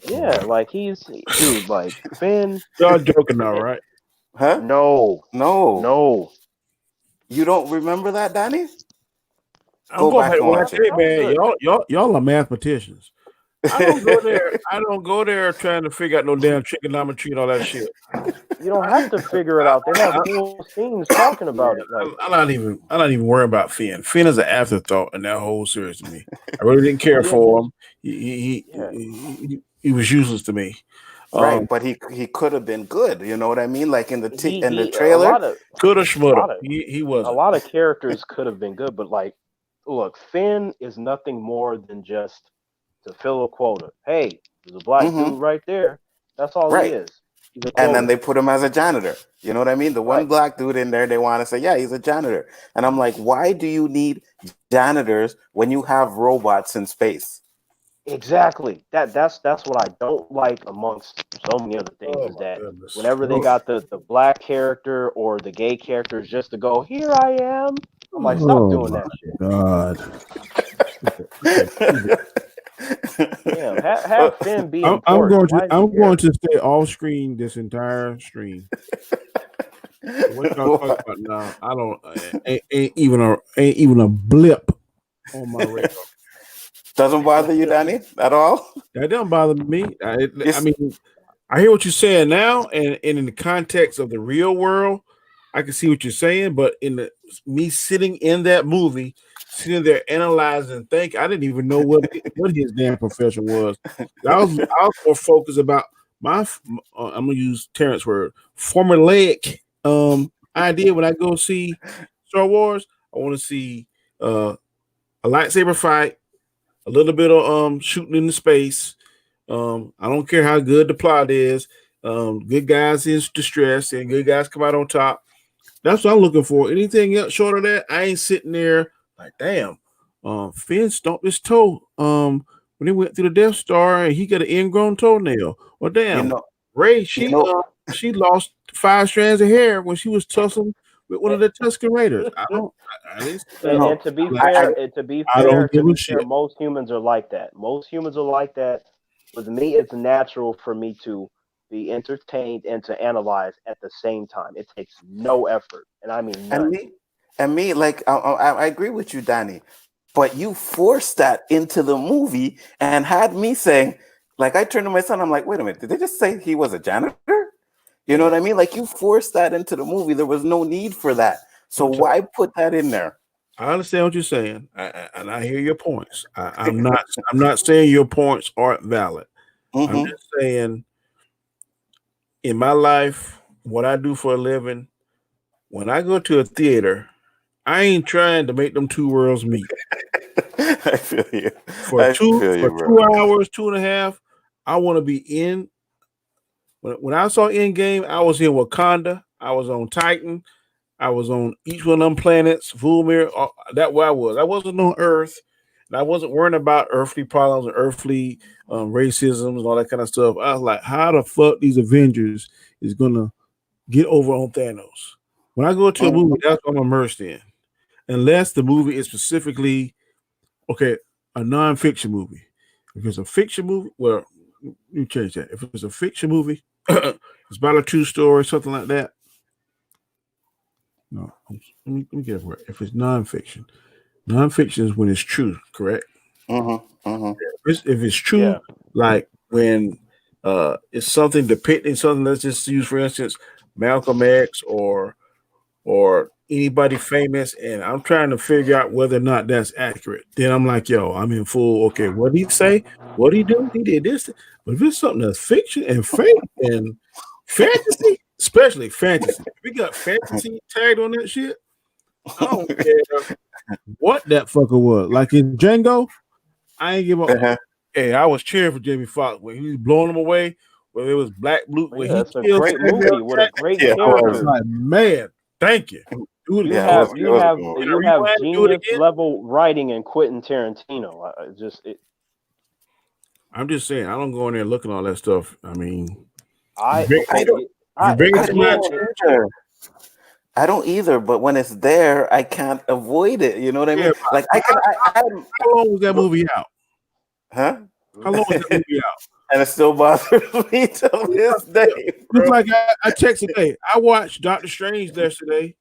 [SPEAKER 2] Yeah, like dude, like Finn.
[SPEAKER 1] Y'all joking now,
[SPEAKER 2] Finn
[SPEAKER 1] right?
[SPEAKER 3] Huh?
[SPEAKER 2] no,
[SPEAKER 3] No,
[SPEAKER 2] no.
[SPEAKER 3] you don't remember that, Danny?
[SPEAKER 1] I'm
[SPEAKER 3] Go
[SPEAKER 1] going back
[SPEAKER 3] back
[SPEAKER 1] to
[SPEAKER 3] and
[SPEAKER 1] what I
[SPEAKER 3] watch it.
[SPEAKER 1] said,
[SPEAKER 2] How
[SPEAKER 1] man.
[SPEAKER 2] good?
[SPEAKER 1] Y'all are mathematicians. I don't go there. I don't go there trying to figure out no damn trigonometry and all that shit.
[SPEAKER 2] You don't have to figure it out. They have whole scenes talking about
[SPEAKER 1] Man,
[SPEAKER 2] it. Like,
[SPEAKER 1] I'm not even worried about Finn. Finn is an afterthought in that whole series to me. I really didn't care
[SPEAKER 2] well, yeah,
[SPEAKER 1] for
[SPEAKER 2] he's
[SPEAKER 1] him.
[SPEAKER 2] yeah.
[SPEAKER 1] He was useless to me.
[SPEAKER 3] Right,
[SPEAKER 1] Um,
[SPEAKER 3] but he could have been good. You know what I mean? Like in the in the
[SPEAKER 2] He
[SPEAKER 3] trailer.
[SPEAKER 1] could have
[SPEAKER 2] a
[SPEAKER 1] schmutta.
[SPEAKER 2] lot of
[SPEAKER 1] He
[SPEAKER 2] a
[SPEAKER 1] wasn't.
[SPEAKER 2] lot of characters could have been good, but like, look, Finn is nothing more than just to fill a quota. Hey, there's a black
[SPEAKER 3] Hmm.
[SPEAKER 2] dude right there. That's all he
[SPEAKER 3] Right.
[SPEAKER 2] is. He's a
[SPEAKER 3] And then
[SPEAKER 2] quota.
[SPEAKER 3] they put him as a janitor. You know what I mean? The one
[SPEAKER 2] Right.
[SPEAKER 3] black dude in there, they want to say, yeah, he's a janitor. And I'm like, why do you need janitors when you have robots in space?
[SPEAKER 2] Exactly. That's what I don't like amongst so many other things
[SPEAKER 1] Oh
[SPEAKER 2] is
[SPEAKER 1] my
[SPEAKER 2] that
[SPEAKER 1] goodness.
[SPEAKER 2] whenever they got the black character or the gay characters just to go, here I am. I'm like, stop
[SPEAKER 1] Oh
[SPEAKER 2] doing
[SPEAKER 1] my
[SPEAKER 2] that shit.
[SPEAKER 1] God. Okay.
[SPEAKER 2] Damn, have Finn be
[SPEAKER 1] I'm
[SPEAKER 2] important.
[SPEAKER 1] going to
[SPEAKER 2] Why is he here?
[SPEAKER 1] stay off screen this entire stream. What y'all talking about now? I don't ain't even a blip on my radar.
[SPEAKER 3] Doesn't bother you, Danny, at all?
[SPEAKER 1] That don't bother me. I
[SPEAKER 3] It's
[SPEAKER 1] mean, I hear what you're saying now, and in the context of the real world, I can see what you're saying. But in the me sitting in that movie, sitting there analyzing and think, I didn't even know what his damn profession was. I was more focused about my. I'm gonna use Terrance word formulaic idea when I go see Star Wars. I want to see a lightsaber fight, a little bit of shooting into space. I don't care how good the plot is. Good guys in distress and good guys come out on top. That's what I'm looking for. Anything else short of that, I ain't sitting there like, damn. Finn stomped his toe. When he went through the Death Star and he got an ingrown toenail. Or
[SPEAKER 3] you
[SPEAKER 1] damn,
[SPEAKER 3] know,
[SPEAKER 1] Ray,
[SPEAKER 3] you know,
[SPEAKER 1] she lost 5 strands of hair when she was tussling with one of the Tusken Raiders. I didn't see that.
[SPEAKER 3] no,
[SPEAKER 2] And to be
[SPEAKER 1] Like,
[SPEAKER 3] I
[SPEAKER 2] fair,
[SPEAKER 1] I don't give a shit.
[SPEAKER 2] most humans are like that. Most humans are like that. With me, it's natural for me to be entertained and to analyze at the same time. It takes no effort, and I mean
[SPEAKER 3] and
[SPEAKER 2] none.
[SPEAKER 3] me, like I agree with you, Danny. But you forced that into the movie and had me saying, like, I turned to my son, I'm like, wait a minute, did they just say he was a janitor? You know what I mean? Like, you forced that into the movie. There was no need for that. So
[SPEAKER 1] I'm
[SPEAKER 3] why put that in there?
[SPEAKER 1] I understand what you're saying, and I hear your points. I'm not saying your points aren't valid. I'm
[SPEAKER 3] Hmm.
[SPEAKER 1] just saying in my life, what I do for a living, when I go to a theater, I ain't trying to make them two worlds meet.
[SPEAKER 3] I feel you.
[SPEAKER 1] For
[SPEAKER 3] I
[SPEAKER 1] two
[SPEAKER 3] feel
[SPEAKER 1] for
[SPEAKER 3] you, bro.
[SPEAKER 1] 2 hours, 2.5, I want to be in. When I saw Endgame, I was in Wakanda. I was on Titan. I was on each one of them planets, Vulmir. That where I was. I wasn't on Earth, and I wasn't worrying about earthly problems and earthly racism and all that kind of stuff. I was like, how the fuck these Avengers is gonna get over on Thanos? When I go to a movie,
[SPEAKER 3] Mhm.
[SPEAKER 1] that's what I'm immersed in. Unless the movie is specifically okay, a non-fiction movie. If it's a fiction movie, well, you change that. If it's a fiction movie, it's about a true story, something like that. No, let me get it right. If it's nonfiction, nonfiction is when it's true, correct?
[SPEAKER 3] Mhm. Mhm.
[SPEAKER 1] If it's true,
[SPEAKER 2] Yeah.
[SPEAKER 1] like when it's something depicting something. Let's just use, for instance, Malcolm X or anybody famous, and I'm trying to figure out whether or not that's accurate. Then I'm like, yo, I'm in full. Okay, what did he say? What did he do? He did this. But if it's something that's fiction and fake and fantasy, especially fantasy, if we got fantasy tagged on that shit, I don't care what that fucker was. Like in Django, I ain't give up.
[SPEAKER 3] Uh-huh.
[SPEAKER 1] Hey, I was cheering for Jamie Foxx when he was blowing him away. When it was Black Blue,
[SPEAKER 2] But
[SPEAKER 1] when
[SPEAKER 2] yeah,
[SPEAKER 1] he
[SPEAKER 2] it's a
[SPEAKER 1] killed
[SPEAKER 2] great
[SPEAKER 1] Samuel
[SPEAKER 2] movie with a
[SPEAKER 1] Jackson,
[SPEAKER 2] great
[SPEAKER 3] Yeah, it
[SPEAKER 1] I was
[SPEAKER 3] was.
[SPEAKER 2] character.
[SPEAKER 1] like, man, thank you. Do it
[SPEAKER 2] You
[SPEAKER 1] again.
[SPEAKER 3] Yeah, it
[SPEAKER 2] have
[SPEAKER 3] was. It
[SPEAKER 2] you
[SPEAKER 3] was a
[SPEAKER 2] have
[SPEAKER 3] good movie.
[SPEAKER 1] Can I
[SPEAKER 2] you have
[SPEAKER 1] rewind and do it
[SPEAKER 2] genius
[SPEAKER 1] again?
[SPEAKER 2] level writing in Quentin Tarantino.
[SPEAKER 1] I'm just saying, I don't go in there looking at all that stuff. I mean,
[SPEAKER 2] I
[SPEAKER 3] I
[SPEAKER 2] okay.
[SPEAKER 3] don't.
[SPEAKER 1] if you bring it
[SPEAKER 3] I
[SPEAKER 1] to my
[SPEAKER 2] Again,
[SPEAKER 3] don't
[SPEAKER 1] attention,
[SPEAKER 3] either. I don't either. But when it's there, I can't avoid it. You know what I
[SPEAKER 1] yeah.
[SPEAKER 3] mean? Like I can. I'm.
[SPEAKER 1] How long was that movie out?
[SPEAKER 3] Huh?
[SPEAKER 1] How long was that movie out?
[SPEAKER 3] And it still bothers me till this
[SPEAKER 1] Yeah.
[SPEAKER 3] day,
[SPEAKER 1] Just
[SPEAKER 3] bro.
[SPEAKER 1] like I texted today. I watched Doctor Strange yesterday.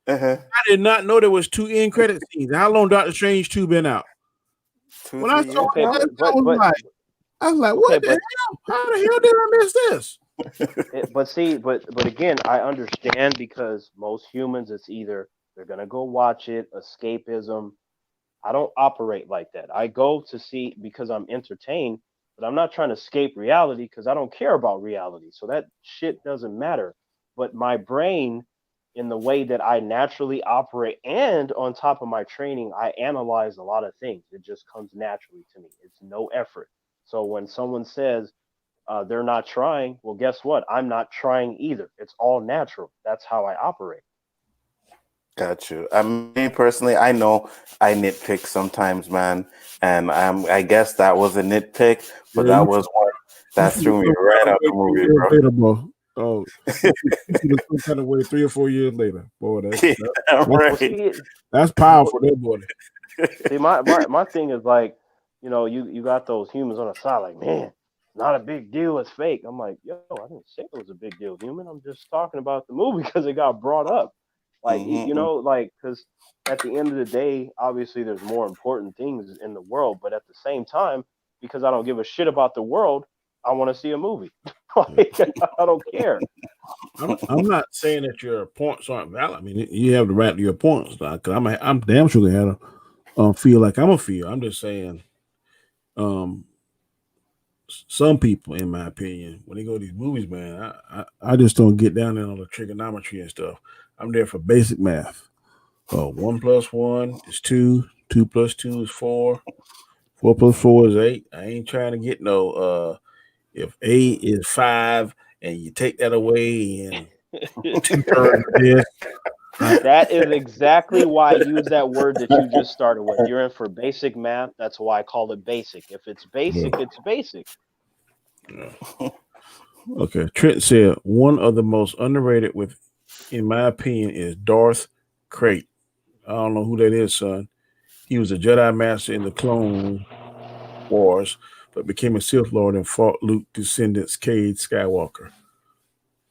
[SPEAKER 3] Uh-huh.
[SPEAKER 1] I did not know there was two end credit scenes. How long Doctor Strange 2 been out?
[SPEAKER 3] Two,
[SPEAKER 1] When I
[SPEAKER 3] three
[SPEAKER 1] saw
[SPEAKER 3] years
[SPEAKER 2] okay,
[SPEAKER 1] it,
[SPEAKER 3] now.
[SPEAKER 1] I was like,
[SPEAKER 2] okay,
[SPEAKER 1] what the
[SPEAKER 2] but
[SPEAKER 1] hell? How the hell did I miss this?
[SPEAKER 2] but see, but again, I understand because most humans, it's either they're gonna go watch it, escapism. I don't operate like that. I go to see because I'm entertained, but I'm not trying to escape reality because I don't care about reality. So that shit doesn't matter. But my brain, in the way that I naturally operate, and on top of my training, I analyze a lot of things. It just comes naturally to me. It's no effort. So when someone says they're not trying, well, guess what? I'm not trying either. It's all natural. That's how I operate.
[SPEAKER 3] Got you. I mean, personally, I know I nitpick sometimes, man, and I guess that was a nitpick, but
[SPEAKER 1] Yeah,
[SPEAKER 3] that was one
[SPEAKER 1] you
[SPEAKER 3] that
[SPEAKER 1] should have
[SPEAKER 3] threw me
[SPEAKER 1] come
[SPEAKER 3] right
[SPEAKER 1] around
[SPEAKER 3] out
[SPEAKER 1] way
[SPEAKER 3] the
[SPEAKER 1] 3
[SPEAKER 3] movie,
[SPEAKER 1] years
[SPEAKER 3] bro.
[SPEAKER 1] later, bro. Oh, you should have come kind of way 3 or 4 years later. Boy,
[SPEAKER 3] Yeah,
[SPEAKER 2] Well,
[SPEAKER 3] right.
[SPEAKER 2] see,
[SPEAKER 1] that's
[SPEAKER 2] well,
[SPEAKER 1] powerful, there, boy.
[SPEAKER 2] see, my thing is like, you got those humans on the side, like, man, not a big deal. It's fake. I'm like, yo, I didn't say it was a big deal, human. I'm just talking about the movie because it got brought up. Like,
[SPEAKER 3] Mm-hmm.
[SPEAKER 2] like, because at the end of the day, obviously, there's more important things in the world, but at the same time, because I don't give a shit about the world, I want to see a movie. Like, I don't care.
[SPEAKER 1] I'm not saying that your points aren't valid. I mean, you have the right to your points, because I'm damn sure they had to feel like I'm a feel. I'm just saying, um, some people, in my opinion, when they go to these movies, man, I just don't get down there on the trigonometry and stuff. I'm there for basic math. 1 plus 1 is 2. 2 plus 2 is 4. 4 plus 4 is 8. I ain't trying to get no if 8 is 5 and you take that away and 2/3 of this. I,
[SPEAKER 2] That is exactly why I use that word that you just started with. You're in for basic math. That's why I call it basic. If it's basic, it's basic.
[SPEAKER 1] yeah. Okay. Trent said one of the most underrated, in my opinion, is Darth Crate. I don't know who that is, son. He was a Jedi Master in the Clone Wars, but became a Sith Lord and fought Luke descendants Cade Skywalker.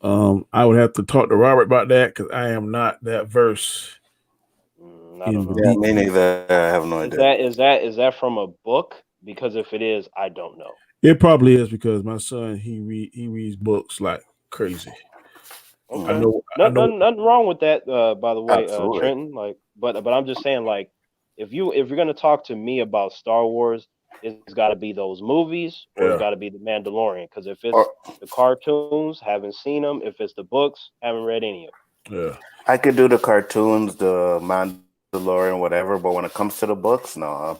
[SPEAKER 1] I would have to talk to Robert about that because I am not that versed
[SPEAKER 2] I don't
[SPEAKER 1] in the
[SPEAKER 2] know.
[SPEAKER 3] Yeah, me
[SPEAKER 1] details.
[SPEAKER 3] neither. I have no
[SPEAKER 2] Is
[SPEAKER 3] idea.
[SPEAKER 2] that from a book? Because if it is, I don't know.
[SPEAKER 1] It probably is because my son he reads books like crazy. I
[SPEAKER 2] Okay.
[SPEAKER 3] Mm,
[SPEAKER 1] know I
[SPEAKER 2] Nothing,
[SPEAKER 1] know.
[SPEAKER 2] nothing wrong with that. By the way,
[SPEAKER 3] absolutely.
[SPEAKER 2] Trenton. Like, but I'm just saying, like, if you're gonna talk to me about Star Wars, It's got to be those movies or it's
[SPEAKER 1] Yeah,
[SPEAKER 2] got to be the Mandalorian. Because if it's
[SPEAKER 3] Or
[SPEAKER 2] the cartoons, haven't seen them. If it's the books, haven't read any of
[SPEAKER 1] yeah.
[SPEAKER 3] I could do the cartoons, the Mandalorian, whatever. But when it comes to the books, no,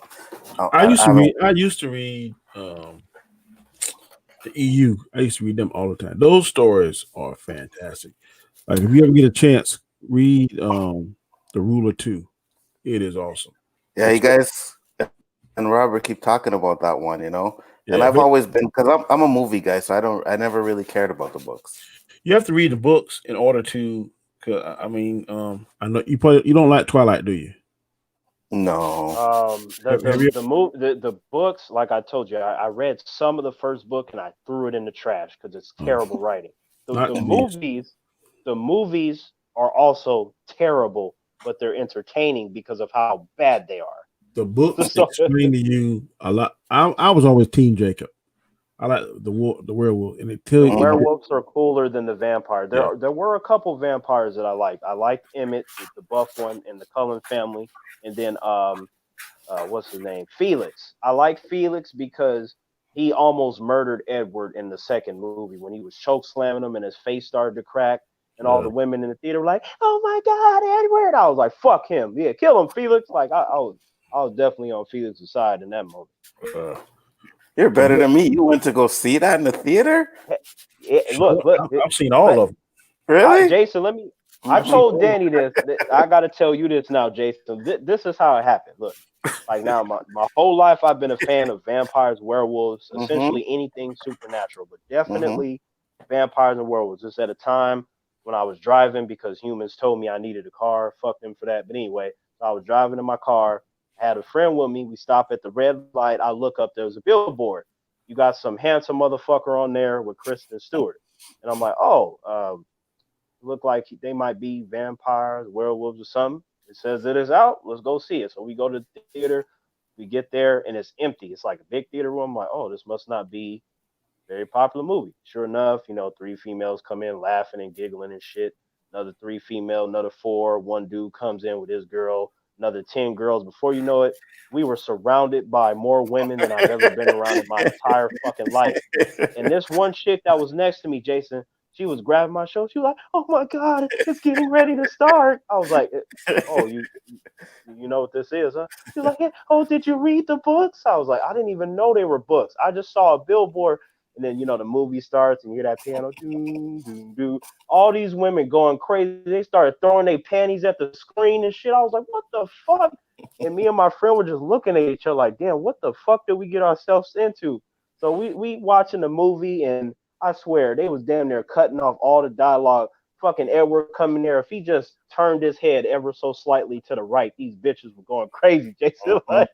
[SPEAKER 3] I haven't.
[SPEAKER 1] I used to read the EU. I used to read them all the time. Those stories are fantastic. Like if you ever get a chance, read The Ruler 2. It is awesome.
[SPEAKER 3] Yeah, you
[SPEAKER 1] It's
[SPEAKER 3] guys and Robert keep talking about that one, And
[SPEAKER 1] yeah,
[SPEAKER 3] I've
[SPEAKER 1] but
[SPEAKER 3] always been because I'm a movie guy, so I never really cared about the books.
[SPEAKER 1] you have to read the books in order to. 'Cause, I mean, I know you don't like Twilight, do you?
[SPEAKER 3] No.
[SPEAKER 1] Have you?
[SPEAKER 2] the books. Like I told you, I read some of the first book and I threw it in the trash because it's
[SPEAKER 1] Oh,
[SPEAKER 2] terrible writing. The
[SPEAKER 1] not
[SPEAKER 2] the
[SPEAKER 1] the least.
[SPEAKER 2] movies, the movies are also terrible, but they're entertaining because of how bad they are.
[SPEAKER 1] The books
[SPEAKER 2] So
[SPEAKER 1] explain to you a lot. I was always Team Jacob. I like the werewolf, and it tell
[SPEAKER 2] the
[SPEAKER 1] you.
[SPEAKER 2] werewolves are cooler than the vampire.
[SPEAKER 1] Yeah,
[SPEAKER 2] There were a couple vampires that I liked. I liked Emmett, the buff one, and the Cullen family, and then what's his name? Felix. I like Felix because he almost murdered Edward in the second movie when he was choke slamming him and his face started to crack. And all
[SPEAKER 1] yeah,
[SPEAKER 2] the women in the theater were like, "Oh my God, Edward!" I was like, "Fuck him, yeah, kill him, Felix." Like I was definitely on Felix's side in that movie.
[SPEAKER 1] uh,
[SPEAKER 3] You're
[SPEAKER 1] the
[SPEAKER 3] better
[SPEAKER 1] book.
[SPEAKER 3] than me. You went to go see that in the theater?
[SPEAKER 2] Look,
[SPEAKER 1] I've seen all
[SPEAKER 2] let,
[SPEAKER 1] of them.
[SPEAKER 3] Really?
[SPEAKER 2] Jason, let me. I
[SPEAKER 1] I've seen
[SPEAKER 2] told
[SPEAKER 1] all.
[SPEAKER 2] Danny this. I got to tell you this now, Jason. This is how it happened. Look, like now, my whole life I've been a fan of vampires, werewolves,
[SPEAKER 3] Mm-hmm.
[SPEAKER 2] essentially anything supernatural, but
[SPEAKER 3] Mm-hmm.
[SPEAKER 2] definitely vampires and werewolves. Just at a time when I was driving because humans told me I needed a car. Fuck them for that. But anyway, so I was driving in my car. I had a friend with me. We stop at the red light. I look up. There's a billboard. You got some handsome motherfucker on there with Kristen Stewart, and I'm like, oh. Look like they might be vampires, werewolves, or something. It says it is out. Let's go see it. So we go to the theater. We get there and it's empty. It's like a big theater room. I'm like, oh, this must not be a very popular movie. Sure enough, three females come in laughing and giggling and shit. Another three female, another four. One dude comes in with his girl. Another 10 girls. Before you know it, we were surrounded by more women than I've ever been around in my entire fucking life. And this one chick that was next to me, Jason, she was grabbing my shoulder. She was like, "Oh my God, it's getting ready to start." I was like, "Oh, you know what this is, huh?" She was like, "Yeah. Oh, did you read the books?" I was like, "I didn't even know they were books. I just saw a billboard." And then the movie starts and you hear that piano, doo doo doo. All these women going crazy. They started throwing their panties at the screen and shit. I was like, "What the fuck?" And me and my friend were just looking at each other like, "Damn, what the fuck did we get ourselves into?" So we watching the movie and I swear they was damn near cutting off all the dialogue. Fucking Edward coming there. If he just turned his head ever so slightly to the right, these bitches were going crazy, Jason. Like,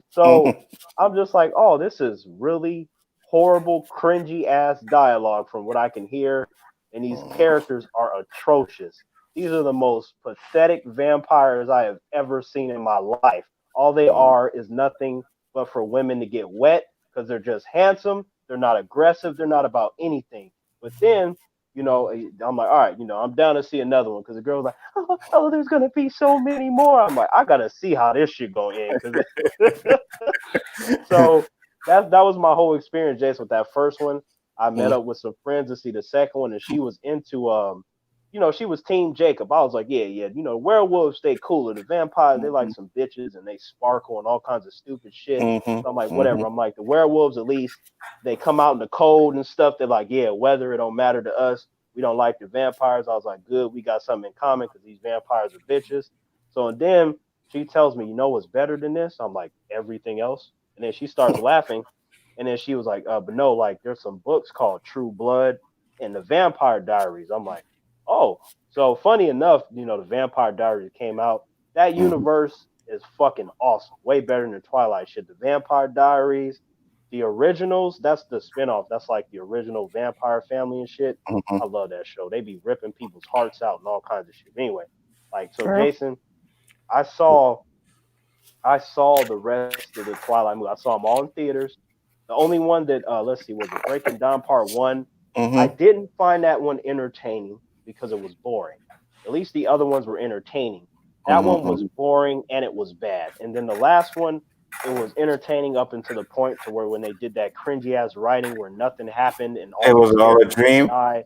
[SPEAKER 2] so I'm just like, oh, this is really horrible, cringy ass dialogue from what I can hear. And these characters are atrocious. These are the most pathetic vampires I have ever seen in my life. All they are is nothing but for women to get wet because they're just handsome. They're not aggressive. They're not about anything. But then, I'm like, all right, I'm down to see another one because the girl's like, oh, there's gonna be so many more. I'm like, I gotta see how this shit go in because so that was my whole experience, Jason, with that first one. I met up with some friends to see the second one, and she was into she was Team Jacob. I was like, yeah, werewolves stay cooler. The vampires, they like some bitches and they sparkle and all kinds of stupid shit. So I'm like, whatever. I'm like, the werewolves at least they come out in the cold and stuff. They're like, yeah, weather it don't matter to us. We don't like the vampires. I was like, good, we got something in common because these vampires are bitches. So and then she tells me, you know what's better than this? I'm like, everything else. And then she starts laughing. And then she was like, but no, like there's some books called True Blood and the Vampire Diaries. I'm like, oh, so funny enough, the Vampire Diaries came out. That universe is fucking awesome. Way better than the Twilight shit. The Vampire Diaries, the originals, that's the spinoff. That's like the original vampire family and shit. I love that show. They be ripping people's hearts out and all kinds of shit. Anyway, like so Jason, I saw I saw the rest of the Twilight movie. I saw them all in theaters. The only one that let's see, was it Breaking Down Part One? I didn't find that one entertaining because it was boring. At least the other ones were entertaining. That one was boring and it was bad. And then the last one, it was entertaining up until the point to where when they did that cringy ass writing where nothing happened and
[SPEAKER 3] It
[SPEAKER 2] all these
[SPEAKER 3] was all a
[SPEAKER 2] characters
[SPEAKER 3] dream.
[SPEAKER 2] died.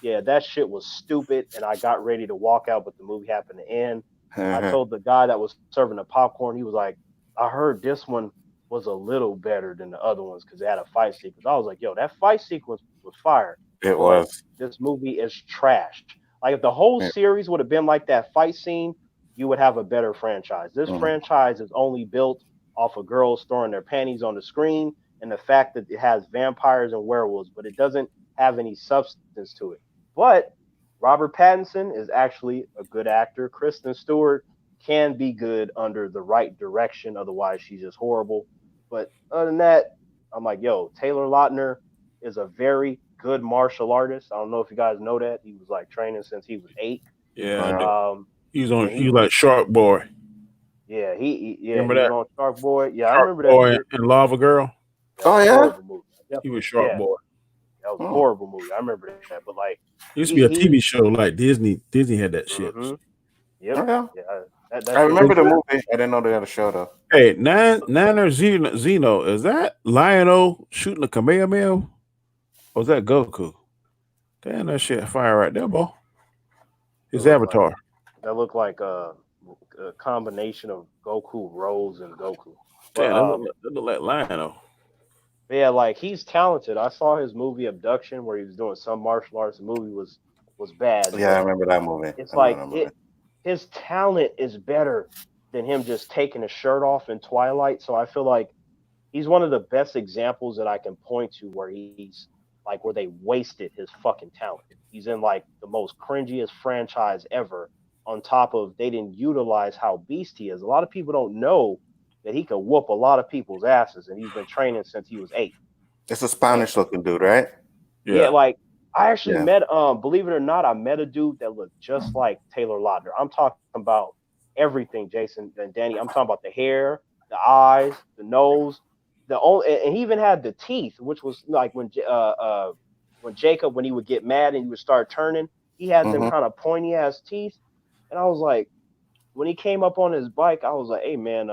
[SPEAKER 2] Yeah, that shit was stupid, and I got ready to walk out, but the movie happened to end. I
[SPEAKER 3] Uh-huh.
[SPEAKER 2] told the guy that was serving the popcorn, he was like, "I heard this one was a little better than the other ones because it had a fight sequence." I was like, "Yo, that fight sequence was fire,"
[SPEAKER 3] It
[SPEAKER 2] but like
[SPEAKER 3] was.
[SPEAKER 2] this movie is trash. Like if the whole
[SPEAKER 3] Yeah.
[SPEAKER 2] series would have been like that fight scene, you would have a better franchise. This
[SPEAKER 3] Mhm.
[SPEAKER 2] franchise is only built off of girls throwing their panties on the screen and the fact that it has vampires and werewolves, but it doesn't have any substance to it. But Robert Pattinson is actually a good actor. Kristen Stewart can be good under the right direction. Otherwise, she's just horrible. But other than that, I'm like, yo, Taylor Lautner is a very good martial artist. I don't know if you guys know that. He was like training since he was 8.
[SPEAKER 1] Yeah, I
[SPEAKER 3] Yeah.
[SPEAKER 1] do.
[SPEAKER 2] Um,
[SPEAKER 1] He's
[SPEAKER 2] and
[SPEAKER 1] on.
[SPEAKER 2] he
[SPEAKER 1] He's like Shark Boy.
[SPEAKER 2] yeah,
[SPEAKER 1] Remember
[SPEAKER 2] he was
[SPEAKER 1] that
[SPEAKER 2] on Shark Boy. Yeah, I
[SPEAKER 1] Shark
[SPEAKER 2] remember that
[SPEAKER 1] Boy
[SPEAKER 2] shit.
[SPEAKER 1] and Lava Girl?
[SPEAKER 2] That
[SPEAKER 3] Oh
[SPEAKER 2] was a
[SPEAKER 3] yeah.
[SPEAKER 2] horrible movie. I
[SPEAKER 1] He was
[SPEAKER 2] definitely
[SPEAKER 1] Shark
[SPEAKER 2] yeah,
[SPEAKER 1] Boy.
[SPEAKER 2] that was a
[SPEAKER 3] Oh.
[SPEAKER 2] horrible movie. I remember that. But like
[SPEAKER 1] It used to be a
[SPEAKER 2] he
[SPEAKER 1] TV show like Disney. Disney had that shit.
[SPEAKER 2] mm-hmm. Yep.
[SPEAKER 3] Oh yeah.
[SPEAKER 2] Yeah, that
[SPEAKER 3] I
[SPEAKER 2] shit was
[SPEAKER 3] remember the
[SPEAKER 2] trash.
[SPEAKER 3] movie. I didn't know they had a show though.
[SPEAKER 1] Hey, Niner Zeno, is that Lion-O shooting a Kamehameha? Or is that Goku? Damn, that shit fire right there, boy.
[SPEAKER 2] That
[SPEAKER 1] His
[SPEAKER 2] looked like
[SPEAKER 1] avatar.
[SPEAKER 2] a combination of Goku, Rose, and Goku. But
[SPEAKER 1] Damn, that look like Lion-O.
[SPEAKER 2] yeah, like he's talented. I saw his movie Abduction where he was doing some martial arts. The movie was bad,
[SPEAKER 3] Yeah, I
[SPEAKER 2] but
[SPEAKER 3] remember that movie.
[SPEAKER 2] it's
[SPEAKER 3] I remember
[SPEAKER 2] like
[SPEAKER 3] that movie.
[SPEAKER 2] his talent is better than him just taking his shirt off in Twilight. So I feel like he's one of the best examples that I can point to where he's like where they wasted his fucking talent. He's in like the most cringiest franchise ever. On top of they didn't utilize how beast he is. A lot of people don't know that he can whoop a lot of people's asses, and he's been training since he was 8.
[SPEAKER 3] It's a
[SPEAKER 2] And
[SPEAKER 3] Spanish looking dude, right?
[SPEAKER 2] yeah,
[SPEAKER 1] Yeah.
[SPEAKER 2] like I actually
[SPEAKER 3] Yeah.
[SPEAKER 2] met believe it or not, I met a dude that looked just like Taylor Lautner. I'm talking about everything, Jason and Danny. I'm talking about the hair, the eyes, the nose, the only and he even had the teeth, which was like when Jacob when he would get mad and he would start turning, he had them
[SPEAKER 3] Mm-hmm.
[SPEAKER 2] kind of pointy ass teeth. And I was like, when he came up on his bike, I was like, "Hey man,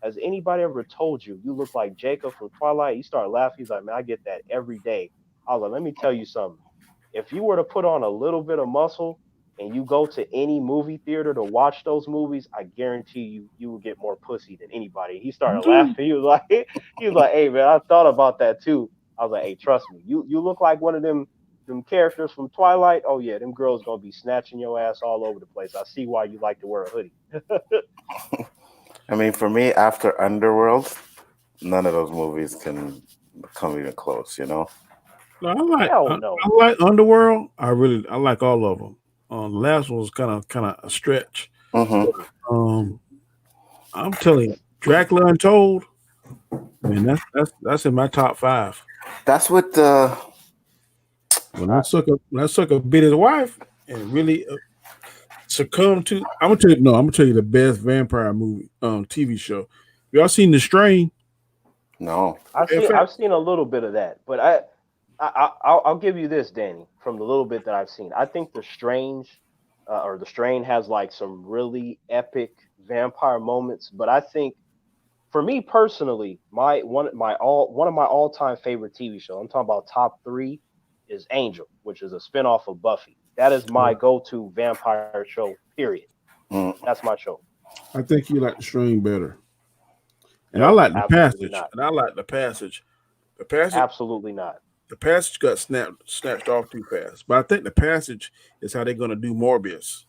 [SPEAKER 2] has anybody ever told you you look like Jacob from Twilight?" He started laughing. He's like, "Man, I get that every day." I was like, "Let me tell you something. If you were to put on a little bit of muscle and you go to any movie theater to watch those movies, I guarantee you will get more pussy than anybody." He started
[SPEAKER 1] Dude.
[SPEAKER 2] laughing. He was like, he was like, "Hey man, I thought about that too." I was like, "Hey, trust me, you look like one of them characters from Twilight. Oh yeah, them girls gonna be snatching your ass all over the place. I see why you like to wear a hoodie."
[SPEAKER 3] I mean, for me, after Underworld, none of those movies can come even close. You know.
[SPEAKER 1] No, I like
[SPEAKER 2] Hell
[SPEAKER 1] I,
[SPEAKER 2] no.
[SPEAKER 1] I like Underworld. I like all of them. The last one was kind of a stretch.
[SPEAKER 3] Mm-hmm.
[SPEAKER 1] Um, I'm telling you, Dracula Untold, man, that's in my top 5.
[SPEAKER 3] That's what the.
[SPEAKER 1] When that sucker bit his wife and really succumbed to. I'm gonna tell you the best vampire movie TV show. Y'all seen The Strain?
[SPEAKER 3] No.
[SPEAKER 2] I've seen a little bit of that, but I'll give you this, Danny, from the little bit that I've seen. I think the Strain has like some really epic vampire moments, but I think for me personally, one of my all time favorite TV shows. I'm talking about top 3 is Angel, which is a spinoff of Buffy. That is my go to vampire show. Period.
[SPEAKER 3] Mm.
[SPEAKER 2] That's my show.
[SPEAKER 1] I think you like The Strain better, and I
[SPEAKER 2] No,
[SPEAKER 1] like The
[SPEAKER 2] absolutely
[SPEAKER 1] Passage,
[SPEAKER 2] not.
[SPEAKER 1] and I like The Passage. The Passage,
[SPEAKER 2] Absolutely not.
[SPEAKER 1] the Passage got snatched off too fast, but I think The Passage is how they're gonna do Morbius.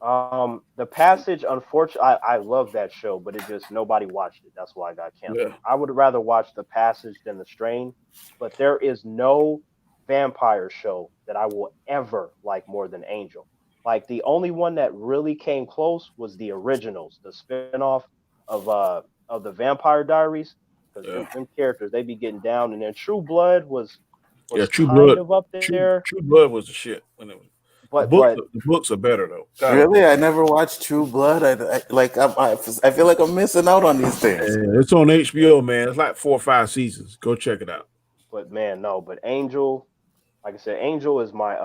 [SPEAKER 2] The Passage, unfortunately, I love that show, but it just nobody watched it. That's why I got canceled.
[SPEAKER 1] Yeah,
[SPEAKER 2] I would rather watch The Passage than The Strain, but there is no vampire show that I will ever like more than Angel. Like the only one that really came close was the originals, the spinoff of uh of the Vampire Diaries, because
[SPEAKER 1] yeah,
[SPEAKER 2] them characters they be getting down, and then True Blood
[SPEAKER 1] yeah.
[SPEAKER 2] was
[SPEAKER 1] True
[SPEAKER 2] kind
[SPEAKER 1] Blood,
[SPEAKER 2] of up
[SPEAKER 1] True
[SPEAKER 2] there,
[SPEAKER 1] True Blood was the shit when it was. The
[SPEAKER 2] but
[SPEAKER 1] books,
[SPEAKER 2] but
[SPEAKER 1] the books are better though. God,
[SPEAKER 3] Really, I never watched True Blood. I feel like I'm missing out on these things.
[SPEAKER 1] yeah, it's on HBO, man. It's like 4 or 5 seasons. Go check it out.
[SPEAKER 2] but man, no, but Angel, like I said, Angel is my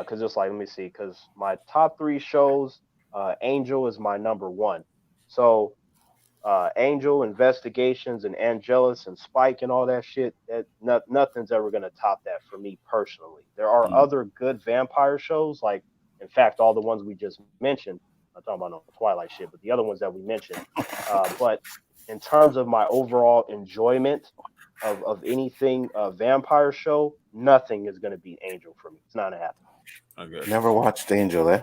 [SPEAKER 2] because it's like let me see, because my top 3 shows, Angel is my number 1. So Angel Investigations and Angelus and Spike and all that shit. That nothing's ever gonna top that for me personally. There are
[SPEAKER 3] Mm.
[SPEAKER 2] other good vampire shows, like in fact all the ones we just mentioned. I'm talking about no Twilight shit, but the other ones that we mentioned. But in terms of my overall enjoyment of anything vampire show, nothing is gonna beat Angel for me. It's not gonna happen.
[SPEAKER 1] I got you.
[SPEAKER 3] Never watched Angel, eh?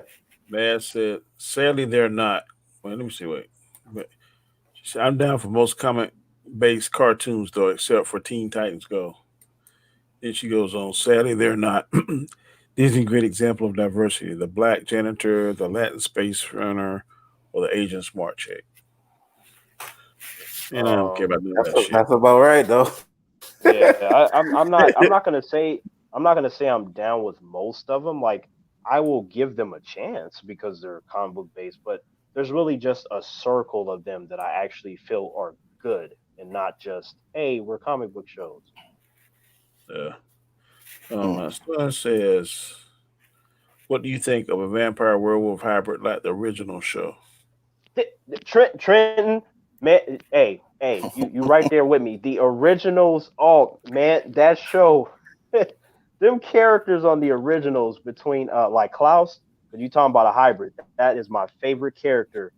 [SPEAKER 1] Man said, sadly, they're not. Wait, let me see. Wait. She said, I'm down for most comic based cartoons, though, except for Teen Titans Go. Then she goes on, sadly, they're not. Disney, great example of diversity. The black janitor, the Latin space runner, or the Asian smart chick. And I don't care
[SPEAKER 2] Um,
[SPEAKER 1] about none of that shit.
[SPEAKER 3] That's about right, though.
[SPEAKER 2] Yeah, I'm not gonna say I'm down with most of them. Like I will give them a chance because they're comic book based, but there's really just a circle of them that I actually feel are good and not just hey, we're comic book shows.
[SPEAKER 1] Yeah.
[SPEAKER 3] Mm.
[SPEAKER 1] My son says, what do you think of a vampire werewolf hybrid like the original show?
[SPEAKER 2] Trenton, man, you right there with me. The originals, oh man, that show, them characters on the originals between like Klaus, because you talking about a hybrid. That is my favorite character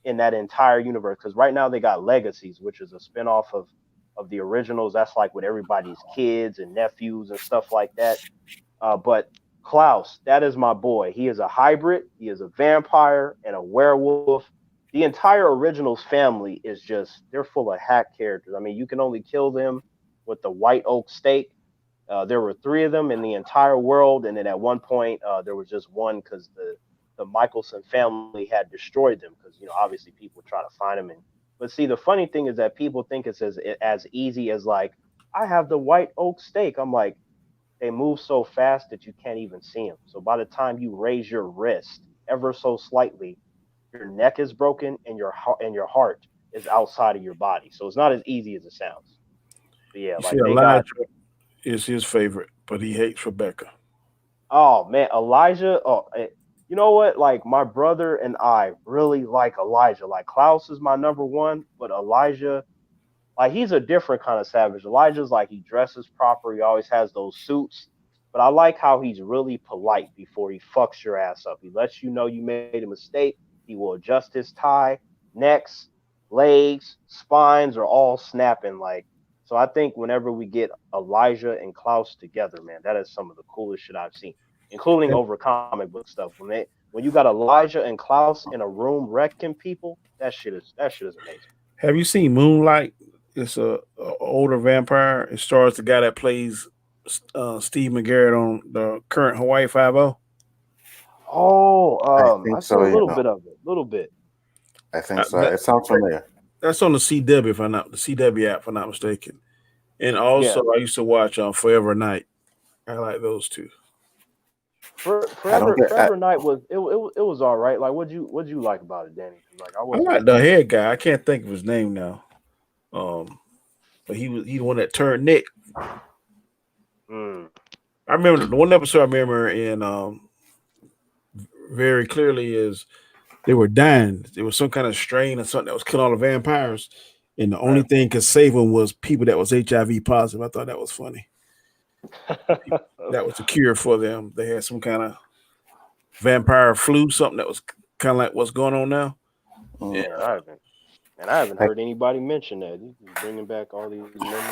[SPEAKER 2] in that entire universe. Because right now they got Legacies, which is a spinoff of the originals. That's like with everybody's kids and nephews and stuff like that. But Klaus, that is my boy. He is a hybrid. He is a vampire and a werewolf. The entire originals family is just, they're full of hack characters. I mean, you can only kill them with the white oak stake. There were three of them in the entire world, and then at one point there was just one because the Michelson family had destroyed them because obviously people try to find them. And but see, the funny thing is that people think it's as easy as like I have the white oak stake. I'm like, they move so fast that you can't even see them. So by the time you raise your wrist ever so slightly, your neck is broken and your heart is outside of your body. So it's not as easy as it sounds. But yeah,
[SPEAKER 1] You see,
[SPEAKER 2] like they got.
[SPEAKER 1] Elijah is his favorite, but he hates Rebecca.
[SPEAKER 2] Oh man, Elijah. Oh, you know what? Like my brother and I really like Elijah. Like Klaus is my number one, but Elijah, like he's a different kind of savage. Elijah's like he dresses proper. He always has those suits. But I like how he's really polite before he fucks your ass up. He lets you know you made a mistake. He will adjust his tie, necks, legs, spines are all snapping. Like so, I think whenever we get Elijah and Klaus together, man, that is some of the coolest shit I've seen, including over comic book stuff. When you got Elijah and Klaus in a room wrecking people, that shit is amazing.
[SPEAKER 1] Have you seen Moonlight? It's a older vampire. It stars the guy that plays Steve McGarrett on the current Hawaii Five O.
[SPEAKER 2] Oh,
[SPEAKER 3] I
[SPEAKER 2] I
[SPEAKER 3] think
[SPEAKER 2] seen a
[SPEAKER 3] so,
[SPEAKER 2] little bit of it, little bit.
[SPEAKER 3] I think so.
[SPEAKER 1] That,
[SPEAKER 3] It sounds familiar.
[SPEAKER 1] that's on the CW, if I'm not the CW app, if I'm not mistaken. And also,
[SPEAKER 2] Yeah,
[SPEAKER 1] I used to watch Forever Night. I like those two.
[SPEAKER 3] I don't get.
[SPEAKER 2] Forever Night was all right. Like, what'd you like about it, Danny? 'Cause, like, I
[SPEAKER 1] I
[SPEAKER 2] wasn't.
[SPEAKER 1] like the head guy. I can't think of his name now. But he the one that turned Nick.
[SPEAKER 2] Mm,
[SPEAKER 1] I remember the one episode I remember in very clearly is they were dying. There was some kind of strain or something that was killing all the vampires, and the only
[SPEAKER 2] right.
[SPEAKER 1] thing could save them was people that was HIV positive. I thought that was funny. That was the cure for them. They had some kind of vampire flu, something that was kind of like what's going on now. Yeah,
[SPEAKER 3] Mm.
[SPEAKER 2] I haven't
[SPEAKER 3] I
[SPEAKER 2] heard anybody mention that. You bringing back all these memories.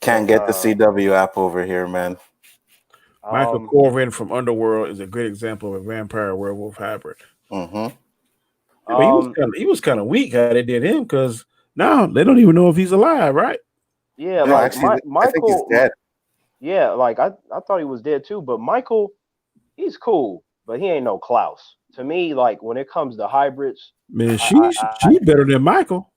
[SPEAKER 2] But
[SPEAKER 3] can't get the CW app over here, man.
[SPEAKER 1] Michael
[SPEAKER 2] um,
[SPEAKER 1] Corvin from Underworld is a great example of a vampire werewolf hybrid.
[SPEAKER 3] Mm-hmm.
[SPEAKER 1] But
[SPEAKER 2] um,
[SPEAKER 1] he was kind of weak how they did him because now they don't even know if he's alive, right?
[SPEAKER 2] yeah,
[SPEAKER 3] No,
[SPEAKER 2] like
[SPEAKER 3] actually, I think he's
[SPEAKER 2] Michael,
[SPEAKER 3] dead.
[SPEAKER 2] yeah, like I thought he was dead too. But Michael, he's cool, but he ain't no Klaus. To me, like when it comes to hybrids,
[SPEAKER 1] Man,
[SPEAKER 2] I
[SPEAKER 1] she better than Michael.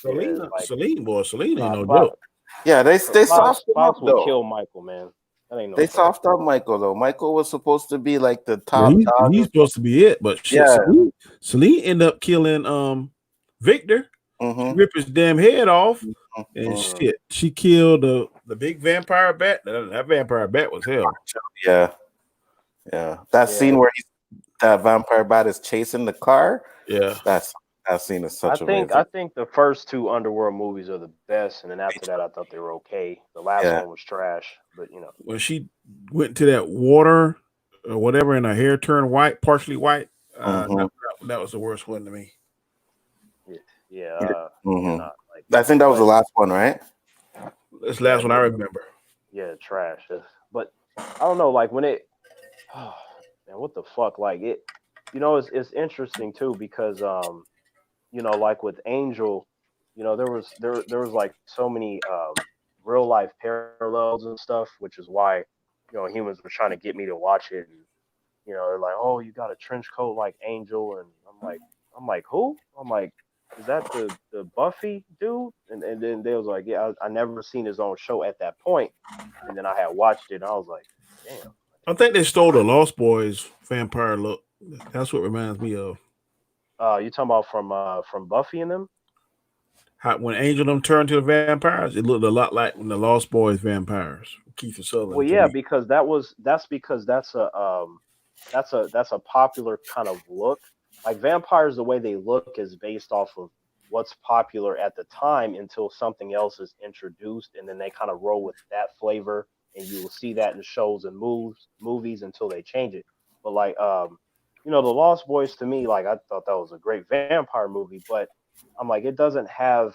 [SPEAKER 2] yeah, like
[SPEAKER 1] Celine ain't
[SPEAKER 2] nah,
[SPEAKER 1] no joke.
[SPEAKER 3] Yeah, they soft him up
[SPEAKER 2] Klaus will
[SPEAKER 3] though.
[SPEAKER 2] kill Michael, man. That ain't no
[SPEAKER 3] They
[SPEAKER 2] joke.
[SPEAKER 3] soft up Michael though. Michael was supposed to be like the
[SPEAKER 1] Yeah,
[SPEAKER 3] top dog.
[SPEAKER 1] he's supposed to be it, but shit,
[SPEAKER 3] Yeah.
[SPEAKER 1] Celine ended up killing Victor. She
[SPEAKER 3] Mm-hmm.
[SPEAKER 1] ripped his damn head off, and
[SPEAKER 3] Mm-hmm.
[SPEAKER 2] Mm.
[SPEAKER 1] shit, she killed the big vampire bat. That vampire bat was hell.
[SPEAKER 3] Yeah, yeah. That
[SPEAKER 2] Yeah,
[SPEAKER 3] scene where that vampire bat is chasing the car.
[SPEAKER 1] Yeah,
[SPEAKER 3] That's That scene is
[SPEAKER 2] I
[SPEAKER 3] such a
[SPEAKER 2] think
[SPEAKER 3] razor.
[SPEAKER 2] I think the first two Underworld movies are the best, and then after that, I thought they were okay. The last
[SPEAKER 3] Yeah.
[SPEAKER 2] one was trash, but
[SPEAKER 1] When she went to that water or whatever, and her hair turned white, partially white,
[SPEAKER 3] Hmm.
[SPEAKER 1] that was the worst one to me.
[SPEAKER 2] yeah, yeah, yeah,
[SPEAKER 3] Hmm.
[SPEAKER 2] not like,
[SPEAKER 3] I think that was the
[SPEAKER 2] but
[SPEAKER 3] last one, right?
[SPEAKER 1] That's the
[SPEAKER 2] yeah,
[SPEAKER 1] last one I remember.
[SPEAKER 2] yeah, trash. But I don't know, like when it, oh, man, what the fuck, like it, it's interesting too because like with Angel, there was like so many real life parallels and stuff, which is why humans were trying to get me to watch it, and they're like, oh, you got a trench coat like Angel, and I'm like who? I'm like, is that the Buffy dude? And then they was like, yeah, I never seen his own show at that point, and then I had watched it, and I was like, damn.
[SPEAKER 1] I think they stole the Lost Boys vampire look. That's what reminds me of
[SPEAKER 2] You talking about from Buffy and them?
[SPEAKER 1] how when Angel them turned to the vampires. It looked a lot like when the Lost Boys vampires. Keith and
[SPEAKER 2] Well,
[SPEAKER 1] Sutherland to
[SPEAKER 2] yeah,
[SPEAKER 1] me.
[SPEAKER 2] because that's because that's a popular kind of look. Like vampires, the way they look is based off of what's popular at the time until something else is introduced, and then they kind of roll with that flavor, and you will see that in shows and movies until they change it. But like the Lost Boys to me, like I thought that was a great vampire movie, but I'm like it doesn't have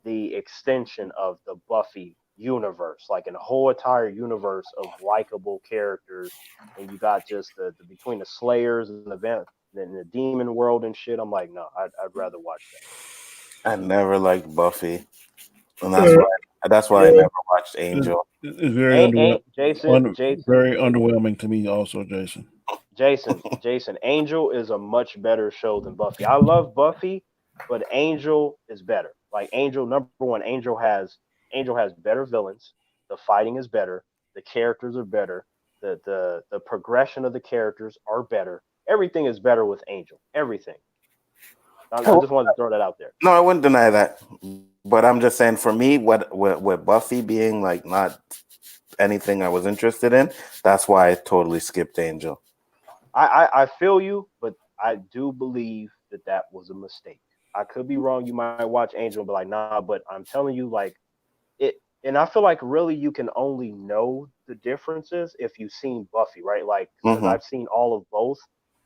[SPEAKER 2] the extension of the Buffy universe, like a whole entire universe of likable characters, and you got just the between the Slayers and the demon world and shit. I'm like, no, I'd rather watch that.
[SPEAKER 3] I never liked Buffy, and
[SPEAKER 1] Uh,
[SPEAKER 3] that's why I
[SPEAKER 1] yeah,
[SPEAKER 3] never watched Angel.
[SPEAKER 1] it's very
[SPEAKER 2] Ain't
[SPEAKER 1] very underwhelming to me, also, Jason.
[SPEAKER 2] Jason, Angel is a much better show than Buffy. I love Buffy, but Angel is better. Like Angel, number one, Angel has better villains. The fighting is better. The characters are better. The progression of the characters are better. Everything is better with Angel. Everything. I just wanted to throw that out there.
[SPEAKER 3] No, I wouldn't deny that, but I'm just saying for me, with Buffy being like not anything I was interested in, that's why I totally skipped Angel.
[SPEAKER 2] I feel you, but I do believe that was a mistake. I could be wrong. You might watch Angel and be like, nah, but I'm telling you, like it, and I feel like really you can only know the differences if you've seen Buffy, right? Like, because
[SPEAKER 3] Hmm.
[SPEAKER 2] I've seen all of both,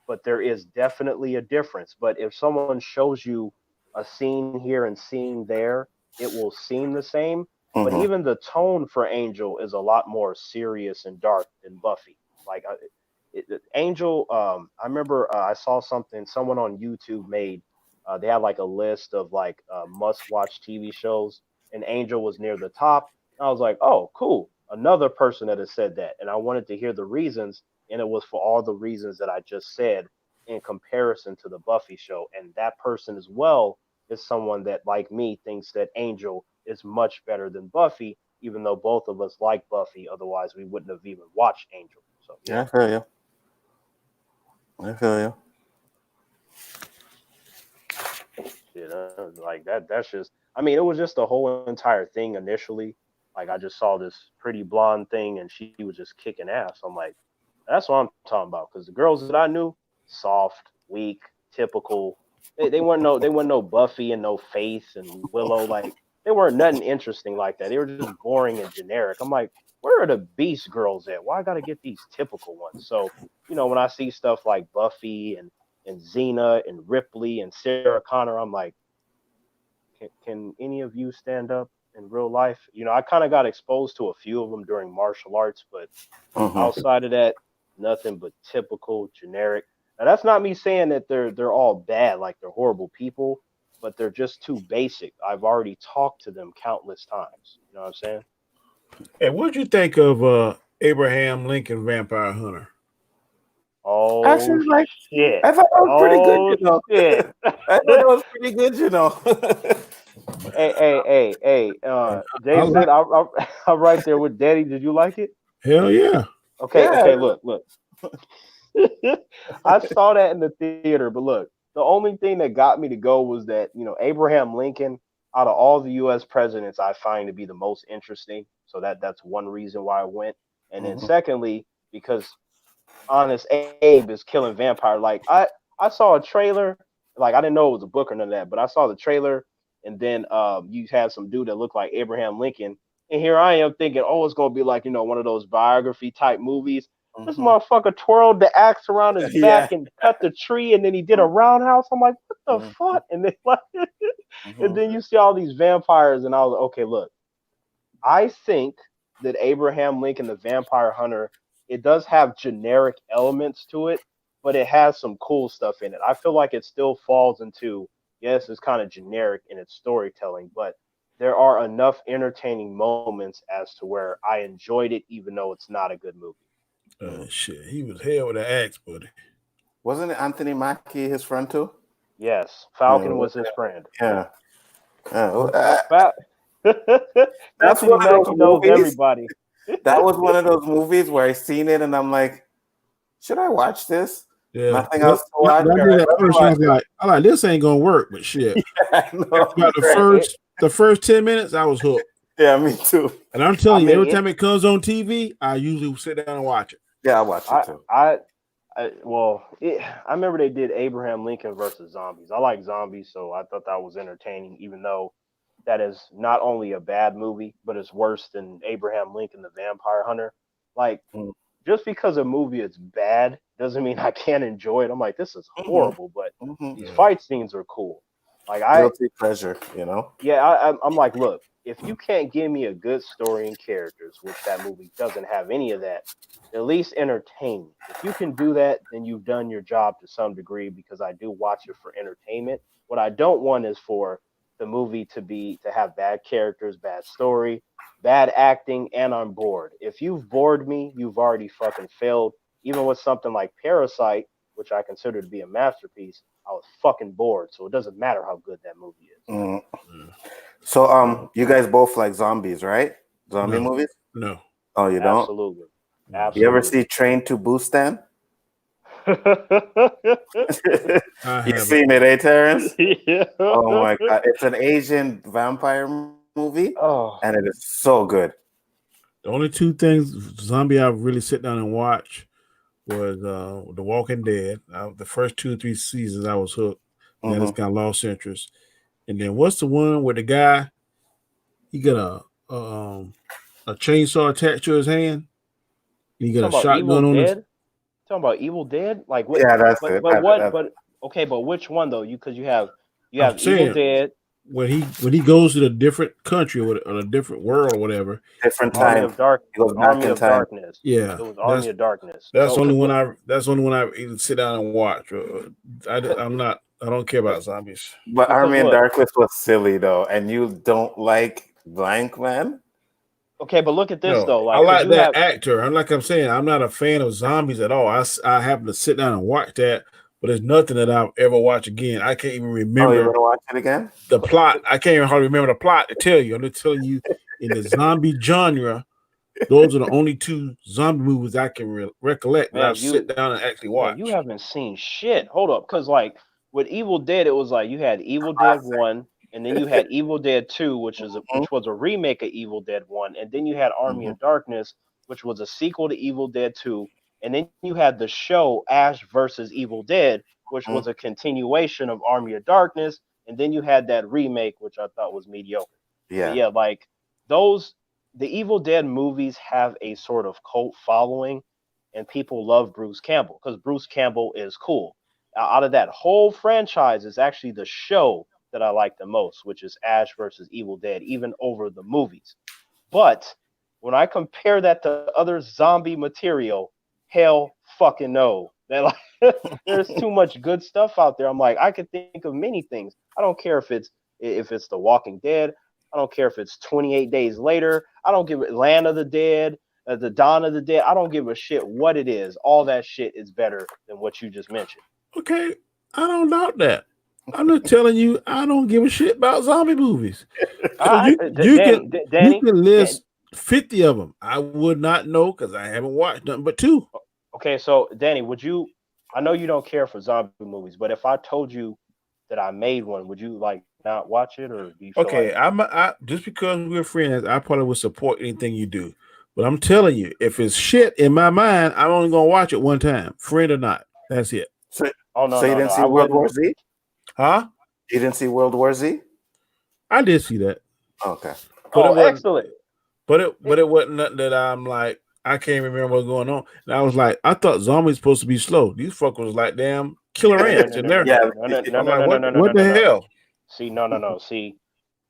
[SPEAKER 2] but there is definitely a difference. But if someone shows you a scene here and scene there, it will seem the same. But
[SPEAKER 3] Hmm.
[SPEAKER 2] even the tone for Angel is a lot more serious and dark than Buffy. Like, Angel, I remember I saw something someone on YouTube made. They had like a list of like must-watch TV shows, and Angel was near the top. I was like, oh, cool, another person that has said that, and I wanted to hear the reasons, and it was for all the reasons that I just said in comparison to the Buffy show, and that person as well is someone that, like me, thinks that Angel is much better than Buffy, even though both of us like Buffy. Otherwise, we wouldn't have even watched Angel. So yeah.
[SPEAKER 3] Yeah, I feel you. I feel you.
[SPEAKER 2] Like that. That's just. I mean, it was just the whole entire thing initially. Like I just saw this pretty blonde thing, and she was just kicking ass. I'm like, that's what I'm talking about. Because the girls that I knew, soft, weak, typical. They weren't no Buffy and no Faith and Willow. Like they weren't nothing interesting like that. They were just boring and generic. I'm like, where are the Beast girls at? Why I got to get these typical ones? So when I see stuff like Buffy and Xena and Ripley and Sarah Connor, I'm like, can any of you stand up in real life? I kind of got exposed to a few of them during martial arts, but
[SPEAKER 3] Hmm.
[SPEAKER 2] outside of that, nothing but typical generic. Now that's not me saying that they're all bad, like they're horrible people, but they're just too basic. I've already talked to them countless times. You know what I'm saying?
[SPEAKER 1] Hey, what'd you think of Abraham Lincoln Vampire Hunter?
[SPEAKER 2] Oh
[SPEAKER 3] Actually, like
[SPEAKER 2] shit!
[SPEAKER 3] I thought that was pretty good,
[SPEAKER 2] Oh
[SPEAKER 3] you know.
[SPEAKER 2] shit!
[SPEAKER 3] I thought that was pretty good, you know.
[SPEAKER 2] Hey!
[SPEAKER 1] I
[SPEAKER 2] Jason,
[SPEAKER 1] like.
[SPEAKER 2] I'm right there with Daddy. Did you like it?
[SPEAKER 1] Hell yeah.
[SPEAKER 2] Okay,
[SPEAKER 3] Yeah.
[SPEAKER 2] okay. Look. I saw that in the theater, but look, the only thing that got me to go was that Abraham Lincoln, out of all the U.S. presidents, I find to be the most interesting. So that's one reason why I went. And then
[SPEAKER 3] Hmm.
[SPEAKER 2] secondly, because Honest Abe is killing vampire. Like I saw a trailer like I didn't know it was a book or none of that, but I saw the trailer, and then you had some dude that looked like Abraham Lincoln, and here I am thinking, oh, it's gonna be like one of those biography type movies. This
[SPEAKER 3] Mm-hmm.
[SPEAKER 2] motherfucker twirled the axe around his
[SPEAKER 3] Yeah.
[SPEAKER 2] back and cut the tree, and then he did a roundhouse. I'm like, what the
[SPEAKER 3] Mm-hmm.
[SPEAKER 2] fuck? And then like, and
[SPEAKER 3] Mm-hmm.
[SPEAKER 2] then you see all these vampires, and I was like, okay, look, I think that Abraham Lincoln, the Vampire Hunter, it does have generic elements to it, but it has some cool stuff in it. I feel like it still falls into, yes, it's kind of generic in its storytelling, but there are enough entertaining moments as to where I enjoyed it, even though it's not a good movie.
[SPEAKER 1] Shit, he was hell with an axe, buddy.
[SPEAKER 3] Wasn't it Anthony Mackie his friend too?
[SPEAKER 2] Yes,
[SPEAKER 3] Yeah.
[SPEAKER 2] Falcon was his friend.
[SPEAKER 3] Yeah.
[SPEAKER 2] Fa-
[SPEAKER 3] That's
[SPEAKER 2] Anthony
[SPEAKER 3] one of those
[SPEAKER 2] Mackie knows
[SPEAKER 3] movies.
[SPEAKER 2] everybody.
[SPEAKER 3] That was one of those movies where I seen it and I'm like, should I watch this?
[SPEAKER 1] Yeah,
[SPEAKER 3] Nothing else to watch.
[SPEAKER 1] I did at first. I like this ain't gonna work, but shit. About the first 10 minutes, I was hooked.
[SPEAKER 3] Yeah, me too.
[SPEAKER 1] And I'm telling you, every time it comes on TV, I usually sit down and watch it.
[SPEAKER 3] Yeah, I watch it too.
[SPEAKER 2] I remember they did Abraham Lincoln versus zombies. I like zombies, so I thought that was entertaining, even though that is not only a bad movie, but it's worse than Abraham Lincoln, the Vampire Hunter. Like, just because a movie is bad doesn't mean I can't enjoy it. I'm like, this is horrible, but these fight scenes are cool. Like
[SPEAKER 3] guilty pleasure, you know?
[SPEAKER 2] Yeah, I'm like, look, if you can't give me a good story and characters, which that movie doesn't have any of that, at least entertain me. If you can do that, then you've done your job to some degree, because I do watch it for entertainment. What I don't want is for the movie to have bad characters, bad story, bad acting, and I'm bored. If you've bored me, you've already fucking failed. Even with something like Parasite, which I consider to be a masterpiece, I was fucking bored. So it doesn't matter how good that movie is.
[SPEAKER 3] So you guys both like zombies, right? Zombie movies?
[SPEAKER 1] No.
[SPEAKER 3] Oh, you don't?
[SPEAKER 2] Absolutely.
[SPEAKER 3] You ever see Train to Busan? You seen it, eh, Terrance?
[SPEAKER 2] Yeah.
[SPEAKER 3] Oh my god, it's an Asian vampire movie, and it is so good.
[SPEAKER 1] The only two things zombie I really sit down and watch was The Walking Dead. The first 2 or 3 seasons I was hooked. Then it's kind of lost interest. And then what's the one where the guy he got a chainsaw attached to his hand? He got a shotgun on his.
[SPEAKER 2] Talking about Evil Dead, like what?
[SPEAKER 3] Yeah, that's it.
[SPEAKER 2] But okay, but which one though? Because you have Evil Dead.
[SPEAKER 1] When he goes to a different country or a different world or whatever,
[SPEAKER 3] different time.
[SPEAKER 2] Army of Darkness.
[SPEAKER 1] Yeah,
[SPEAKER 2] it was Army of Darkness.
[SPEAKER 1] That's the only one I even sit down and watch. I don't care about zombies.
[SPEAKER 3] But Army of Darkness was silly though, and you don't like Blank Man.
[SPEAKER 2] Okay, but look at this though. Like,
[SPEAKER 1] I like that actor. I'm saying, I'm not a fan of zombies at all. I happen to sit down and watch that, but there's nothing that I'll ever watch again. I can't even remember.
[SPEAKER 3] Oh, you want to watch it again?
[SPEAKER 1] The plot. I can't even hardly remember the plot to tell you. I'm just telling you, in the zombie genre, those are the only 2 zombie movies I can recollect that I sit down and actually watch.
[SPEAKER 2] You haven't seen shit. Hold up, because like with Evil Dead, it was like you had Evil Dead 1. And then you had Evil Dead 2, which was a remake of Evil Dead 1. And then you had Army of Darkness, which was a sequel to Evil Dead 2. And then you had the show Ash versus Evil Dead, which was a continuation of Army of Darkness. And then you had that remake, which I thought was mediocre.
[SPEAKER 3] Yeah.
[SPEAKER 2] But yeah, like the Evil Dead movies have a sort of cult following, and people love Bruce Campbell because Bruce Campbell is cool. Out of that whole franchise, is actually the show that I like the most, which is Ash versus Evil Dead, even over the movies. But when I compare that to other zombie material, hell fucking no. There's too much good stuff out there. I'm like, I could think of many things. I don't care if it's The Walking Dead. I don't care if it's 28 Days Later. I don't give a Land of the Dead, The Dawn of the Dead. I don't give a shit what it is. All that shit is better than what you just mentioned.
[SPEAKER 1] Okay, I don't doubt that. I'm just telling you, I don't give a shit about zombie movies. So you can list 50 of them. I would not know because I haven't watched nothing but 2.
[SPEAKER 2] Okay, so Danny, I know you don't care for zombie movies, but if I told you that I made one, would you like not watch it, or do you feel
[SPEAKER 1] I just because we're friends, I probably would support anything you do. But I'm telling you, if it's shit in my mind, I'm only gonna watch it one time, friend or not. That's it.
[SPEAKER 3] So you didn't see World War Z?
[SPEAKER 1] Huh?
[SPEAKER 3] You didn't see World War Z?
[SPEAKER 1] I did see that,
[SPEAKER 3] Okay.
[SPEAKER 1] but
[SPEAKER 2] Oh,
[SPEAKER 1] it wasn't.
[SPEAKER 2] excellent.
[SPEAKER 1] But it wasn't nothing that I'm like. I can't remember what's going on. And I was like, I thought zombies supposed to be slow. These fuckers was like damn killer
[SPEAKER 2] No, no,
[SPEAKER 1] ants
[SPEAKER 2] no,
[SPEAKER 1] in
[SPEAKER 2] no, no,
[SPEAKER 1] there.
[SPEAKER 3] Yeah.
[SPEAKER 2] no, no, no,
[SPEAKER 1] I'm
[SPEAKER 2] no,
[SPEAKER 1] like,
[SPEAKER 2] no, no,
[SPEAKER 1] what?
[SPEAKER 2] no, no,
[SPEAKER 1] What
[SPEAKER 2] no,
[SPEAKER 1] the
[SPEAKER 2] no, no.
[SPEAKER 1] hell?
[SPEAKER 2] See, no. See,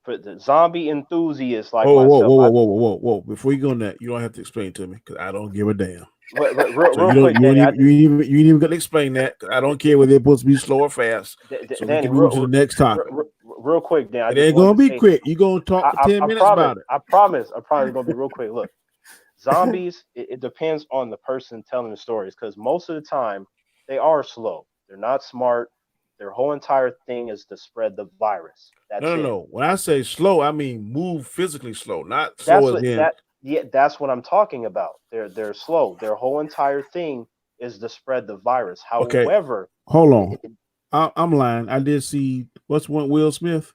[SPEAKER 2] for the zombie enthusiasts like
[SPEAKER 1] Oh,
[SPEAKER 2] myself,
[SPEAKER 1] whoa! Before you go on that, you don't have to explain to me because I don't give a damn.
[SPEAKER 2] but real,
[SPEAKER 1] So
[SPEAKER 2] real quick,
[SPEAKER 1] you don't
[SPEAKER 2] Danny,
[SPEAKER 1] even you ain't even got to explain that. 'Cause I don't care whether they're supposed to be slow or fast. So we
[SPEAKER 2] Danny,
[SPEAKER 1] can move to the next topic.
[SPEAKER 2] real quick, Dan. I
[SPEAKER 1] It
[SPEAKER 2] just
[SPEAKER 1] ain't
[SPEAKER 2] wanted
[SPEAKER 1] gonna
[SPEAKER 2] to
[SPEAKER 1] be
[SPEAKER 2] say,
[SPEAKER 1] quick. You gonna talk for 10 minutes about it.
[SPEAKER 2] I promise, it's gonna be real quick. Look, zombies, it depends on the person telling the stories because most of the time they are slow. They're not smart. Their whole entire thing is to spread the virus. That's it.
[SPEAKER 1] No. When I say slow, I mean move physically slow, not slow
[SPEAKER 2] That's
[SPEAKER 1] as
[SPEAKER 2] what
[SPEAKER 1] in
[SPEAKER 2] that yeah, that's what I'm talking about. They're slow. Their whole entire thing is to spread the virus.
[SPEAKER 1] okay.
[SPEAKER 2] However,
[SPEAKER 1] Hold
[SPEAKER 2] it,
[SPEAKER 1] on.
[SPEAKER 2] it,
[SPEAKER 1] I'm lying. I did see what's one Will Smith.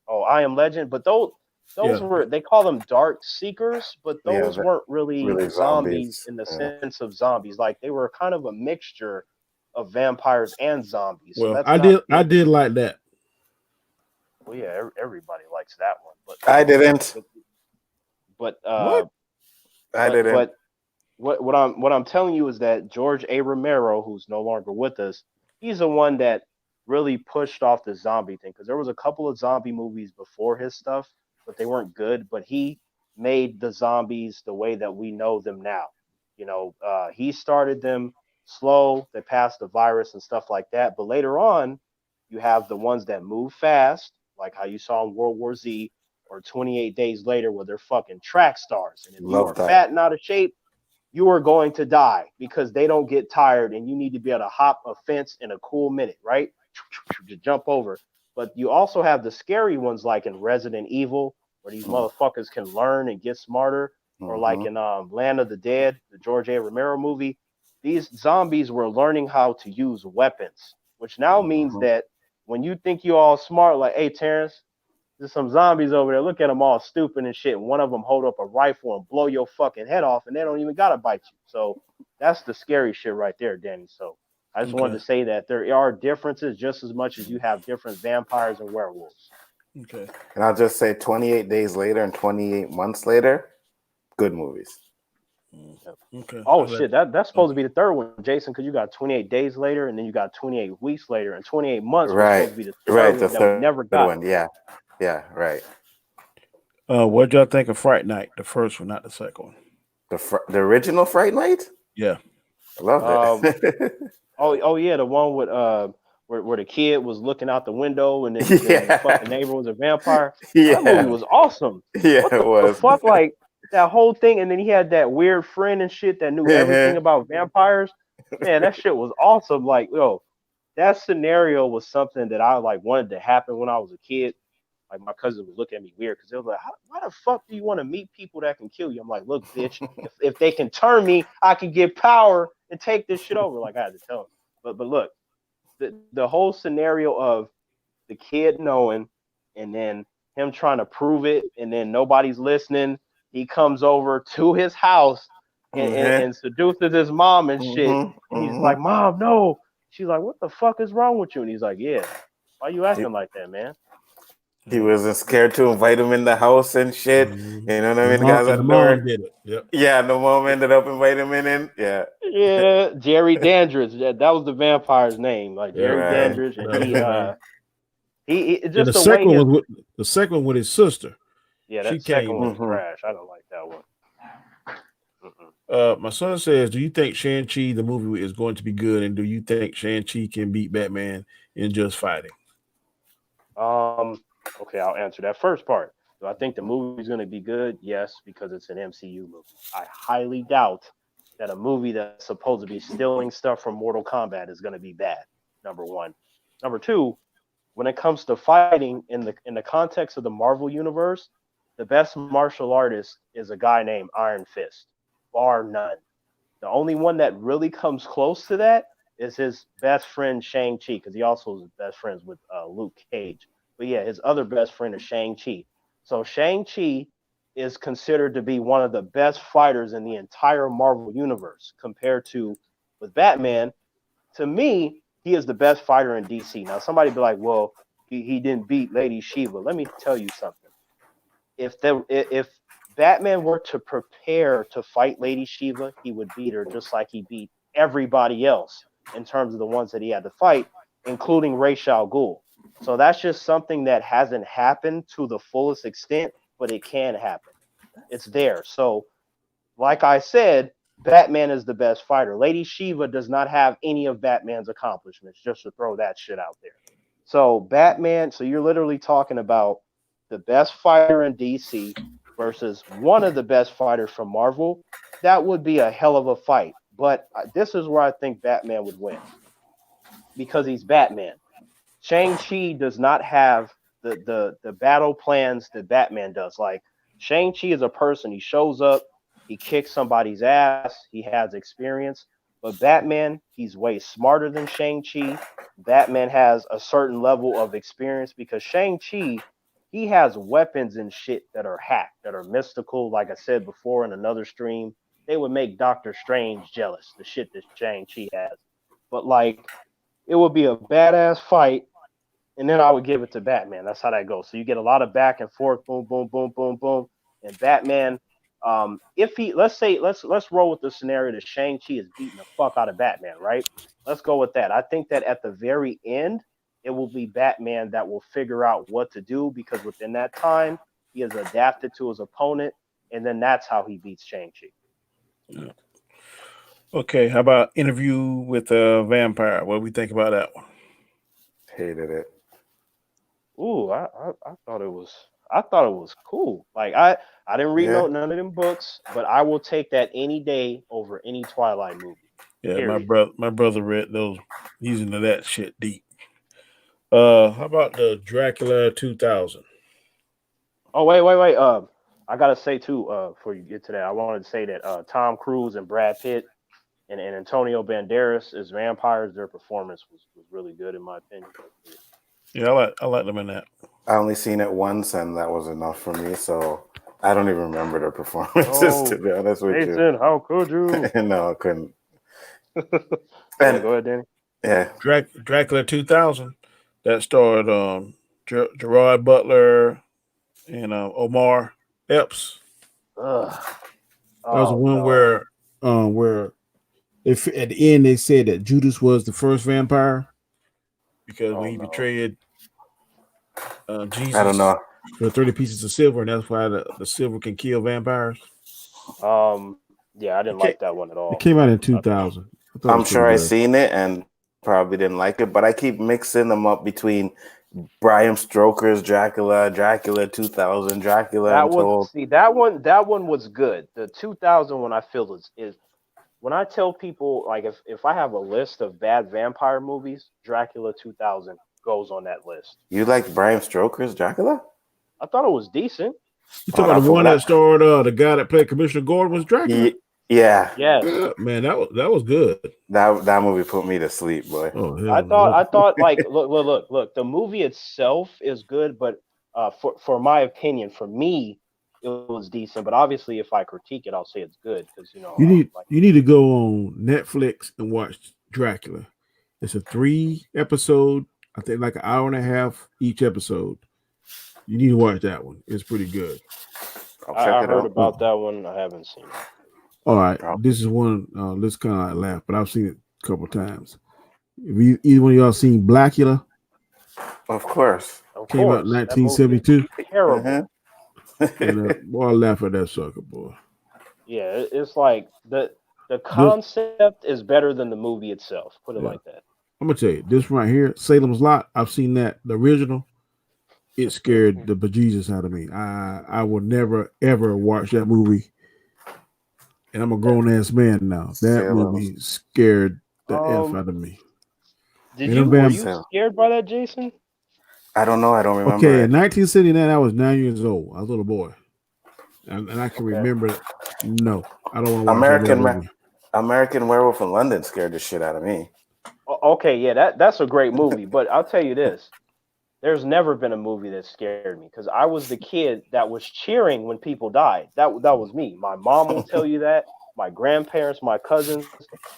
[SPEAKER 2] oh, I Am Legend, but those
[SPEAKER 1] Yeah.
[SPEAKER 2] were they call them dark seekers, but
[SPEAKER 3] Yeah,
[SPEAKER 2] those weren't really
[SPEAKER 3] really
[SPEAKER 2] zombies
[SPEAKER 3] zombies.
[SPEAKER 2] in the
[SPEAKER 3] Yeah.
[SPEAKER 2] sense of zombies. Like they were kind of a mixture of vampires and zombies. So
[SPEAKER 1] Well,
[SPEAKER 2] that's not
[SPEAKER 1] I
[SPEAKER 2] the
[SPEAKER 1] did like that.
[SPEAKER 2] well, yeah, everybody likes that one,
[SPEAKER 3] I didn't.
[SPEAKER 2] but but
[SPEAKER 3] What? I
[SPEAKER 2] but
[SPEAKER 3] didn't.
[SPEAKER 2] but what I'm telling you is that George A. Romero, who's no longer with us, he's the one that really pushed off the zombie thing because there was a couple of zombie movies before his stuff, but they weren't good. But he made the zombies the way that we know them now. He started them slow, they passed the virus and stuff like that. But later on, you have the ones that move fast, like how you saw in World War Z, or 28 Days Later, where they're fucking track stars. And if you
[SPEAKER 3] Love
[SPEAKER 2] are
[SPEAKER 3] that.
[SPEAKER 2] fat and out of shape, you are going to die because they don't get tired and you need to be able to hop a fence in a cool minute, right? To jump over. But you also have the scary ones like in Resident Evil, where these motherfuckers can learn and get smarter, or like
[SPEAKER 3] Mm-hmm.
[SPEAKER 2] in Land of the Dead, the George A. Romero movie. These zombies were learning how to use weapons, which now means
[SPEAKER 3] Mm-hmm.
[SPEAKER 2] that when you think you're all smart, like, hey, Terrance, there's some zombies over there. Look at them all stupid and shit. And one of them hold up a rifle and blow your fucking head off, and they don't even gotta bite you. So that's the scary shit right there, Danny. So I just wanted
[SPEAKER 1] Okay.
[SPEAKER 2] to say that there are differences just as much as you have different vampires and werewolves.
[SPEAKER 1] Okay.
[SPEAKER 3] And I'll just say 28 days later and 28 months later, good movies.
[SPEAKER 1] Okay.
[SPEAKER 2] Oh
[SPEAKER 1] I let
[SPEAKER 2] shit, that's supposed to be the third one, Jason, because you got 28 days later, and then you got 28 weeks later, and 28 months was
[SPEAKER 3] Right.
[SPEAKER 2] supposed to be the third
[SPEAKER 3] Right. The
[SPEAKER 2] one that we
[SPEAKER 3] third
[SPEAKER 2] never got.
[SPEAKER 3] one. Yeah. Yeah. Right.
[SPEAKER 1] what y'all think of Fright Night? The first one, not the second one.
[SPEAKER 3] The original Fright Night?
[SPEAKER 1] Yeah.
[SPEAKER 3] I loved
[SPEAKER 2] Um,
[SPEAKER 3] it.
[SPEAKER 2] oh yeah, the one with where the kid was looking out the window and then the fucking
[SPEAKER 3] Yeah.
[SPEAKER 2] neighbor was a vampire. That movie
[SPEAKER 3] Yeah.
[SPEAKER 2] was awesome.
[SPEAKER 3] Yeah,
[SPEAKER 2] What
[SPEAKER 3] it
[SPEAKER 2] the
[SPEAKER 3] was.
[SPEAKER 2] fuck? Like that whole thing, and then he had that weird friend and shit that knew everything about vampires. Man, that shit was awesome. Like, yo, that scenario was something that I like wanted to happen when I was a kid. Like my cousin would look at me weird because they was like, "Why the fuck do you want to meet people that can kill you?" I'm like, "Look, bitch, if they can turn me, I can get power and take this shit over." Like I had to tell him. But look, the whole scenario of the kid knowing, and then him trying to prove it, and then nobody's listening. He comes over to his house
[SPEAKER 3] Mm-hmm.
[SPEAKER 2] and seduces his mom and shit,
[SPEAKER 3] Mm-hmm.
[SPEAKER 2] and he's like,
[SPEAKER 3] Mm-hmm.
[SPEAKER 2] "Mom, no." She's like, "What the fuck is wrong with you?" And he's like, "Yeah, why you
[SPEAKER 3] He,
[SPEAKER 2] acting like that, man?"
[SPEAKER 3] he wasn't scared to invite him in the house and shit.
[SPEAKER 1] Mhm.
[SPEAKER 3] You know what I
[SPEAKER 1] And
[SPEAKER 3] mean? The guys
[SPEAKER 1] and the
[SPEAKER 3] at the
[SPEAKER 1] mom
[SPEAKER 3] door.
[SPEAKER 1] did it. Yep.
[SPEAKER 3] Yeah, the mom ended up inviting him in. Yeah.
[SPEAKER 2] Yeah, Jerry Dandridge. That was the vampire's name, like
[SPEAKER 1] Yep.
[SPEAKER 2] Jerry
[SPEAKER 3] Right.
[SPEAKER 2] Dandridge, and
[SPEAKER 1] That was his name.
[SPEAKER 2] he
[SPEAKER 1] And
[SPEAKER 2] just the way his
[SPEAKER 1] the second one with his sister.
[SPEAKER 2] yeah,
[SPEAKER 1] She
[SPEAKER 2] that second
[SPEAKER 1] came
[SPEAKER 2] one
[SPEAKER 1] in.
[SPEAKER 2] was
[SPEAKER 3] Mm-hmm.
[SPEAKER 2] trash. I don't like that one. Mm-mm.
[SPEAKER 1] My son says, "Do you think Shang-Chi the movie is going to be good, and do you think Shang-Chi can beat Batman in just fighting?"
[SPEAKER 2] Okay, I'll answer that first part. Do I think the movie's going to be good? Yes, because it's an MCU movie. I highly doubt that a movie that's supposed to be stealing stuff from Mortal Kombat is going to be bad. Number one. Number two, when it comes to fighting in the context of the Marvel universe, the best martial artist is a guy named Iron Fist, bar none. The only one that really comes close to that is his best friend Shang-Chi, because he also is best friends with Luke Cage. But yeah, his other best friend is Shang-Chi. So Shang-Chi is considered to be one of the best fighters in the entire Marvel universe compared to with Batman. To me, he is the best fighter in DC. Now somebody be like, well, he didn't beat Lady Shiva. Let me tell you something. If Batman were to prepare to fight Lady Shiva, he would beat her just like he beat everybody else in terms of the ones that he had to fight, including Ra's al Ghul. So that's just something that hasn't happened to the fullest extent, but it can happen. It's there. So, like I said, Batman is the best fighter. Lady Shiva does not have any of Batman's accomplishments, just to throw that shit out there. So, Batman, so you're literally talking about the best fighter in DC versus one of the best fighters from Marvel. That would be a hell of a fight. But this is where I think Batman would win because he's Batman. Shang-Chi does not have the battle plans that Batman does. Like Shang-Chi is a person, he shows up, he kicks somebody's ass, he has experience. But Batman, he's way smarter than Shang-Chi. Batman has a certain level of experience because Shang-Chi, he has weapons and shit that are hacked, that are mystical. Like I said before in another stream, they would make Doctor Strange jealous, the shit that Shang-Chi has. But like, it would be a badass fight, and then I would give it to Batman. That's how that goes. So you get a lot of back and forth, boom, boom, boom, boom, boom, and Batman. If he, let's roll with the scenario that Shang-Chi is beating the fuck out of Batman, right? Let's go with that. I think that at the very end, it will be Batman that will figure out what to do because within that time, he has adapted to his opponent, and then that's how he beats Shang-Chi.
[SPEAKER 1] Yeah. Okay, how about Interview with a Vampire? What do we think about that one?
[SPEAKER 3] Hated it.
[SPEAKER 2] Ooh, I thought it was cool. Like I didn't read none of them books, but I will take that any day over any Twilight movie.
[SPEAKER 1] Yeah,
[SPEAKER 2] Period.
[SPEAKER 1] my brother read those. He's into that shit deep. How about the Dracula 2000?
[SPEAKER 2] Oh wait. I gotta say too, before you get to that, I wanted to say that Tom Cruise and Brad Pitt and Antonio Banderas as vampires, their performance was really good in my opinion.
[SPEAKER 1] Yeah, I like them in that.
[SPEAKER 3] I only seen it once, and that was enough for me. So I don't even remember their performances, to be honest with
[SPEAKER 2] Jason, how could you?
[SPEAKER 3] you. No, I couldn't.
[SPEAKER 2] Yeah, go ahead, Danny.
[SPEAKER 3] Yeah,
[SPEAKER 1] Dracula 2000. That starred Gerard Butler and Omar Epps.
[SPEAKER 2] Ugh.
[SPEAKER 1] That was the
[SPEAKER 2] Oh,
[SPEAKER 1] one
[SPEAKER 2] no.
[SPEAKER 1] where if at the end they said that Judas was the first vampire because when he betrayed Jesus
[SPEAKER 3] I don't know.
[SPEAKER 1] for 30 pieces of silver, and that's why the silver can kill vampires.
[SPEAKER 2] Yeah, I didn't like that one at all.
[SPEAKER 1] It came out in 2000.
[SPEAKER 3] I'm sure I seen it and probably didn't like it, but I keep mixing them up between Bram Stoker's Dracula 2000, Dracula
[SPEAKER 2] That
[SPEAKER 3] Untold.
[SPEAKER 2] that one was good. The 2000 one I feel is when I tell people, like, if I have a list of bad vampire movies, Dracula 2000 goes on that list.
[SPEAKER 3] You like Bram Stoker's Dracula?
[SPEAKER 2] I thought it was decent.
[SPEAKER 1] You talking about the one that starred the guy that played Commissioner Gordon was Dracula?
[SPEAKER 3] Yeah.
[SPEAKER 2] Yes.
[SPEAKER 1] Man, that was good.
[SPEAKER 3] That movie put me to sleep, boy.
[SPEAKER 1] Oh,
[SPEAKER 2] I thought like look, the movie itself is good, but for my opinion, for me, it was decent. But obviously, if I critique it, I'll say it's good because
[SPEAKER 1] you need to go on Netflix and watch Dracula. It's a 3-episode, I think, like an hour and a half each episode. You need to watch that one. It's pretty good.
[SPEAKER 2] I heard about that one. I haven't seen it.
[SPEAKER 1] All right, this is one. Let's kind of laugh, but I've seen it a couple times. Have either one of y'all seen Blackula?
[SPEAKER 3] Of course.
[SPEAKER 1] Came out in 1972.
[SPEAKER 2] Terrible.
[SPEAKER 1] And, boy, I laugh at that sucker, boy.
[SPEAKER 2] Yeah, it's like the concept is better than the movie itself. Put it like that.
[SPEAKER 1] I'm gonna tell you this right here, Salem's Lot. I've seen that, the original. It scared the bejesus out of me. I will never ever watch that movie. And I'm a grown ass man now. That movie scared the F out of me.
[SPEAKER 2] Were you scared by that, Jason?
[SPEAKER 3] I don't know. I don't remember.
[SPEAKER 1] Okay, in 1979, I was 9 years old. I was a little boy. And I can remember it. No, I don't want to watch that movie.
[SPEAKER 3] American Werewolf in London scared the shit out of me.
[SPEAKER 2] Okay, yeah, that's a great movie. But I'll tell you this. There's never been a movie that scared me because I was the kid that was cheering when people died. That was me. My mom will tell you that. My grandparents, my cousins.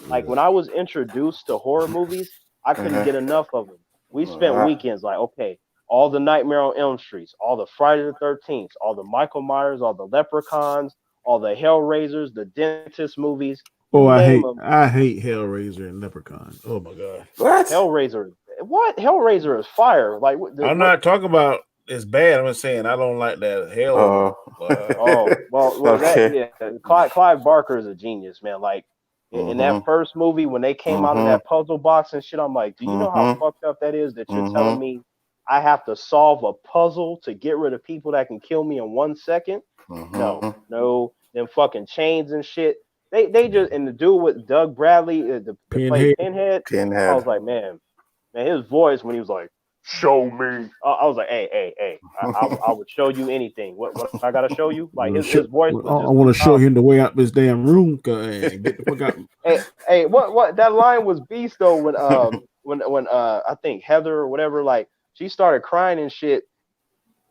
[SPEAKER 2] Like when I was introduced to horror movies, I couldn't get enough of them. We spent weekends like, okay, all the Nightmare on Elm Streets, all the Friday the 13th, all the Michael Myers, all the Leprechauns, all the Hellraisers, the Dentist movies.
[SPEAKER 1] Oh,
[SPEAKER 2] You name them.
[SPEAKER 1] I hate Hellraiser and Leprechaun. Oh my god.
[SPEAKER 3] What?
[SPEAKER 2] Hellraiser. What? Hellraiser is fire. Like
[SPEAKER 1] I'm not talking about it's bad. I'm just saying I don't like that hell.
[SPEAKER 2] Oh well,
[SPEAKER 3] Okay.
[SPEAKER 2] Clive Barker is a genius, man. Like in that first movie when they came out of that puzzle box and shit, I'm like, do you know how fucked up that is? That you're telling me I have to solve a puzzle to get rid of people that can kill me in 1 second? No, them fucking chains and shit. They just, and the dude with Doug Bradley to play Pinhead. I was like, man, his voice when he was like, show me. I was like, hey, I would show you anything. What I gotta show you? Like his voice was
[SPEAKER 1] I want to show him the way out this damn room and get the fuck out.
[SPEAKER 2] Hey, what that line was beast though when I think Heather or whatever, like she started crying and shit,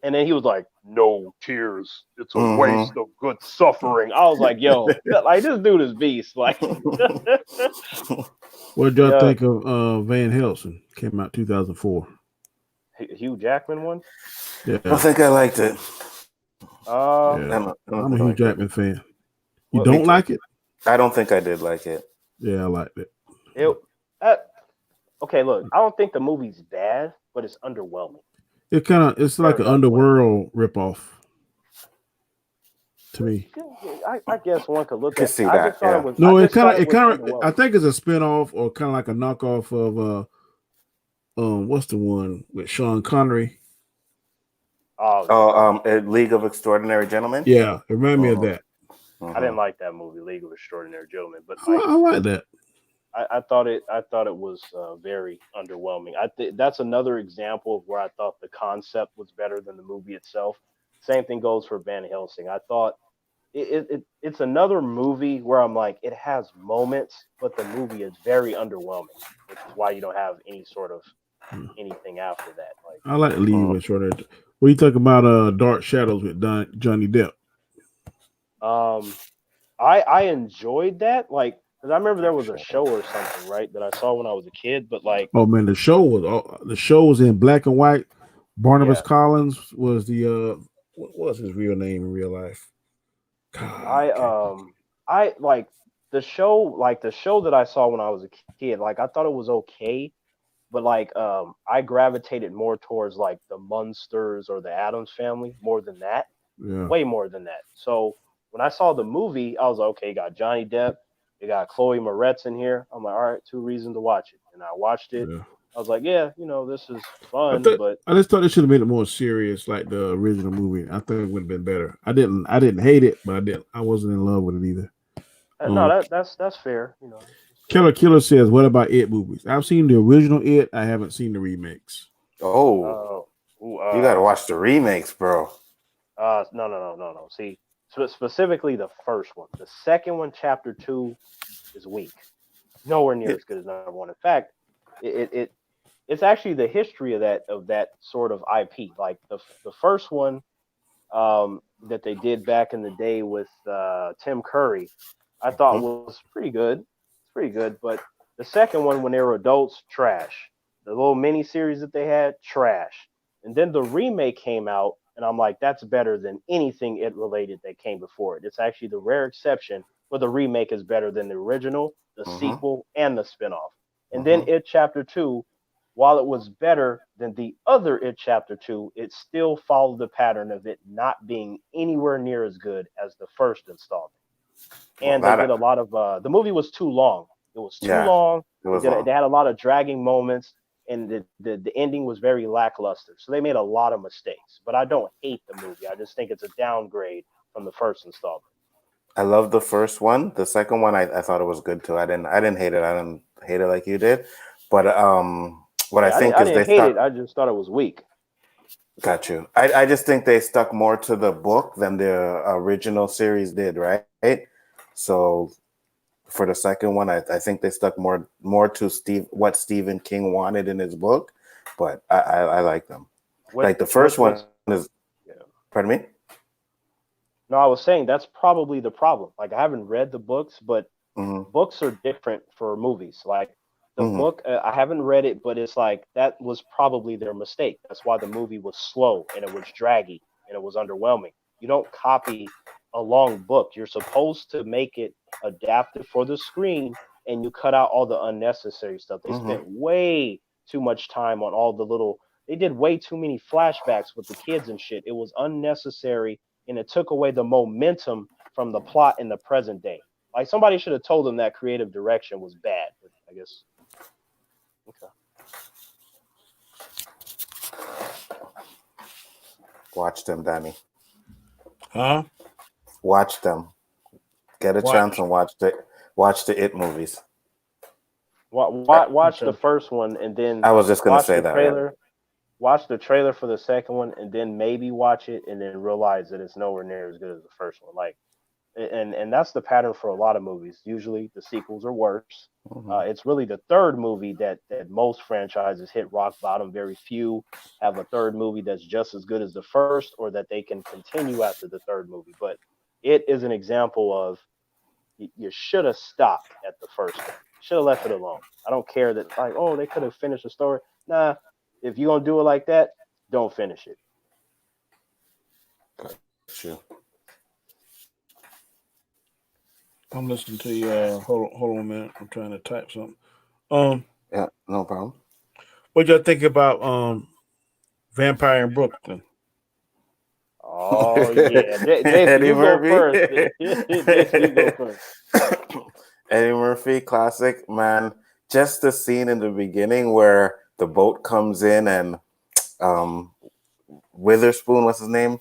[SPEAKER 2] and then he was like, no tears, it's a waste of good suffering. I was like, yo, like this dude is beast. Like
[SPEAKER 1] what did y'all think of Van Helsing? Came out 2004.
[SPEAKER 2] Hugh Jackman one?
[SPEAKER 3] Yeah. I think I liked it.
[SPEAKER 1] I'm a Hugh Jackman fan. You don't like it?
[SPEAKER 3] I don't think I did like it.
[SPEAKER 1] Yeah, I liked it.
[SPEAKER 2] Okay, look, I don't think the movie's bad, but it's underwhelming.
[SPEAKER 1] It's like an Underworld ripoff to me.
[SPEAKER 2] I guess one could look
[SPEAKER 3] at
[SPEAKER 2] it.
[SPEAKER 3] I just thought
[SPEAKER 2] it was.
[SPEAKER 1] No, it kind of. I think it's a spinoff or kind of like a knockoff of what's the one with Sean Connery?
[SPEAKER 3] League of Extraordinary Gentlemen.
[SPEAKER 1] Yeah, it reminded me of that.
[SPEAKER 2] I didn't like that movie, League of Extraordinary Gentlemen, but
[SPEAKER 1] I like that.
[SPEAKER 2] I thought it was very underwhelming. That's another example of where I thought the concept was better than the movie itself. Same thing goes for Van Helsing. I thought it's another movie where I'm like, it has moments, but the movie is very underwhelming, which is why you don't have any sort of anything after that. Like,
[SPEAKER 1] I like League of Extraordinary. What do you think about Dark Shadows with Johnny Depp?
[SPEAKER 2] I enjoyed that. Like, because I remember there was a show or something, right, that I saw when I was a kid. But like,
[SPEAKER 1] oh man, the show was in black and white. Barnabas Collins was the what was his real name in real life?
[SPEAKER 2] God, I like the show that I saw when I was a kid. Like, I thought it was okay, but like I gravitated more towards like the Munsters or the Addams Family more than that.
[SPEAKER 1] Yeah.
[SPEAKER 2] Way more than that. So when I saw the movie, I was like, okay, you got Johnny Depp, you got Chloe Moretz in here. I'm like, all right, 2 reasons to watch it. And I watched it. Yeah. I was like, yeah, this is fun. But
[SPEAKER 1] I just thought they should have made it more serious, like the original movie. I think it would have been better. I didn't hate it, but I wasn't in love with it either.
[SPEAKER 2] No, that's fair.
[SPEAKER 1] Killer says, what about It movies? I've seen the original It. I haven't seen the remakes.
[SPEAKER 3] You gotta watch the remakes, bro.
[SPEAKER 2] No. See, specifically the first one. The second one, Chapter 2, is weak. Nowhere near as good as number one. In fact, it's actually the history of that sort of IP. Like the first one that they did back in the day with Tim Curry, I thought was pretty good. It's pretty good. But the second one, when they were adults, trash. The little mini series that they had, trash. And then the remake came out, and I'm like, that's better than anything It related that came before it. It's actually the rare exception where the remake is better than the original, the sequel, and the spinoff. And then It Chapter 2, while it was better than the other It Chapter 2, it still followed the pattern of it not being anywhere near as good as the first installment. And they did a lot of the movie was too long. It was too long. They had a lot of dragging moments, and the ending was very lackluster. So they made a lot of mistakes. But I don't hate the movie. I just think it's a downgrade from the first installment.
[SPEAKER 3] I love the first one. The second one, I thought it was good too. I didn't hate it. I didn't hate it like you did. But I didn't hate it.
[SPEAKER 2] I just thought it was weak.
[SPEAKER 3] Got you. I just think they stuck more to the book than the original series did, right? So for the second one, I think they stuck more to what Stephen King wanted in his book. But I like them. Like the first one is. Yeah. Pardon me?
[SPEAKER 2] No, I was saying that's probably the problem. Like, I haven't read the books, but books are different for movies. Like, The book, I haven't read it, but it's like that was probably their mistake. That's why the movie was slow and it was draggy and it was underwhelming. You don't copy a long book. You're supposed to make it adapted for the screen, and you cut out all the unnecessary stuff. They
[SPEAKER 3] Mm-hmm.
[SPEAKER 2] spent way too much time on all the little. They did way too many flashbacks with the kids and shit. It was unnecessary, and it took away the momentum from the plot in the present day. Like somebody should have told them that creative direction was bad. But I guess okay.
[SPEAKER 3] Watch them, Danny.
[SPEAKER 1] Huh?
[SPEAKER 3] Watch them. Get a chance
[SPEAKER 1] Watch.
[SPEAKER 3] and watch the It movies.
[SPEAKER 2] Watch the
[SPEAKER 1] Okay.
[SPEAKER 2] first one and then
[SPEAKER 3] I was just gonna
[SPEAKER 2] watch
[SPEAKER 3] say
[SPEAKER 2] the
[SPEAKER 3] that.
[SPEAKER 2] trailer. Watch the trailer for the second one, and then maybe watch it, and then realize that it's nowhere near as good as the first one. Like, and that's the pattern for a lot of movies. Usually, the sequels are worse.
[SPEAKER 3] Mm-hmm.
[SPEAKER 2] It's really the third movie that most franchises hit rock bottom. Very few have a third movie that's just as good as the first, or that they can continue after the third movie. But it is an example of you should have stopped at the first one. Should have left it alone. I don't care that like, oh, they could have finished the story. Nah, if you're gonna do it like that, don't finish it.
[SPEAKER 3] Sure.
[SPEAKER 1] I'm listening to you. Hold on a minute. I'm trying to type something. Um,
[SPEAKER 3] Yeah, no problem.
[SPEAKER 1] what y'all think about Vampire in Brooklyn?
[SPEAKER 2] Oh yeah, Jason,
[SPEAKER 3] Eddie
[SPEAKER 2] you go
[SPEAKER 3] Murphy.
[SPEAKER 2] first. Jason, you go first.
[SPEAKER 3] Eddie Murphy, classic man. Just the scene in the beginning where the boat comes in and um, Witherspoon, what's his name?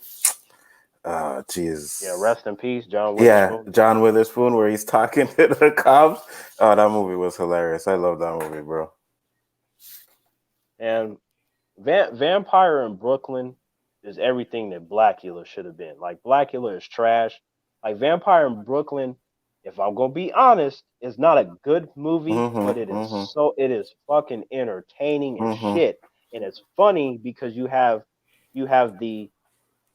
[SPEAKER 3] Jeez.
[SPEAKER 2] Yeah, rest in peace, John
[SPEAKER 3] Yeah,
[SPEAKER 2] Witherspoon.
[SPEAKER 3] John Witherspoon, where he's talking to the cops. Oh, that movie was hilarious. I love that movie, bro.
[SPEAKER 2] And Vampire in Brooklyn is everything that Blackula should have been. Like Blackula is trash. Like Vampire in Brooklyn, if I'm gonna be honest, is not a good movie, but
[SPEAKER 3] Mm-hmm, mm-hmm,
[SPEAKER 2] it is fucking entertaining and
[SPEAKER 3] mm-hmm,
[SPEAKER 2] shit. And it's funny because you have the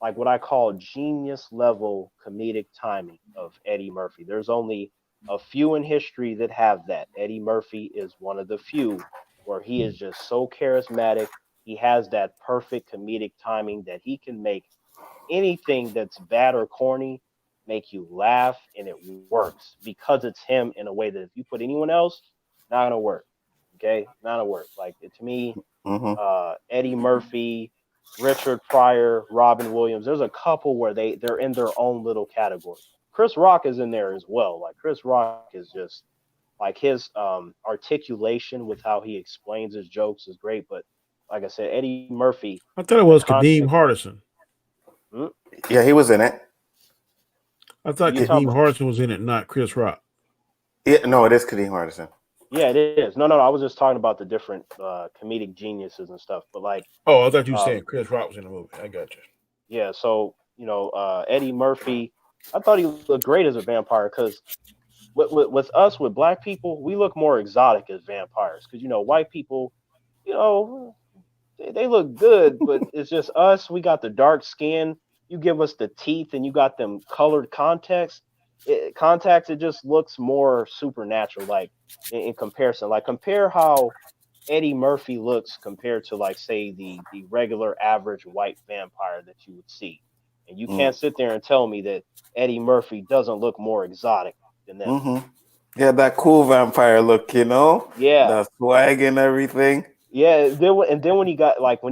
[SPEAKER 2] like what I call genius level comedic timing of Eddie Murphy. There's only a few in history that have that. Eddie Murphy is one of the few where he is just so charismatic. He has that perfect comedic timing that he can make anything that's bad or corny make you laugh, and it works because it's him in a way that if you put anyone else, not gonna work. Okay, not gonna work. Like to me,
[SPEAKER 3] mm-hmm.
[SPEAKER 2] Eddie Murphy, Richard Pryor, Robin Williams. There's a couple where they're in their own little category. Chris Rock is in there as well. Like Chris Rock is just like his articulation with how he explains his jokes is great. But like I said, Eddie Murphy
[SPEAKER 1] I thought it
[SPEAKER 2] in the
[SPEAKER 1] was Kadeem
[SPEAKER 2] context.
[SPEAKER 1] Hardison.
[SPEAKER 2] Hmm?
[SPEAKER 3] Yeah, he was in it.
[SPEAKER 1] I thought
[SPEAKER 2] You talking
[SPEAKER 1] Kadeem
[SPEAKER 2] about?
[SPEAKER 1] Hardison was in it, not Chris Rock.
[SPEAKER 3] Yeah, no, it is Kadeem Hardison.
[SPEAKER 2] Yeah, it is. No. I was just talking about the different comedic geniuses and stuff. But like,
[SPEAKER 1] Oh, I thought you were saying
[SPEAKER 2] um,
[SPEAKER 1] Chris Rock was in the movie. I got you.
[SPEAKER 2] yeah. So Eddie Murphy. I thought he looked great as a vampire because with us with black people, we look more exotic as vampires because white people, you know, they look good, but it's just us. We got the dark skin. You give us the teeth, and you got them colored contacts. It just looks more supernatural, like in comparison. Like compare how Eddie Murphy looks compared to like say the regular average white vampire that you would see, and you
[SPEAKER 3] Mm.
[SPEAKER 2] can't sit there and tell me that Eddie Murphy doesn't look more exotic than them.
[SPEAKER 3] Mm-hmm. Yeah, that cool vampire look,
[SPEAKER 2] Yeah,
[SPEAKER 3] the swag and everything.
[SPEAKER 2] yeah. And then when he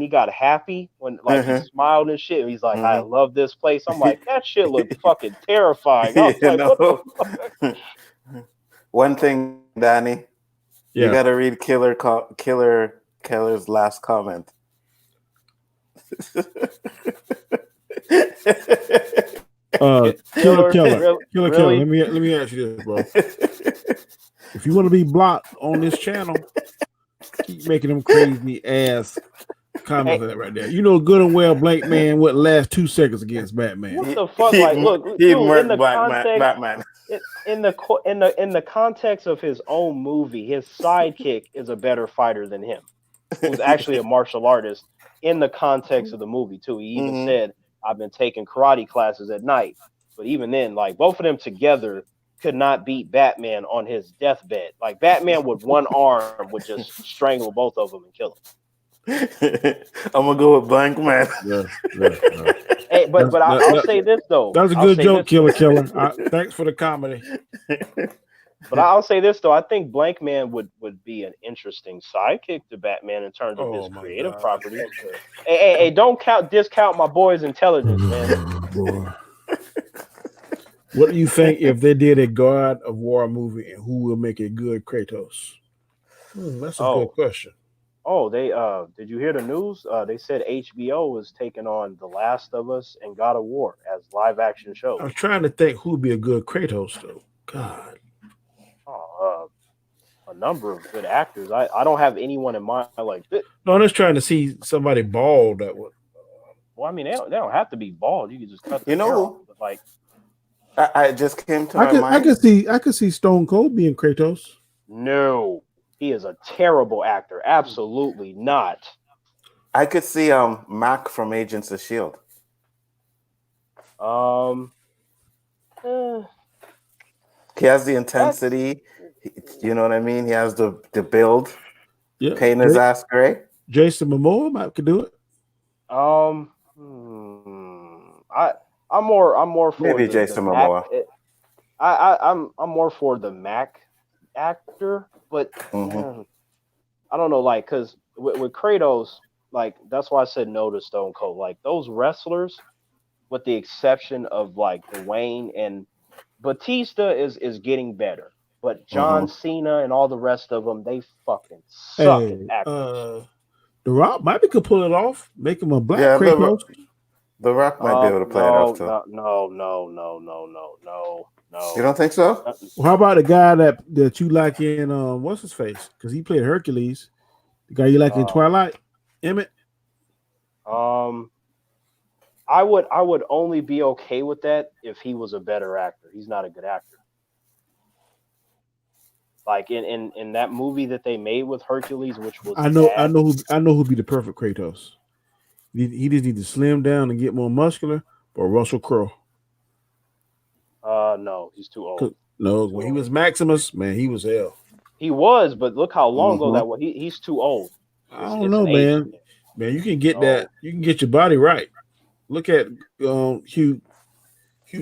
[SPEAKER 2] got happy, when like he
[SPEAKER 3] Uh-huh.
[SPEAKER 2] smiled and shit, he's like, "I
[SPEAKER 3] Mm-hmm.
[SPEAKER 2] love this place." I'm like, that shit looked fucking terrifying. I was
[SPEAKER 3] you
[SPEAKER 2] like, "What the
[SPEAKER 3] know.
[SPEAKER 2] fuck?"
[SPEAKER 3] One thing, Danny, you
[SPEAKER 1] Yeah.
[SPEAKER 3] gotta read Killer Keller's last comment.
[SPEAKER 1] Killer,
[SPEAKER 2] Really,
[SPEAKER 1] Killer.
[SPEAKER 2] really?
[SPEAKER 1] Let me ask you this, bro. If you want to be blocked on this channel, keep making them crazy ass comments
[SPEAKER 2] Hey,
[SPEAKER 1] like that right there. You know good and well, Blank Man wouldn't last 2 seconds against Batman.
[SPEAKER 2] what
[SPEAKER 3] he,
[SPEAKER 2] the fuck?
[SPEAKER 3] he,
[SPEAKER 2] Like, look,
[SPEAKER 3] he
[SPEAKER 2] dude, in
[SPEAKER 3] murked
[SPEAKER 2] the context,
[SPEAKER 3] Batman.
[SPEAKER 2] in the context of his own movie, his sidekick is a better fighter than him, who's actually a martial artist. In the context of the movie, too, he even
[SPEAKER 3] Mm-hmm.
[SPEAKER 2] said, "I've been taking karate classes at night." But even then, like both of them together, could not beat Batman on his deathbed. Like Batman with one arm would just strangle both of them and kill them.
[SPEAKER 3] I'm gonna go with Blank Man.
[SPEAKER 1] Yeah, yeah.
[SPEAKER 2] Hey, but I'll say this though.
[SPEAKER 1] That was a
[SPEAKER 2] I'll
[SPEAKER 1] good
[SPEAKER 2] say
[SPEAKER 1] joke,
[SPEAKER 2] this, though.
[SPEAKER 1] Killer. Thanks for the comedy.
[SPEAKER 2] But I'll say this though. I think Blank Man would be an interesting sidekick to Batman in terms of his creative properties. Hey, don't discount my boy's intelligence, man.
[SPEAKER 1] Boy. What do you think if they did a God of War movie, and who will make a good Kratos? That's a good question.
[SPEAKER 2] Oh, they did you hear the news? They said HBO was taking on The Last of Us and God of War as live action shows.
[SPEAKER 1] I was trying to think who'd be a good Kratos though. God.
[SPEAKER 2] A number of good actors. I don't have anyone in mind like this.
[SPEAKER 1] No, I'm just trying to see somebody bald that would.
[SPEAKER 2] Well, I mean, they don't have to be bald. You can just cut the hair off. But like,
[SPEAKER 3] I just came to my mind.
[SPEAKER 1] I could see Stone Cold being Kratos.
[SPEAKER 2] No, he is a terrible actor. Absolutely not.
[SPEAKER 3] I could see Mac from Agents of Shield. He has the intensity. You know what I mean? He has the build.
[SPEAKER 1] Yeah,
[SPEAKER 3] paint his ass gray.
[SPEAKER 1] Jason Momoa could do it.
[SPEAKER 2] I'm more for
[SPEAKER 3] maybe Jason Momoa.
[SPEAKER 2] I'm more for the Mac actor, but I don't know, like, because with Kratos, like, that's why I said no to Stone Cold. Like, those wrestlers, with the exception of like Dwayne and Batista, is getting better, but John Cena and all the rest of them, they fucking suck at actors.
[SPEAKER 1] The Rock maybe could pull it off, make him a black Kratos.
[SPEAKER 3] The Rock might be able to play it off too.
[SPEAKER 2] No.
[SPEAKER 3] You don't think so?
[SPEAKER 1] Well, how about the guy that you like in what's his face? Because he played Hercules. The guy you like in Twilight, Emmett.
[SPEAKER 2] I would only be okay with that if he was a better actor. He's not a good actor. Like in that movie that they made with Hercules, which was
[SPEAKER 1] I know who'd be the perfect Kratos. He just need to slim down and get more muscular. Or Russell Crowe.
[SPEAKER 2] No, he's too old.
[SPEAKER 1] No, when he was Maximus, man, he was hell.
[SPEAKER 2] He was, but look how long ago that was. He's too old.
[SPEAKER 1] I don't know, man. Man, you can get that. You can get your body right. Look at Hugh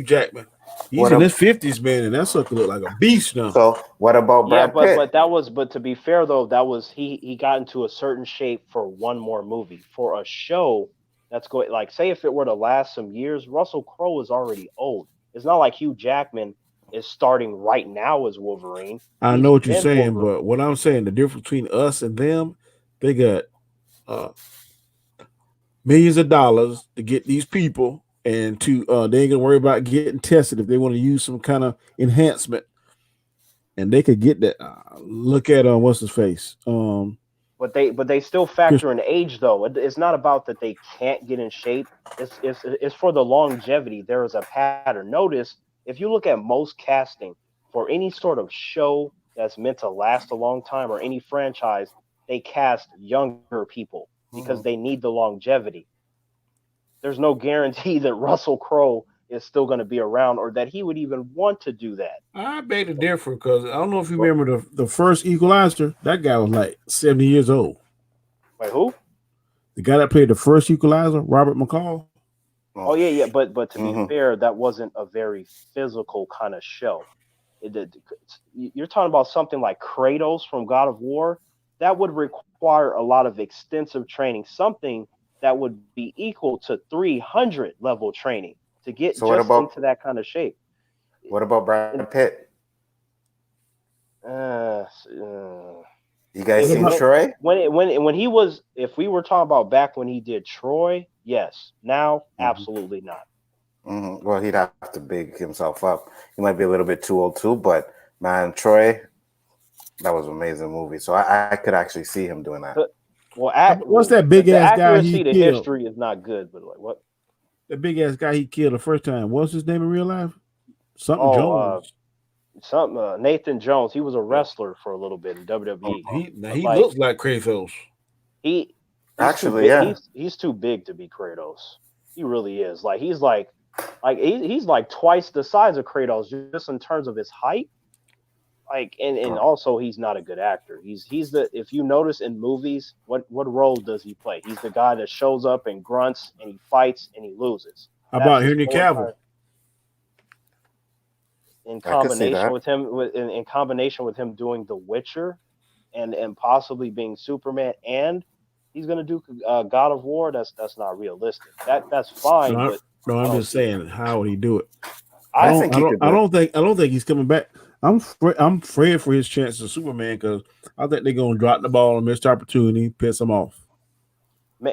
[SPEAKER 1] Jackman. He's in his 50s, man, and that sucker look like a beast now.
[SPEAKER 3] So what about Brad Pitt?
[SPEAKER 2] But to be fair though, that was he got into a certain shape for one more movie. For a show that's going, like, say if it were to last some years, Russell Crowe is already old. It's not like Hugh Jackman is starting right now as Wolverine.
[SPEAKER 1] I know what you're saying, but what I'm saying, the difference between us and them, they got millions of dollars to get these people, and they ain't gonna worry about getting tested if they want to use some kind of enhancement, and they could get that. Look at what's his face.
[SPEAKER 2] But they still factor in age though. It's not about that they can't get in shape. It's for the longevity. There is a pattern. Notice if you look at most casting for any sort of show that's meant to last a long time or any franchise, they cast younger people because they need the longevity. There's no guarantee that Russell Crowe is still going to be around or that he would even want to do that.
[SPEAKER 1] I beg to differ because I don't know if you remember the first Equalizer. That guy was like 70 years old.
[SPEAKER 2] Wait, who?
[SPEAKER 1] The guy that played the first Equalizer, Robert McCall.
[SPEAKER 2] Oh yeah. But to be fair, that wasn't a very physical kind of show. You're talking about something like Kratos from God of War. That would require a lot of extensive training. Something that would be equal to 300 level training to get into that kind of shape.
[SPEAKER 3] What about Brad Pitt?
[SPEAKER 2] You
[SPEAKER 3] guys seen Troy?
[SPEAKER 2] When he was, if we were talking about back when he did Troy, yes. Now, absolutely not.
[SPEAKER 3] Well, he'd have to big himself up. He might be a little bit too old too, but man, Troy, that was an amazing movie. So I could actually see him doing that.
[SPEAKER 1] What's that big ass guy he killed?
[SPEAKER 2] The history is not good, but like what?
[SPEAKER 1] The big ass guy he killed the first time. What's his name in real life? Jones.
[SPEAKER 2] Nathan Jones. He was a wrestler for a little bit in WWE.
[SPEAKER 1] He looks like Kratos.
[SPEAKER 2] He's too big to be Kratos. He really is. Like he's like Like he's like twice the size of Kratos just in terms of his height. Like and also he's not a good actor. He's the if you notice in movies, what role does he play? He's the guy that shows up and grunts and he fights and he loses.
[SPEAKER 1] How
[SPEAKER 2] That's
[SPEAKER 1] about
[SPEAKER 2] his
[SPEAKER 1] Henry
[SPEAKER 2] whole
[SPEAKER 1] Cavill?
[SPEAKER 2] entire in
[SPEAKER 3] I could see
[SPEAKER 2] combination
[SPEAKER 3] that.
[SPEAKER 2] with him in combination with him doing The Witcher and possibly being Superman and he's gonna do God of War. That's not realistic. That's fine,
[SPEAKER 1] No,
[SPEAKER 2] but
[SPEAKER 1] no,
[SPEAKER 2] I
[SPEAKER 1] I'm
[SPEAKER 2] don't
[SPEAKER 1] just
[SPEAKER 2] see it.
[SPEAKER 1] saying, how would he do it?
[SPEAKER 3] I think he could do it.
[SPEAKER 1] I don't think he's coming back. I'm afraid for his chances of Superman because I think they're gonna drop the ball and miss the opportunity, piss him off.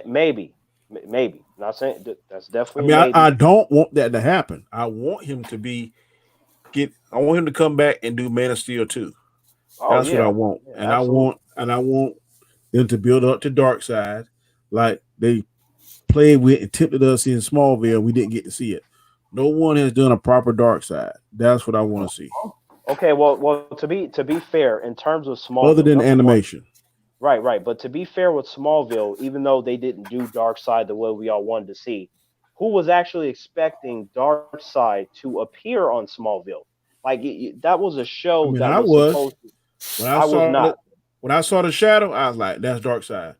[SPEAKER 2] Maybe, maybe. Not saying that's
[SPEAKER 1] I
[SPEAKER 2] definitely a
[SPEAKER 1] mean, I
[SPEAKER 2] maybe.
[SPEAKER 1] don't want that to happen. I want him to be get. I want him to come back and do Man of Steel 2.
[SPEAKER 2] Oh
[SPEAKER 1] That's what I
[SPEAKER 2] yeah,
[SPEAKER 1] want,
[SPEAKER 2] yeah, absolutely.
[SPEAKER 1] and I want them to build up to Dark Side like they played with and tempted us in Smallville. We didn't get to see it. No one has done a proper Dark Side. That's what I want to see,
[SPEAKER 2] Okay, well, to be fair, in terms of
[SPEAKER 1] other
[SPEAKER 2] Smallville,
[SPEAKER 1] than
[SPEAKER 2] number one,
[SPEAKER 1] animation.
[SPEAKER 2] right, right. But to be fair with Smallville, even though they didn't do Dark Side the way we all wanted to see, who was actually expecting Dark Side to appear on Smallville? Like that was a
[SPEAKER 1] I
[SPEAKER 2] show
[SPEAKER 1] mean,
[SPEAKER 2] that
[SPEAKER 1] I
[SPEAKER 2] was
[SPEAKER 1] was
[SPEAKER 2] supposed to.
[SPEAKER 1] when I
[SPEAKER 2] I was
[SPEAKER 1] saw
[SPEAKER 2] not.
[SPEAKER 1] it. When I saw the shadow, I was like, "That's Dark Side."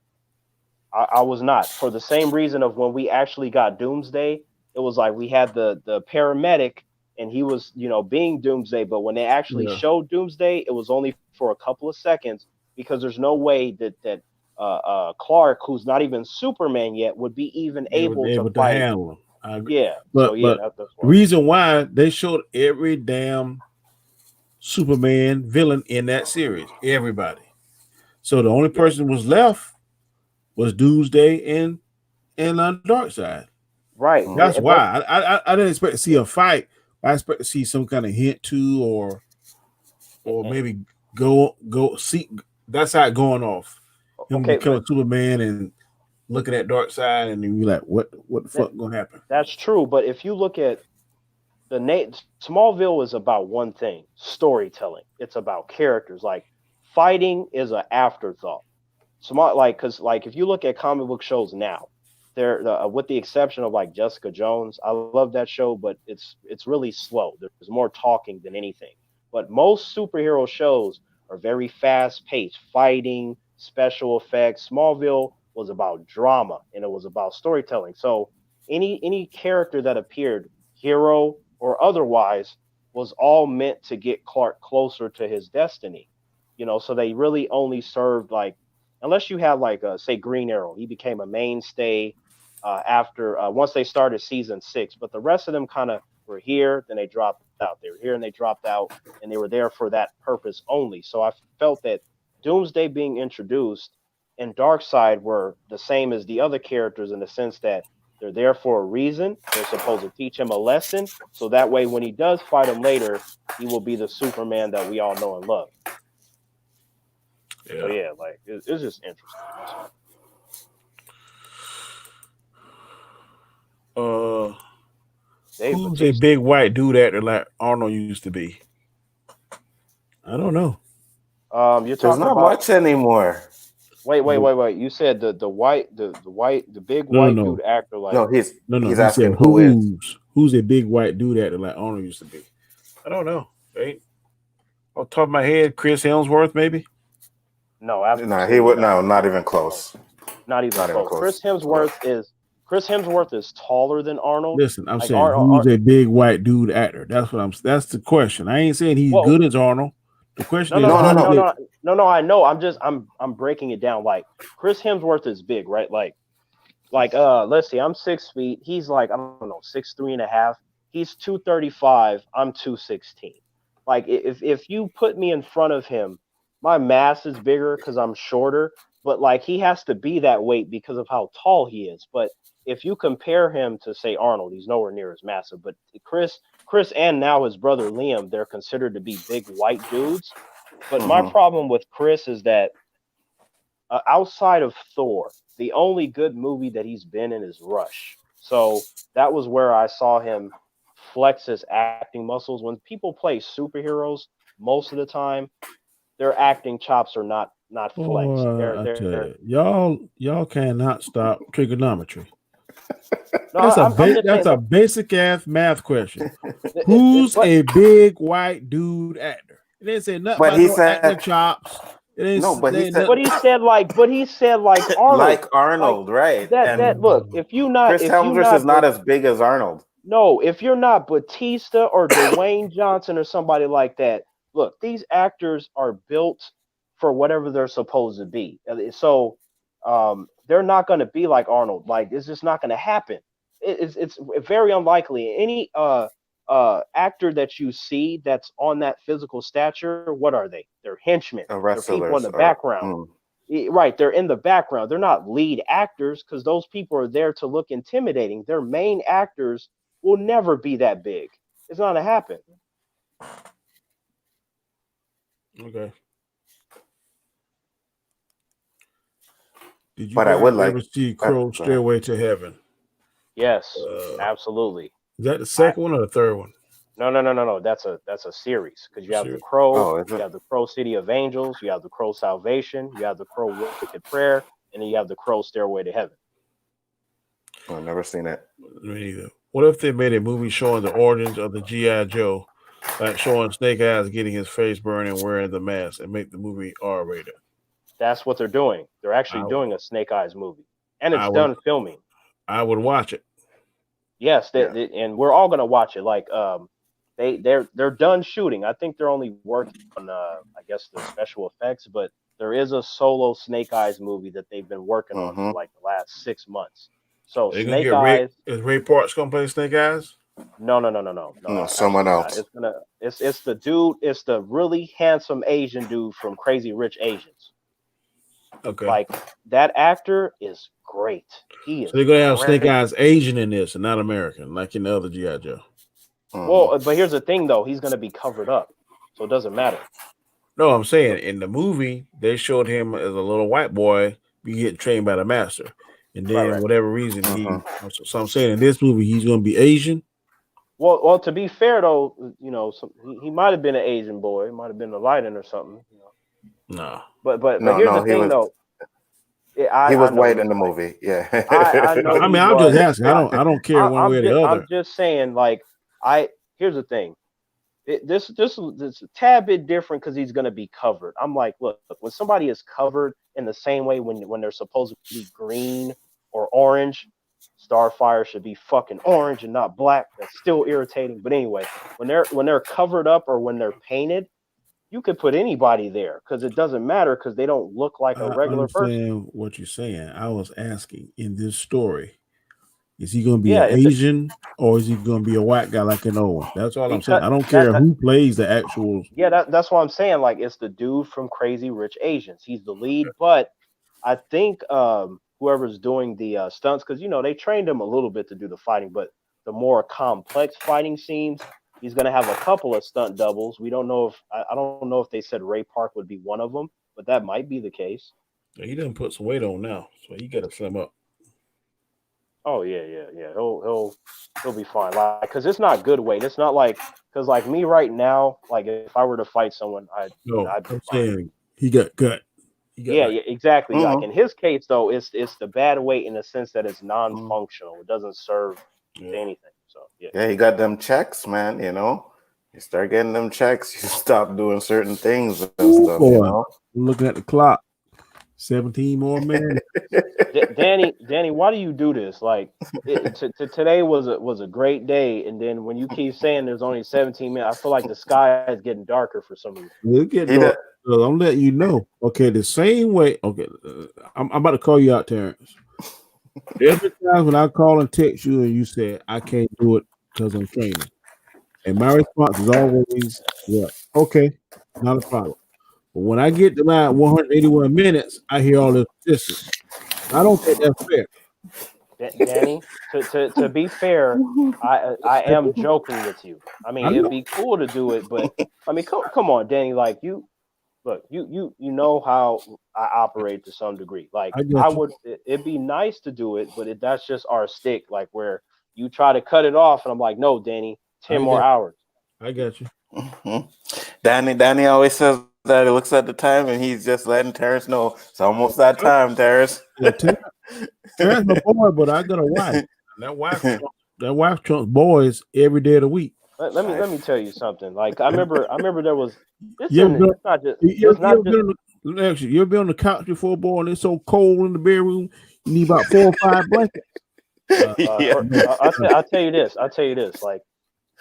[SPEAKER 2] I was not for the same reason of when we actually got Doomsday. It was like we had the paramedic and he was being Doomsday, but when they actually
[SPEAKER 1] Yeah,
[SPEAKER 2] showed Doomsday, it was only for a couple of seconds because there's no way that Clark, who's not even Superman yet, would be even
[SPEAKER 1] they were
[SPEAKER 2] able to
[SPEAKER 1] able to
[SPEAKER 2] fight.
[SPEAKER 1] handle them. I agree.
[SPEAKER 2] Yeah, so yeah,
[SPEAKER 1] But
[SPEAKER 2] that's
[SPEAKER 1] the
[SPEAKER 2] why.
[SPEAKER 1] reason why they showed every damn Superman villain in that series, everybody. So the only
[SPEAKER 2] Yeah,
[SPEAKER 1] person was left was Doomsday and Dark Side.
[SPEAKER 2] right.
[SPEAKER 3] Mhm.
[SPEAKER 1] That's
[SPEAKER 2] But
[SPEAKER 1] why I didn't expect to see
[SPEAKER 2] yeah,
[SPEAKER 1] a fight. I expect to see some kind of hint to or maybe go see that's how it going off. Him
[SPEAKER 2] okay, but
[SPEAKER 1] becoming Superman and looking at Dark Side and then you like what the
[SPEAKER 2] that,
[SPEAKER 1] fuck gonna happen?
[SPEAKER 2] that's true. But if you look at the Smallville is about one thing: storytelling. It's about characters. Like fighting is an afterthought. Small, like, because like if you look at comic book shows now, they're with the exception of like Jessica Jones. I love that show, but it's really slow. There's more talking than anything. But most superhero shows are very fast paced, fighting, special effects. Smallville was about drama and it was about storytelling. So any character that appeared, hero or otherwise, was all meant to get Clark closer to his destiny. So they really only served like unless you have like say Green Arrow, he became a mainstay after once they started season 6. But the rest of them kind of were here, then they dropped out. They were here and they dropped out, and they were there for that purpose only. So I felt that Doomsday being introduced and Darkseid were the same as the other characters in the sense that they're there for a reason. They're supposed to teach him a lesson, so that way when he does fight him later, he will be the Superman that we all know and love. So
[SPEAKER 1] Yeah.
[SPEAKER 2] yeah, like it's just interesting. That's all.
[SPEAKER 1] Uh
[SPEAKER 2] Dave
[SPEAKER 1] who's a
[SPEAKER 2] Batista.
[SPEAKER 1] big white dude actor like Arnold used to be? I don't know.
[SPEAKER 2] You're
[SPEAKER 3] There's
[SPEAKER 2] talking
[SPEAKER 3] not
[SPEAKER 2] about
[SPEAKER 3] much anymore.
[SPEAKER 2] wait,
[SPEAKER 1] The-
[SPEAKER 2] wait, wait. You said the big
[SPEAKER 1] No, no,
[SPEAKER 2] white
[SPEAKER 1] no,
[SPEAKER 2] dude actor like
[SPEAKER 3] No, he's
[SPEAKER 1] no, no.
[SPEAKER 3] he's
[SPEAKER 1] He said
[SPEAKER 3] asking who is.
[SPEAKER 1] who's a big white dude actor like Arnold used to be. I don't know. Right? Off the top of my head, Chris Hemsworth, maybe.
[SPEAKER 2] no,
[SPEAKER 3] No, he
[SPEAKER 2] absolutely
[SPEAKER 3] would
[SPEAKER 2] not.
[SPEAKER 3] no, not even
[SPEAKER 2] No,
[SPEAKER 3] close.
[SPEAKER 2] not even
[SPEAKER 3] Not even
[SPEAKER 2] close.
[SPEAKER 3] close. So,
[SPEAKER 2] Chris Hemsworth is taller than Arnold.
[SPEAKER 1] Listen, I'm
[SPEAKER 2] Like
[SPEAKER 1] saying who's a big white dude actor. That's the question. I ain't saying he's
[SPEAKER 2] well,
[SPEAKER 1] good as Arnold. The question
[SPEAKER 2] no, no,
[SPEAKER 1] is
[SPEAKER 2] no,
[SPEAKER 3] no, no,
[SPEAKER 1] who's
[SPEAKER 3] no.
[SPEAKER 1] it?
[SPEAKER 2] no. I know. I'm breaking it down. Like Chris Hemsworth is big, right? Like let's see, I'm 6 feet. He's like I don't know 6'3.5". He's 235. I'm 216. Like if you put me in front of him, my mass is bigger because I'm shorter. But like he has to be that weight because of how tall he is. But if you compare him to say Arnold, he's nowhere near as massive. But Chris, and now his brother Liam, they're considered to be big white dudes. But my
[SPEAKER 3] Hmm.
[SPEAKER 2] problem with Chris is that outside of Thor, the only good movie that he's been in is Rush. So that was where I saw him flex his acting muscles. When people play superheroes, most of the time their acting chops are not flexed.
[SPEAKER 1] Oh, I tell you, y'all cannot stop trigonometry.
[SPEAKER 2] No, I'm just
[SPEAKER 1] That's
[SPEAKER 2] saying
[SPEAKER 1] a
[SPEAKER 2] that
[SPEAKER 1] basic ass math question.
[SPEAKER 2] it,
[SPEAKER 1] Who's
[SPEAKER 2] but
[SPEAKER 1] a big white dude actor? It ain't say nothing
[SPEAKER 3] But
[SPEAKER 1] about
[SPEAKER 3] he
[SPEAKER 1] no acting
[SPEAKER 3] said
[SPEAKER 1] chops. It ain't
[SPEAKER 3] no. But he
[SPEAKER 1] say
[SPEAKER 3] said
[SPEAKER 2] but
[SPEAKER 1] nothing.
[SPEAKER 2] he said like Arnold,
[SPEAKER 3] like
[SPEAKER 2] like
[SPEAKER 3] Arnold, right?
[SPEAKER 2] that.
[SPEAKER 3] And
[SPEAKER 2] Look,
[SPEAKER 3] Chris
[SPEAKER 2] if you
[SPEAKER 3] Helmsworth is
[SPEAKER 2] not
[SPEAKER 3] not as big as Arnold.
[SPEAKER 2] no, if you're not Batista or Dwayne Johnson or somebody like that, look, these actors are built for whatever they're supposed to be. So they're not going to be like Arnold. Like it's just not going to happen. It's very unlikely. Any actor that you see that's on that physical stature, what are they? They're henchmen. They're people in
[SPEAKER 3] Wrestlers
[SPEAKER 2] the
[SPEAKER 3] or
[SPEAKER 2] background. Right, they're in the background. They're not lead actors because those people are there to look intimidating. Their main actors will never be that big. It's not gonna happen.
[SPEAKER 1] Okay. Did you
[SPEAKER 3] but I
[SPEAKER 1] guys
[SPEAKER 3] would
[SPEAKER 1] ever
[SPEAKER 3] like.
[SPEAKER 1] see Crow
[SPEAKER 3] Go ahead.
[SPEAKER 1] Stairway to Heaven?
[SPEAKER 2] Yes,
[SPEAKER 1] Uh,
[SPEAKER 2] absolutely.
[SPEAKER 1] is that the
[SPEAKER 2] I
[SPEAKER 1] second one or the third one?
[SPEAKER 2] no. That's a series because you have the
[SPEAKER 1] Sure.
[SPEAKER 2] Crow,
[SPEAKER 3] Oh, is
[SPEAKER 2] you
[SPEAKER 3] it?
[SPEAKER 2] have the Crow City of Angels, you have the Crow Salvation, you have the Crow Wicked Prayer, and then you have the Crow Stairway to Heaven.
[SPEAKER 3] I've never seen it.
[SPEAKER 1] Me neither. What if they made a movie showing the origins of the GI Joe, like showing Snake Eyes getting his face burned and wearing the mask, and make the movie R-rated?
[SPEAKER 2] That's what they're doing. They're actually
[SPEAKER 1] I
[SPEAKER 2] doing a Snake Eyes movie, and
[SPEAKER 1] I
[SPEAKER 2] it's
[SPEAKER 1] would
[SPEAKER 2] done filming.
[SPEAKER 1] watch it.
[SPEAKER 2] Yes,
[SPEAKER 3] Yeah.
[SPEAKER 2] and we're all gonna watch it. Like they're done shooting. I think they're only working on I guess the special effects, but there is a solo Snake Eyes movie that they've been working on for
[SPEAKER 3] Mm-hmm.
[SPEAKER 2] like the last 6 months. So
[SPEAKER 1] They're gonna
[SPEAKER 2] Snake
[SPEAKER 1] get Ray.
[SPEAKER 2] Eyes,
[SPEAKER 1] Is Ray Parks gonna play Snake Eyes?
[SPEAKER 2] no,
[SPEAKER 3] No, someone
[SPEAKER 2] absolutely not.
[SPEAKER 3] else.
[SPEAKER 2] It's the dude, it's the really handsome Asian dude from Crazy Rich Asians.
[SPEAKER 1] Okay.
[SPEAKER 2] Like that actor is great. He
[SPEAKER 1] So
[SPEAKER 2] is
[SPEAKER 1] they're gonna have Snake
[SPEAKER 2] great.
[SPEAKER 1] Eyes Asian in this and not American, like in the other GI Joe.
[SPEAKER 3] Mm-hmm.
[SPEAKER 2] Well, but here's the thing though, he's gonna be covered up, so it doesn't matter.
[SPEAKER 1] No, I'm saying
[SPEAKER 2] So
[SPEAKER 1] in the movie they showed him as a little white boy be getting trained by the master, and then
[SPEAKER 2] right.
[SPEAKER 1] whatever reason
[SPEAKER 3] Mm-hmm.
[SPEAKER 1] So I'm saying in this movie he's gonna be Asian.
[SPEAKER 2] Well, to be fair though, he might have been an Asian boy, might have been a lighten or something.
[SPEAKER 1] Nah.
[SPEAKER 2] But
[SPEAKER 3] No,
[SPEAKER 2] here's the
[SPEAKER 3] no,
[SPEAKER 2] thing though.
[SPEAKER 3] he
[SPEAKER 2] I
[SPEAKER 3] was
[SPEAKER 2] know
[SPEAKER 3] white
[SPEAKER 2] he's
[SPEAKER 3] in the
[SPEAKER 2] white.
[SPEAKER 3] movie. Yeah.
[SPEAKER 2] I know
[SPEAKER 1] I
[SPEAKER 2] he
[SPEAKER 1] mean, I'm just
[SPEAKER 2] was.
[SPEAKER 1] asking. I don't care one way or the
[SPEAKER 2] I'm
[SPEAKER 1] other.
[SPEAKER 2] just saying like I here's the thing. This a tad bit different because he's gonna be covered. I'm like, look, when somebody is covered in the same way when they're supposed to be green or orange, Starfire should be fucking orange and not black. That's still irritating. But anyway, when they're covered up or when they're painted, you could put anybody there because it doesn't matter because they don't look like a
[SPEAKER 1] I
[SPEAKER 2] regular person.
[SPEAKER 1] understand what you're saying. I was asking in this story, is he going to be
[SPEAKER 2] Yeah,
[SPEAKER 1] an
[SPEAKER 2] it's
[SPEAKER 1] Asian or is he going to be a white guy like an old one? That's all I'm saying.
[SPEAKER 2] because
[SPEAKER 1] I don't
[SPEAKER 2] that,
[SPEAKER 1] care
[SPEAKER 2] that
[SPEAKER 1] who plays the actual.
[SPEAKER 2] yeah, that's what I'm saying. Like it's the dude from Crazy Rich Asians. He's the lead, but I think whoever's doing the stunts, because they trained him a little bit to do the fighting, but the more complex fighting scenes, he's going to have a couple of stunt doubles. We don't know if I don't know if they said Ray Park would be one of them, but that might be the case.
[SPEAKER 1] He didn't put some weight on now, so he got to slim up.
[SPEAKER 2] Oh yeah. He'll be fine. Like, because it's not good weight. It's not like because like me right now, like if I were to fight someone,
[SPEAKER 1] No,
[SPEAKER 2] I'd be
[SPEAKER 1] I'm
[SPEAKER 2] fine.
[SPEAKER 1] saying he got cut. He got like,
[SPEAKER 2] Exactly. Like
[SPEAKER 3] Mm-hmm.
[SPEAKER 2] in his case, though, it's the bad weight in the sense that it's
[SPEAKER 3] Mm-hmm.
[SPEAKER 2] non-functional. It doesn't serve to
[SPEAKER 1] yeah.
[SPEAKER 2] anything. So yeah.
[SPEAKER 3] Yeah, he got them checks, man. You start getting them checks, you stop doing certain things and
[SPEAKER 1] Ooh,
[SPEAKER 3] stuff.
[SPEAKER 1] boy, I'm looking at the clock. 17 more minutes.
[SPEAKER 2] Danny, why do you do this? Like, today was a great day, and then when you keep saying there's only 17 minutes, I feel like the sky is getting darker for some reason.
[SPEAKER 1] We'll get
[SPEAKER 3] He
[SPEAKER 1] dark.
[SPEAKER 3] did.
[SPEAKER 1] I'm letting you know. Okay, the same way. Okay, I'm about to call you out, Terrance. Every time when I call and text you and you say I can't do it because I'm training, and my response is always, "What? Okay, not a problem." But when I get to my 181 minutes, I hear all this distance. I don't think that's fair.
[SPEAKER 2] Danny, to be fair, I am joking with you. I
[SPEAKER 1] I
[SPEAKER 2] mean, it'd
[SPEAKER 1] know.
[SPEAKER 2] be cool to do it, but I mean, come on, Danny. Like you, look, you know how I operate to some degree. Like
[SPEAKER 1] I got you.
[SPEAKER 2] it'd be nice to do it, but that's just our stick. Like where you try to cut it off, and I'm like, no, Danny, 10 more hours.
[SPEAKER 1] I got you.
[SPEAKER 3] Mhm. Danny always says that he looks at the time and he's just letting Terrence know it's almost that time, Terrence.
[SPEAKER 1] Yeah, Terrence my boy, but I got a wife. That wife trumps boys every day of the week.
[SPEAKER 2] Let me tell you something. Like I remember there was it's
[SPEAKER 1] You ever been,
[SPEAKER 2] it's not just
[SPEAKER 1] you
[SPEAKER 2] it's
[SPEAKER 1] ever, you
[SPEAKER 2] not
[SPEAKER 1] ever
[SPEAKER 2] just
[SPEAKER 1] been on the, actually, you ever been on the couch before, boy, and it's so cold in the bedroom, you need about 4 or 5 blankets.
[SPEAKER 3] Yeah.
[SPEAKER 2] I'll tell you this. I'll tell you this. Like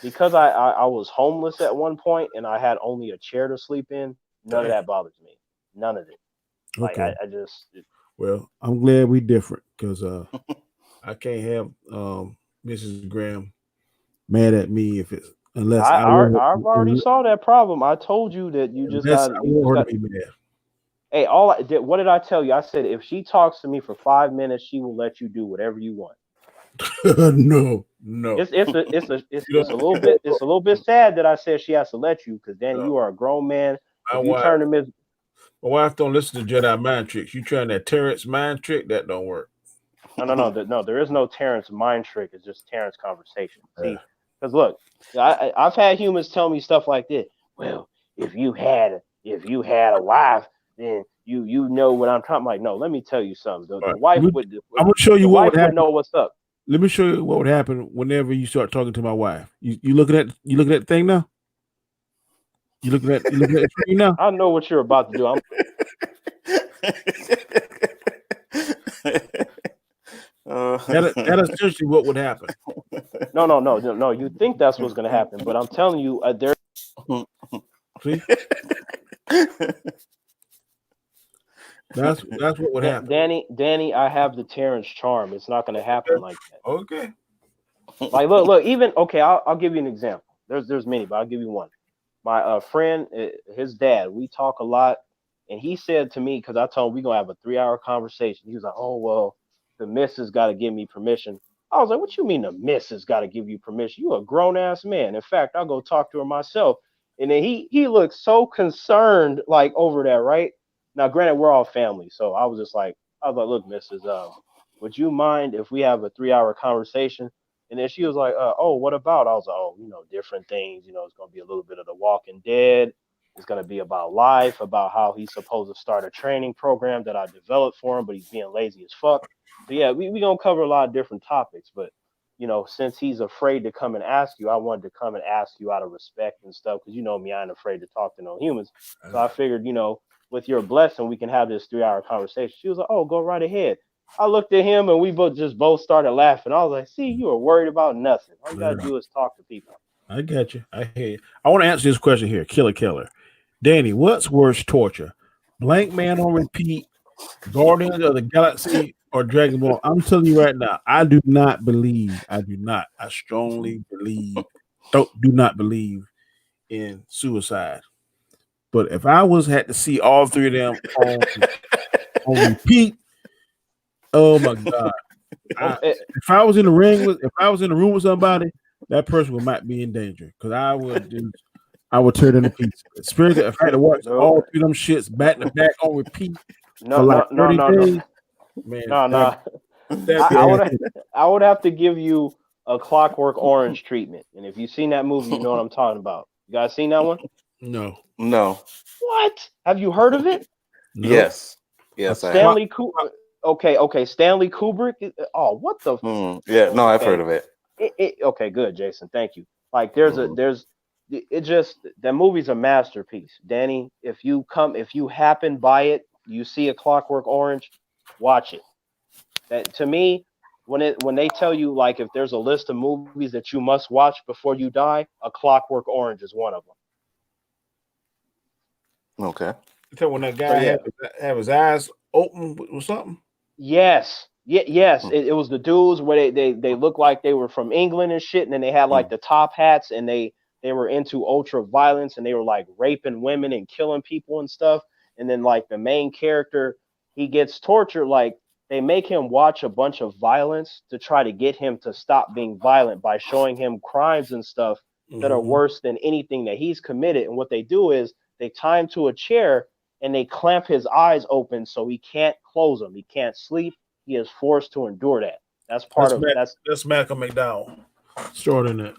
[SPEAKER 2] because I was homeless at one point and I had only a chair to sleep in, none of that bothers me. None of it. Like
[SPEAKER 1] Okay.
[SPEAKER 2] I just
[SPEAKER 1] Well, I'm glad we different because I can't have Mrs. Graham mad at me if it's unless I want
[SPEAKER 2] I've already saw that problem. I told you that
[SPEAKER 1] unless I
[SPEAKER 2] you just
[SPEAKER 1] want her
[SPEAKER 2] got.
[SPEAKER 1] to be mad.
[SPEAKER 2] Hey, all I did. What did I tell you? I said if she talks to me for 5 minutes, she will let you do whatever you want.
[SPEAKER 1] No.
[SPEAKER 2] It's a little bit sad that I said she has to let you because Danny, you are a grown man.
[SPEAKER 1] My
[SPEAKER 2] If you
[SPEAKER 1] wife,
[SPEAKER 2] turn to Miss,
[SPEAKER 1] my wife don't listen to Jedi mind tricks. You trying that Terrance mind trick? That don't work.
[SPEAKER 2] no, there is no Terrance mind trick. It's just Terrance conversation.
[SPEAKER 1] Yeah.
[SPEAKER 2] See, because look, I've had humans tell me stuff like this. Well, if you had a wife, then you know what I'm talking. Like, no, let me tell you something. The
[SPEAKER 1] Right.
[SPEAKER 2] wife
[SPEAKER 1] I'm gonna show you
[SPEAKER 2] the
[SPEAKER 1] what
[SPEAKER 2] wife
[SPEAKER 1] would
[SPEAKER 2] would
[SPEAKER 1] happen.
[SPEAKER 2] know what's up.
[SPEAKER 1] Let me show you what would happen whenever you start talking to my wife. You looking at the thing now? You looking at the screen now?
[SPEAKER 2] I know what you're about to do.
[SPEAKER 1] That essentially what would happen.
[SPEAKER 2] No. You think that's what's going to happen, but I'm telling you, there.
[SPEAKER 1] See, that's what would happen.
[SPEAKER 2] Danny, I have the Terrence charm. It's not going to happen like that.
[SPEAKER 1] Okay.
[SPEAKER 2] Like, look. Even okay, I'll give you an example. There's many, but I'll give you one. My friend, his dad, we talk a lot, and he said to me because I told him we're gonna have a 3-hour conversation. He was like, "Oh well, the missus got to give me permission." I was like, "What you mean the missus got to give you permission? You a grown ass man. In fact, I'll go talk to her myself." And then he looked so concerned, like over that, right? Now, granted, we're all family, so I was like, "Look, missus, would you mind if we have a 3-hour conversation?" And then she was like, "Oh, what about?" I was like, "Oh, different things. It's gonna be a little bit of The Walking Dead. It's gonna be about life, about how he's supposed to start a training program that I developed for him, but he's being lazy as fuck." So yeah, we gonna cover a lot of different topics, but since he's afraid to come and ask you, I wanted to come and ask you out of respect and stuff, because you know me, I ain't afraid to talk to no humans. So I figured, with your blessing, we can have this 3-hour conversation. She was like, "Oh, go right ahead." I looked at him and we both started laughing. I was like, "See, you are worried about nothing. All you gotta do is talk to people."
[SPEAKER 1] I got you. I hear you. I want to answer this question here, Killer. Danny, what's worse torture? Blank Man on Repeat, Guardians of the Galaxy, or Dragon Ball? I'm telling you right now, I do not. I strongly believe, do not believe in suicide. But if I had to see all three of them on repeat, oh my God. If I was in the room with somebody, that person might be in danger because I would tear them to pieces. Especially if I had to watch all three of them shits back to back on repeat for like 30 days. Man,
[SPEAKER 2] no. I would have to give you a Clockwork Orange treatment. And if you've seen that movie, you know what I'm talking about. You guys seen that one?
[SPEAKER 1] No.
[SPEAKER 2] What? Have you heard of it?
[SPEAKER 1] No.
[SPEAKER 3] Yes.
[SPEAKER 2] Stanley Kubrick. Okay. Stanley Kubrick. Oh, what the?
[SPEAKER 3] Yeah. No, I've heard of it.
[SPEAKER 2] Okay, good, Jason. Thank you. Like, that movie's a masterpiece, Danny. If you happen by it, you see a Clockwork Orange, watch it. That to me, when they tell you like if there's a list of movies that you must watch before you die, A Clockwork Orange is one of them.
[SPEAKER 3] Okay.
[SPEAKER 1] So when that guy have his eyes open or something?
[SPEAKER 2] Yes. Yes. It was the dudes where they looked like they were from England and shit, and then they had like the top hats, and they were into ultra violence, and they were like raping women and killing people and stuff. And then like the main character, he gets tortured. Like they make him watch a bunch of violence to try to get him to stop being violent by showing him crimes and stuff that are worse than anything that he's committed. And what they do is they tie him to a chair and they clamp his eyes open so he can't close them. He can't sleep. He is forced to endure that. That's
[SPEAKER 1] Malcolm McDowell. Stored in it.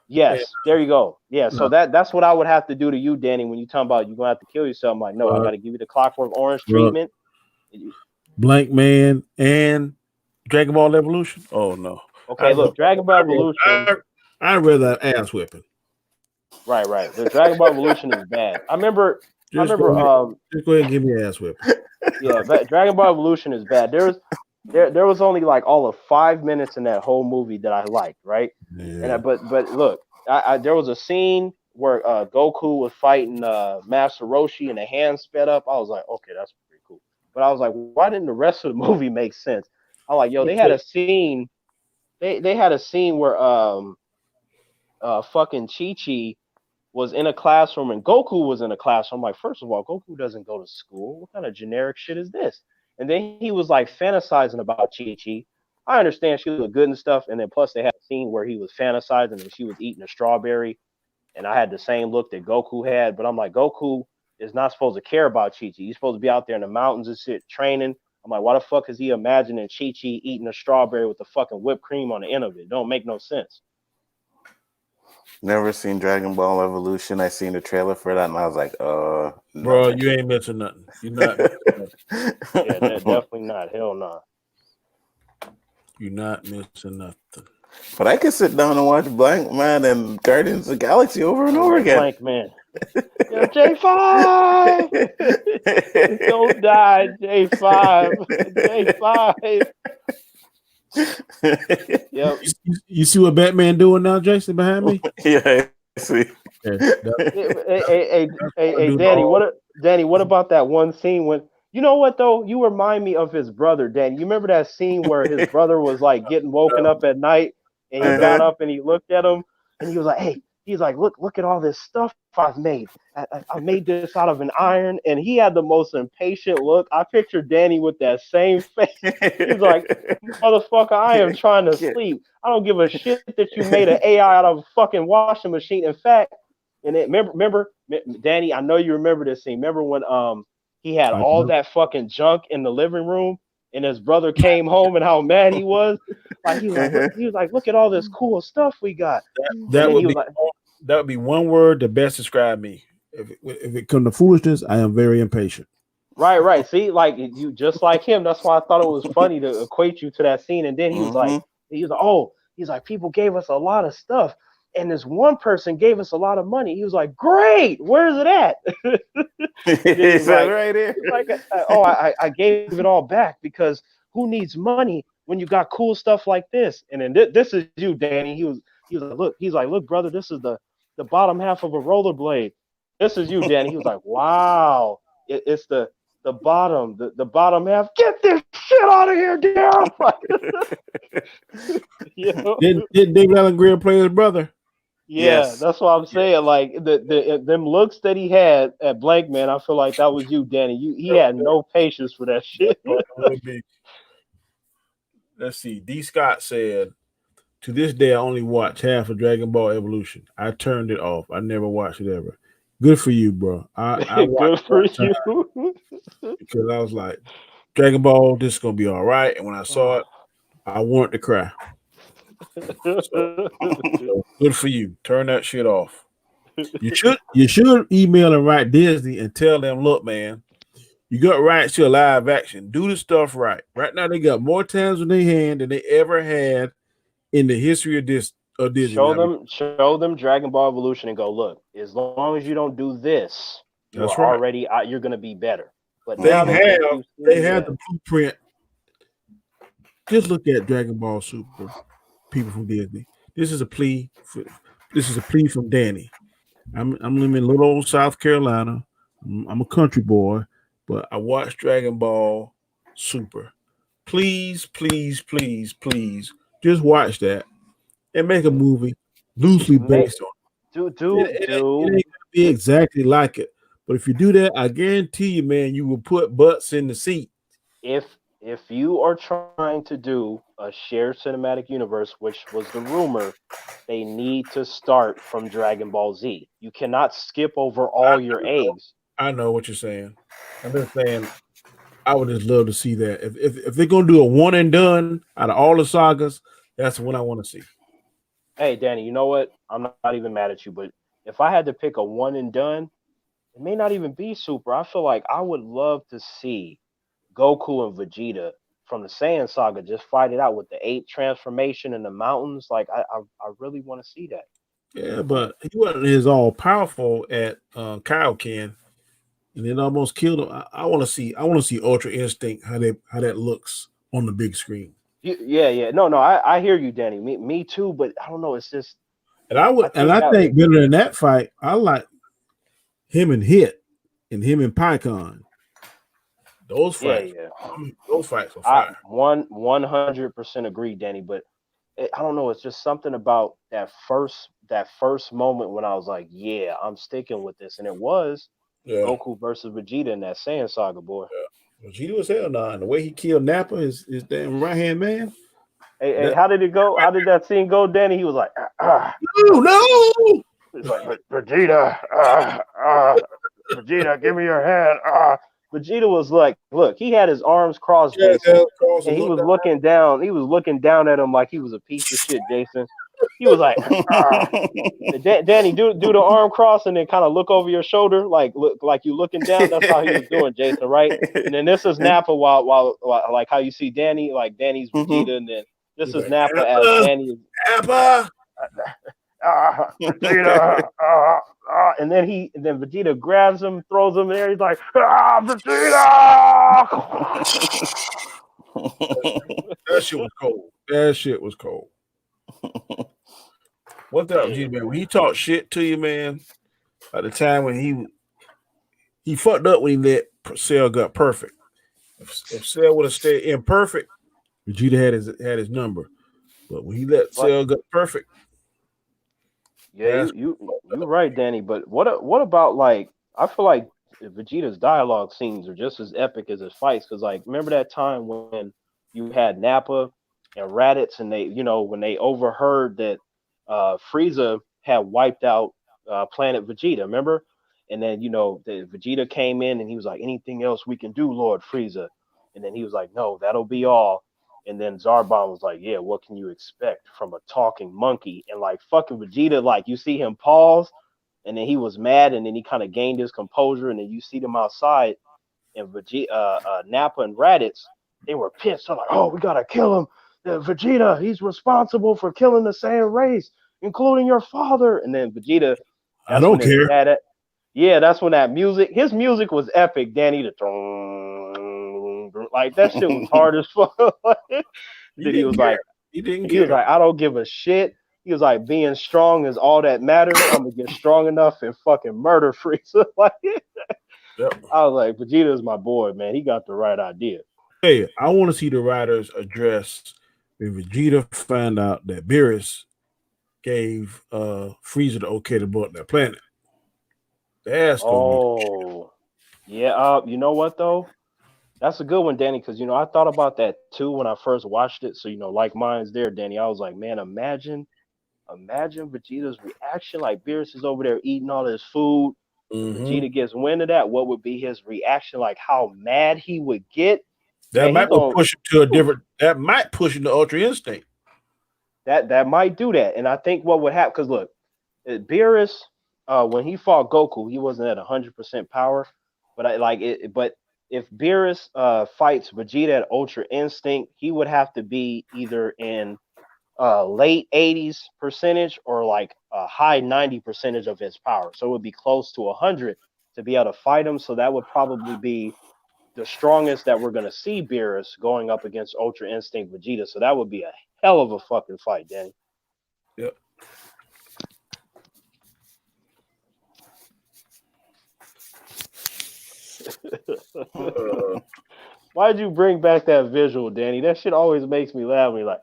[SPEAKER 2] Yes, there you go. Yeah, so that's what I would have to do to you, Danny, when you talking about you're gonna have to kill yourself. I'm like, no, I gotta give you the Clockwork Orange treatment.
[SPEAKER 1] Blank Man and Dragon Ball Evolution. Oh no.
[SPEAKER 2] Okay, look, Dragon Ball Evolution.
[SPEAKER 1] I'd rather ass whipping.
[SPEAKER 2] Right. The Dragon Ball Evolution is bad. I remember.
[SPEAKER 1] Just go ahead and give me ass whipping.
[SPEAKER 2] Yeah, but Dragon Ball Evolution is bad. There was only like all of 5 minutes in that whole movie that I liked, right?
[SPEAKER 1] Yeah.
[SPEAKER 2] But look, there was a scene where Goku was fighting Master Roshi and the hands sped up. I was like, okay, that's pretty cool. But I was like, why didn't the rest of the movie make sense? I'm like, yo, they had a scene. They had a scene where fucking Chi was in a classroom and Goku was in a classroom. I'm like, first of all, Goku doesn't go to school. What kind of generic shit is this? And then he was like fantasizing about Chi. I understand she looked good and stuff. And then plus they had a scene where he was fantasizing and she was eating a strawberry. And I had the same look that Goku had. But I'm like, Goku is not supposed to care about Chi. He's supposed to be out there in the mountains and shit training. I'm like, why the fuck is he imagining Chi eating a strawberry with the fucking whipped cream on the end of it? Don't make no sense.
[SPEAKER 3] Never seen Dragon Ball Evolution. I seen the trailer for that, and I was like, no.
[SPEAKER 1] Bro, you ain't missing nothing. You're not missing nothing.
[SPEAKER 2] Yeah, definitely not. Hell no. Nah.
[SPEAKER 1] You're not missing nothing.
[SPEAKER 3] But I can sit down and watch Blank Man and Guardians of the Galaxy over and over again.
[SPEAKER 2] Blank Man. Yo, J5! Don't die, J5. Yep.
[SPEAKER 1] You see what Batman doing now, Jason, behind me?
[SPEAKER 3] Yeah, I see.
[SPEAKER 2] Hey, Danny, what about that one scene when you know what though? You remind me of his brother, Danny. You remember that scene where his brother was like getting woken up at night and he got up and he looked at him and he was like, hey, he's like, look at all this stuff I've made. I made this out of an iron, and he had the most impatient look. I picture Danny with that same face. He's like, motherfucker, I am trying to sleep. I don't give a shit that you made an AI out of a fucking washing machine. In fact, and remember, Danny, I know you remember this scene. Remember when he had all that fucking junk in the living room, and his brother came home and how mad he was. Like he was like, look at all this cool stuff we got.
[SPEAKER 1] That would be one word to best describe me. If it comes to foolishness, I am very impatient.
[SPEAKER 2] Right. See, like you just like him. That's why I thought it was funny to equate you to that scene. And then he was like, people gave us a lot of stuff. And this one person gave us a lot of money. He was like, great, where's it at?
[SPEAKER 3] He's like, right here.
[SPEAKER 2] Like, I gave it all back because who needs money when you got cool stuff like this? And then this is you, Danny. He was like, look, brother, this is the bottom half of a rollerblade. This is you, Danny. He was like, wow, it's the bottom, the bottom half. Get this shit out of here, Darryl. You know?
[SPEAKER 1] Did David Allen Greer play his brother?
[SPEAKER 2] Yeah, yes. That's what I'm saying. Like them looks that he had at Blank Man, I feel like that was you, Danny. He had no patience for that shit.
[SPEAKER 1] Let's see. D. Scott said, to this day, I only watch half of Dragon Ball Evolution. I turned it off. I never watched it ever. Good for you, bro. I
[SPEAKER 2] good for you.
[SPEAKER 1] Because I was like, Dragon Ball, this is gonna be all right. And when I saw it, I wanted to cry. So good for you. Turn that shit off. You should email and write Disney and tell them, look, man, you got rights to a live action. Do the stuff right. Right now, they got more times in their hand than they ever had in the history of Disney.
[SPEAKER 2] Show them Dragon Ball Evolution and go, look, as long as you don't do this, you're going to be better. But
[SPEAKER 1] they have the blueprint. Just look at Dragon Ball Super, people from Disney. This is a plea from Danny. I'm living in little old South Carolina. I'm a country boy, but I watch Dragon Ball Super. Please, please, please, please, just watch that and make a movie loosely based on it. It ain't gonna be exactly like it, but if you do that, I guarantee you, man, you will put butts in the seat.
[SPEAKER 2] If you are trying to do a shared cinematic universe, which was the rumor, they need to start from Dragon Ball Z. You cannot skip over all your eggs.
[SPEAKER 1] I know what you're saying. I'm just saying, I would just love to see that. If they're gonna do a one and done out of all the sagas, that's what I want to see.
[SPEAKER 2] Hey, Danny, you know what? I'm not even mad at you, but if I had to pick a one and done, it may not even be Super. I feel like I would love to see Goku and Vegeta from the Saiyan saga, just fight it out with the 8 transformation in the mountains. Like I really want to see that.
[SPEAKER 1] Yeah, but he wasn't as all powerful at Kaioken, and it almost killed him. I want to see. I want to see Ultra Instinct how that looks on the big screen.
[SPEAKER 2] Yeah. No, I hear you, Danny. Me too. But I don't know. It's just
[SPEAKER 1] And I think better than that fight, I like him and Hit and him and Pycon. Those fights, those fights are fire.
[SPEAKER 2] 100% agree, Danny. But I don't know. It's just something about that first moment when I was like, yeah, I'm sticking with this, and it was Goku versus Vegeta in that Saiyan saga, boy.
[SPEAKER 1] Yeah. Vegeta was hell nah. And the way he killed Nappa, his damn right hand man.
[SPEAKER 2] Hey, how did it go? How did that scene go, Danny? He was like,
[SPEAKER 1] no.
[SPEAKER 2] It's like Vegeta, Vegeta, give me your hand. Vegeta was like, look, he had his arms crossed, Jason, and he was looking down. He was looking down at him like he was a piece of shit, Jason. He was like, Danny, do the arm cross and then kind of look over your shoulder, like you looking down. That's how he was doing, Jason, right? And then this is Nappa while like how you see Danny, like Danny's Vegeta, and then this is Nappa as Danny.
[SPEAKER 1] Nappa.
[SPEAKER 2] Vegeta, and then Vegeta grabs him, throws him in there. He's like, Vegeta!
[SPEAKER 1] That shit was cold. That shit was cold. What's up, G man? When he talked shit to you, man, at the time when he fucked up when he let Cell got perfect. If Cell would have stayed imperfect, Vegeta had his number. But when he let Cell get perfect.
[SPEAKER 2] Yeah, you're right, Danny. But what about, like, I feel like Vegeta's dialogue scenes are just as epic as his fights. Because, like, remember that time when you had Nappa and Raditz, and they, when they overheard that Frieza had wiped out Planet Vegeta, remember? And then, the Vegeta came in and he was like, anything else we can do, Lord Frieza? And then he was like, no, that'll be all. And then Zarbon was like, yeah, what can you expect from a talking monkey? And like fucking Vegeta, like you see him pause and then he was mad and then he kind of gained his composure. And then you see them outside and Vegeta, Nappa and Raditz, they were pissed. They're like, oh, we got to kill him. Vegeta, he's responsible for killing the Saiyan race, including your father. And then Vegeta,
[SPEAKER 1] I don't care.
[SPEAKER 2] That's when his music was epic, Danny. Like that shit was hard as fuck. He was like, I don't give a shit. He was like, being strong is all that matters. I'm gonna get strong enough and fucking murder Frieza. I was like, Vegeta is my boy, man. He got the right idea.
[SPEAKER 1] Hey, I want to see the writers address when Vegeta found out that Beerus gave Frieza the okay to blow up that planet. That's
[SPEAKER 2] yeah. You know what though? That's a good one, Danny, because I thought about that too when I first watched it. So like mine's there, Danny. I was like, man, imagine Vegeta's reaction. Like Beerus is over there eating all his food. Vegeta gets wind of that. What would be his reaction? Like how mad he would get.
[SPEAKER 1] That might push him to a different. That might push him to Ultra Instinct.
[SPEAKER 2] That might do that, and I think what would happen, because look, Beerus, when he fought Goku, he wasn't at 100% power, but if Beerus fights Vegeta at Ultra Instinct, he would have to be either in late 80s percentage or like a high 90 percentage of his power. So it would be close to 100 to be able to fight him. So that would probably be the strongest that we're going to see Beerus going up against Ultra Instinct Vegeta. So that would be a hell of a fucking fight, Danny.
[SPEAKER 1] Yep.
[SPEAKER 2] Why'd you bring back that visual, Danny? That shit always makes me laugh. Me like,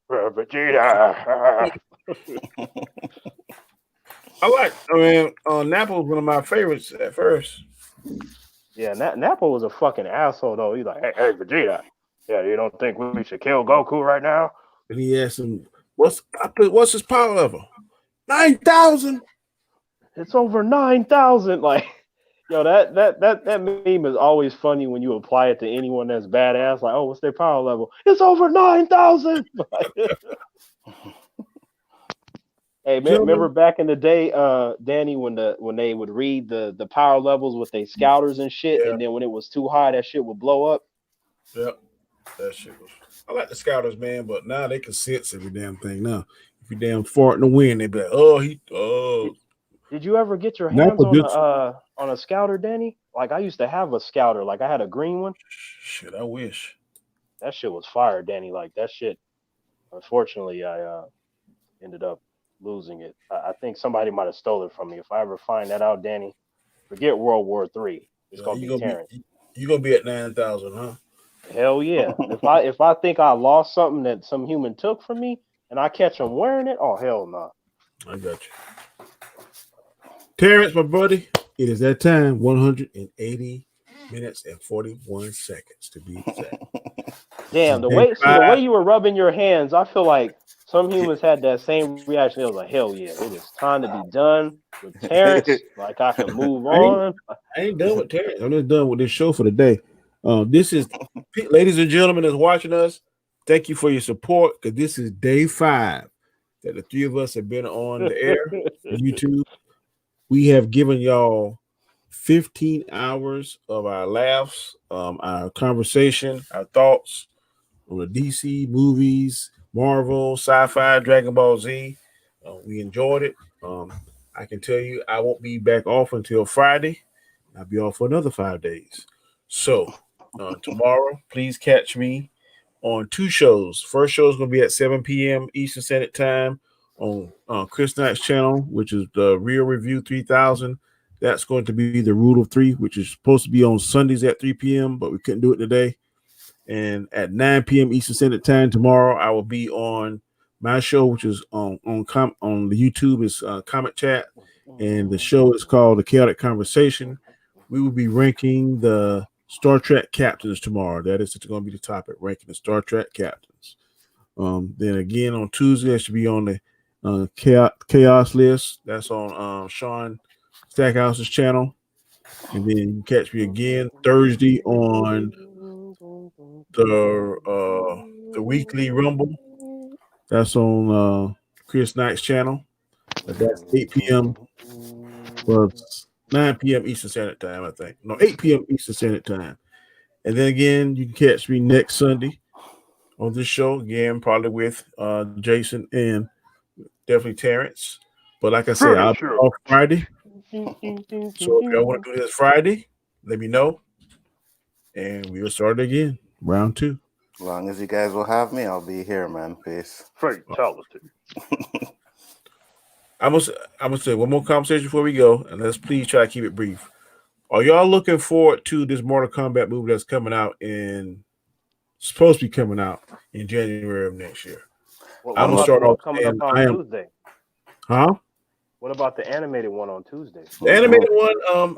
[SPEAKER 2] Vegeta.
[SPEAKER 1] Nappa was one of my favorites at first.
[SPEAKER 2] Yeah, Nappa was a fucking asshole though. He's like, hey, Vegeta. Yeah, you don't think we should kill Goku right now?
[SPEAKER 1] And he asked him, what's his power level? 9,000.
[SPEAKER 2] It's over 9,000. Like, yo, that meme is always funny when you apply it to anyone that's badass. Like, oh, what's their power level? It's over 9,000. Hey, remember back in the day, Danny, when they would read the power levels with their scouters and shit, and then when it was too high, that shit would blow up.
[SPEAKER 1] Yep. That shit was. I like the Scouters, man, but now they can sense every damn thing. Now, if you damn fart in the wind, they be like, "Oh,
[SPEAKER 2] Did you ever get your
[SPEAKER 1] not
[SPEAKER 2] hands
[SPEAKER 1] for this
[SPEAKER 2] on a scouter, Danny? Like I used to have a scouter. Like I had a green one.
[SPEAKER 1] shit." I wish.
[SPEAKER 2] That shit was fire, Danny. Like that shit. Unfortunately, I ended up losing it. I think somebody might have stole it from me. If I ever find that out, Danny, forget World War III. It's
[SPEAKER 1] Yeah,
[SPEAKER 2] gonna be Terrance.
[SPEAKER 1] you gonna be at 9,000, huh?
[SPEAKER 2] Hell yeah. If I think I lost something that some human took from me and I catch them wearing it, oh hell no.
[SPEAKER 1] I got you, Terrence, my buddy. It is that time. 180 minutes and 41 seconds to be exact.
[SPEAKER 2] Damn,
[SPEAKER 1] Day
[SPEAKER 2] the way
[SPEAKER 1] five.
[SPEAKER 2] you were rubbing your hands, I feel like some humans had that same reaction. It was like, hell yeah, it is time to be done with Terrence. Like I can move
[SPEAKER 1] I ain't,
[SPEAKER 2] on.
[SPEAKER 1] I ain't done with Terrence. I'm just done with this show for the day. This is, ladies and gentlemen, that's watching us. Thank you for your support because this is day 5 that the 3 of us have been on the air on YouTube. We have given y'all 15 hours of our laughs, our conversation, our thoughts on the DC movies, Marvel, sci-fi, Dragon Ball Z. We enjoyed it. I can tell you I won't be back off until Friday. I'll be off for another 5 days. So tomorrow, please catch me on 2 shows. First show is going to be at 7 p.m. Eastern Standard Time on Chris Knight's channel, which is the Real Review 3000. That's going to be the Rule of 3, which is supposed to be on Sundays at 3 p.m., but we couldn't do it today. And at 9 p.m. Eastern Standard Time tomorrow, I will be on my show, which is on the YouTube is Comment Chat, and the show is called The Chaotic Conversation. We will be ranking the Star Trek captains tomorrow. That is going to be the topic, ranking the Star Trek captains. Then again on Tuesday, I should be on the chaos list. That's on Sean Stackhouse's channel. And then you can catch me again Thursday on the weekly Rumble. That's on Chris Knight's channel. That's 8 p.m. plus 9 p.m. Eastern Standard Time, I think. No, 8 p.m. Eastern Standard Time. And then again, you can catch me next Sunday on this show again, probably with Jason and definitely Terrence. But like I said, I'll be off Friday. So if y'all want to do this Friday, let me know. And we'll start again. Round 2.
[SPEAKER 3] As long as you guys will have me, I'll be here, man. Peace.
[SPEAKER 2] Fatality.
[SPEAKER 1] I'm gonna say one more conversation before we go, and let's please try to keep it brief. Are y'all looking forward to this Mortal Kombat movie that's supposed to be coming out in January of next year? I'm gonna start off
[SPEAKER 2] coming up on Tuesday.
[SPEAKER 1] Huh?
[SPEAKER 2] What about the animated one on Tuesday?
[SPEAKER 1] The animated one,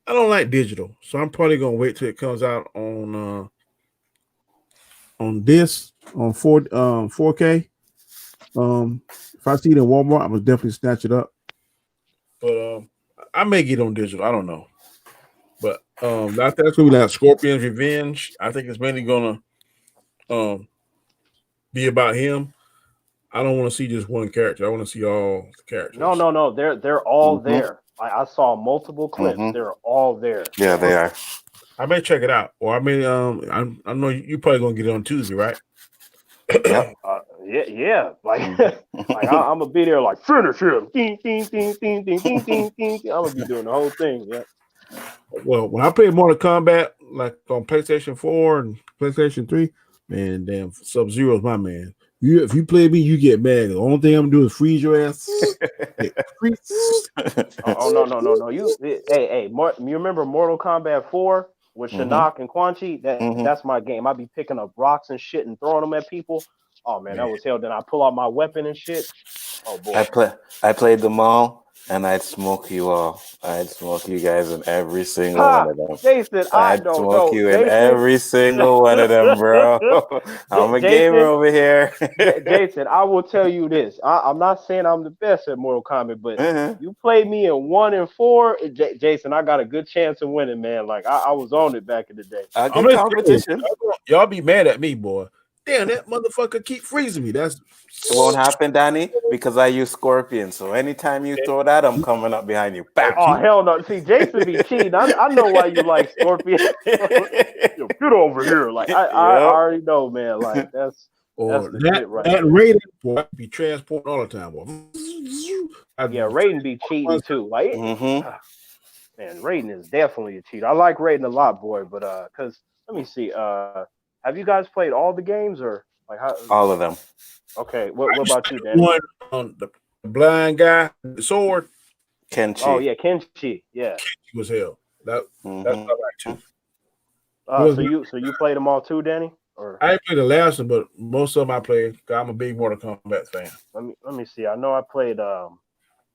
[SPEAKER 1] I don't like digital, so I'm probably gonna wait till it comes out on 4K. If I see it in Walmart, I'm gonna definitely snatch it up. But I may get on digital. I don't know. But that's gonna be like Scorpion's Revenge. I think it's mainly gonna be about him. I don't want to see just one character. I want to see all the characters.
[SPEAKER 2] No. They're all there. I saw multiple clips. They're all there.
[SPEAKER 3] Yeah, they are.
[SPEAKER 1] I may check it out, or I may. I know you're probably gonna get it on Tuesday, right?
[SPEAKER 3] Yep.
[SPEAKER 2] Yeah. Like, like I'm gonna be there, like finish him. Ding, ding, ding, ding, ding, ding, ding, ding. I'm gonna be doing the whole thing. Yeah.
[SPEAKER 1] Well, when I play Mortal Kombat, like on PlayStation 4 and PlayStation 3, man, damn, Sub-Zero is my man. If you play me, you get mad. The only thing I'm gonna do is freeze your ass.
[SPEAKER 2] No. You remember Mortal Kombat 4 with Shinnok and Quan Chi? That's my game. I be picking up rocks and shit and throwing them at people. Oh man, that was hell. Then I pull out my weapon and shit. Oh boy.
[SPEAKER 3] I played them all, and I'd smoke you all. I'd smoke you guys in every single one of them.
[SPEAKER 2] Jason,
[SPEAKER 3] I'd smoke you in every single one of them, bro. I'm a gamer over here.
[SPEAKER 2] Jason, I will tell you this. I'm not saying I'm the best at Mortal Kombat, but you played me in 1 and 4. Jason, I got a good chance of winning, man. Like I was on it back in the day.
[SPEAKER 3] Good competition.
[SPEAKER 1] Y'all be mad at me, boy. Damn, that motherfucker keep freezing me. That's
[SPEAKER 3] It won't happen, Danny, because I use Scorpion. So anytime you throw that, I'm coming up behind you. Bam.
[SPEAKER 2] Oh hell no! See, Jason be cheating. I know why you like Scorpion. Yo, get over here! Like I
[SPEAKER 3] Yep.
[SPEAKER 2] already know, man. Like that's
[SPEAKER 1] or
[SPEAKER 2] the
[SPEAKER 1] that
[SPEAKER 2] shit right
[SPEAKER 1] that
[SPEAKER 2] there.
[SPEAKER 1] rating boy be transporting all the time, boy.
[SPEAKER 2] Yeah, Raiden be cheating too. Like,
[SPEAKER 3] Mm-hmm.
[SPEAKER 2] man, Raiden is definitely a cheat. I like Raiden a lot, boy. But cause let me see. Have you guys played all the games or like how?
[SPEAKER 3] All of them.
[SPEAKER 2] Okay,
[SPEAKER 1] I
[SPEAKER 2] what
[SPEAKER 1] used
[SPEAKER 2] about
[SPEAKER 1] to
[SPEAKER 2] you,
[SPEAKER 1] be
[SPEAKER 2] Danny?
[SPEAKER 1] one on the blind guy, the sword.
[SPEAKER 2] Oh
[SPEAKER 3] Kenshi.
[SPEAKER 2] yeah, Kenshi. Yeah.
[SPEAKER 1] He was hell. That's
[SPEAKER 3] Mm-hmm.
[SPEAKER 1] what I like too.
[SPEAKER 2] So you played them all too, Danny? Or
[SPEAKER 1] I ain't played the last one, but most of them I played. 'Cause I'm a big Mortal Kombat fan.
[SPEAKER 2] let me see. I know I played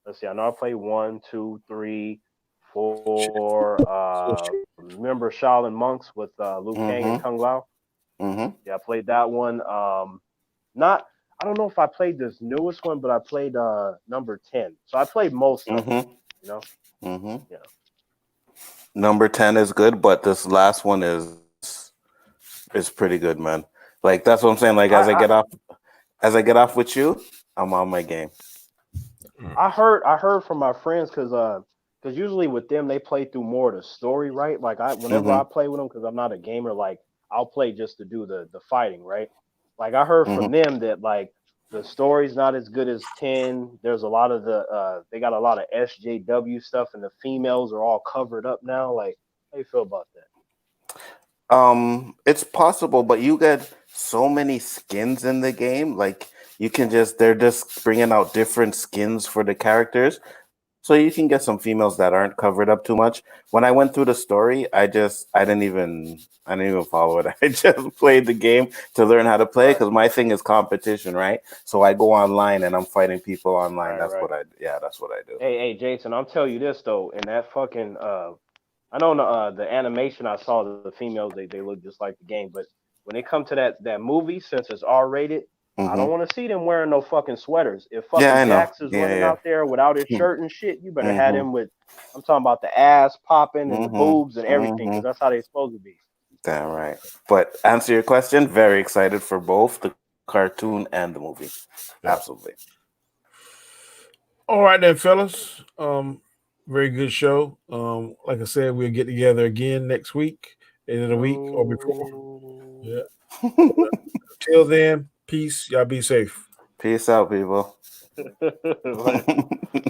[SPEAKER 2] let's see, I know I played 1, 2, 3, 4.
[SPEAKER 1] So shit.
[SPEAKER 2] Remember Shaolin Monks with Liu Kang and
[SPEAKER 3] Mm-hmm.
[SPEAKER 2] Kung Lao?
[SPEAKER 3] Mm-hmm.
[SPEAKER 2] Yeah, I played that one. Not I don't know if I played this newest one, but I played number 10. So I played most of them,
[SPEAKER 3] Mm-hmm.
[SPEAKER 2] you know?
[SPEAKER 3] Mm-hmm.
[SPEAKER 2] Yeah.
[SPEAKER 3] Number 10 is good, but this last one is pretty good, man. Like that's what I'm saying. Like
[SPEAKER 2] I
[SPEAKER 3] as I get off with you, I'm on my game.
[SPEAKER 2] I heard from my friends because usually with them they play through more of the story, right? Like whenever I
[SPEAKER 3] Mm-hmm.
[SPEAKER 2] play with them because I'm not a gamer, like I'll play just to do the fighting, right? Like I heard from
[SPEAKER 3] Mm-hmm.
[SPEAKER 2] them that like the story's not as good as 10. There's a lot of the they got a lot of SJW stuff and the females are all covered up now. Like how you feel about that?
[SPEAKER 3] It's possible, but you get so many skins in the game. Like you can they're just bringing out different skins for the characters. So you can get some females that aren't covered up too much. When I went through the story, I didn't even follow it. I just played the game to learn how to play
[SPEAKER 2] Right,
[SPEAKER 3] because my thing is competition, right? So I go online and I'm fighting people online.
[SPEAKER 2] right, right.
[SPEAKER 3] That's what I do.
[SPEAKER 2] Hey, Jason, I'll tell you this though, in that fucking I know the animation I saw the females they look just like the game, but when it come to that movie, since it's R rated, I don't
[SPEAKER 3] Hmm.
[SPEAKER 2] want to see them wearing no fucking sweaters. If
[SPEAKER 3] Yeah,
[SPEAKER 2] fucking
[SPEAKER 3] I know.
[SPEAKER 2] Jax is running
[SPEAKER 3] Yeah,
[SPEAKER 2] out there without his
[SPEAKER 3] yeah.
[SPEAKER 2] shirt and shit, you better have
[SPEAKER 3] Hmm.
[SPEAKER 2] him with. I'm talking about the ass popping and the
[SPEAKER 3] Hmm.
[SPEAKER 2] boobs and everything,
[SPEAKER 3] Hmm.
[SPEAKER 2] because that's how they supposed to be.
[SPEAKER 3] Damn right. But answer your question, very excited for both the cartoon and the movie.
[SPEAKER 1] Yeah.
[SPEAKER 3] Absolutely.
[SPEAKER 1] All right then, fellas. Very good show. Like I said, we'll get together again next week, end of the week or before.
[SPEAKER 2] No.
[SPEAKER 1] Yeah. Till then, peace. Y'all be safe.
[SPEAKER 3] Peace out, people.
[SPEAKER 2] Like,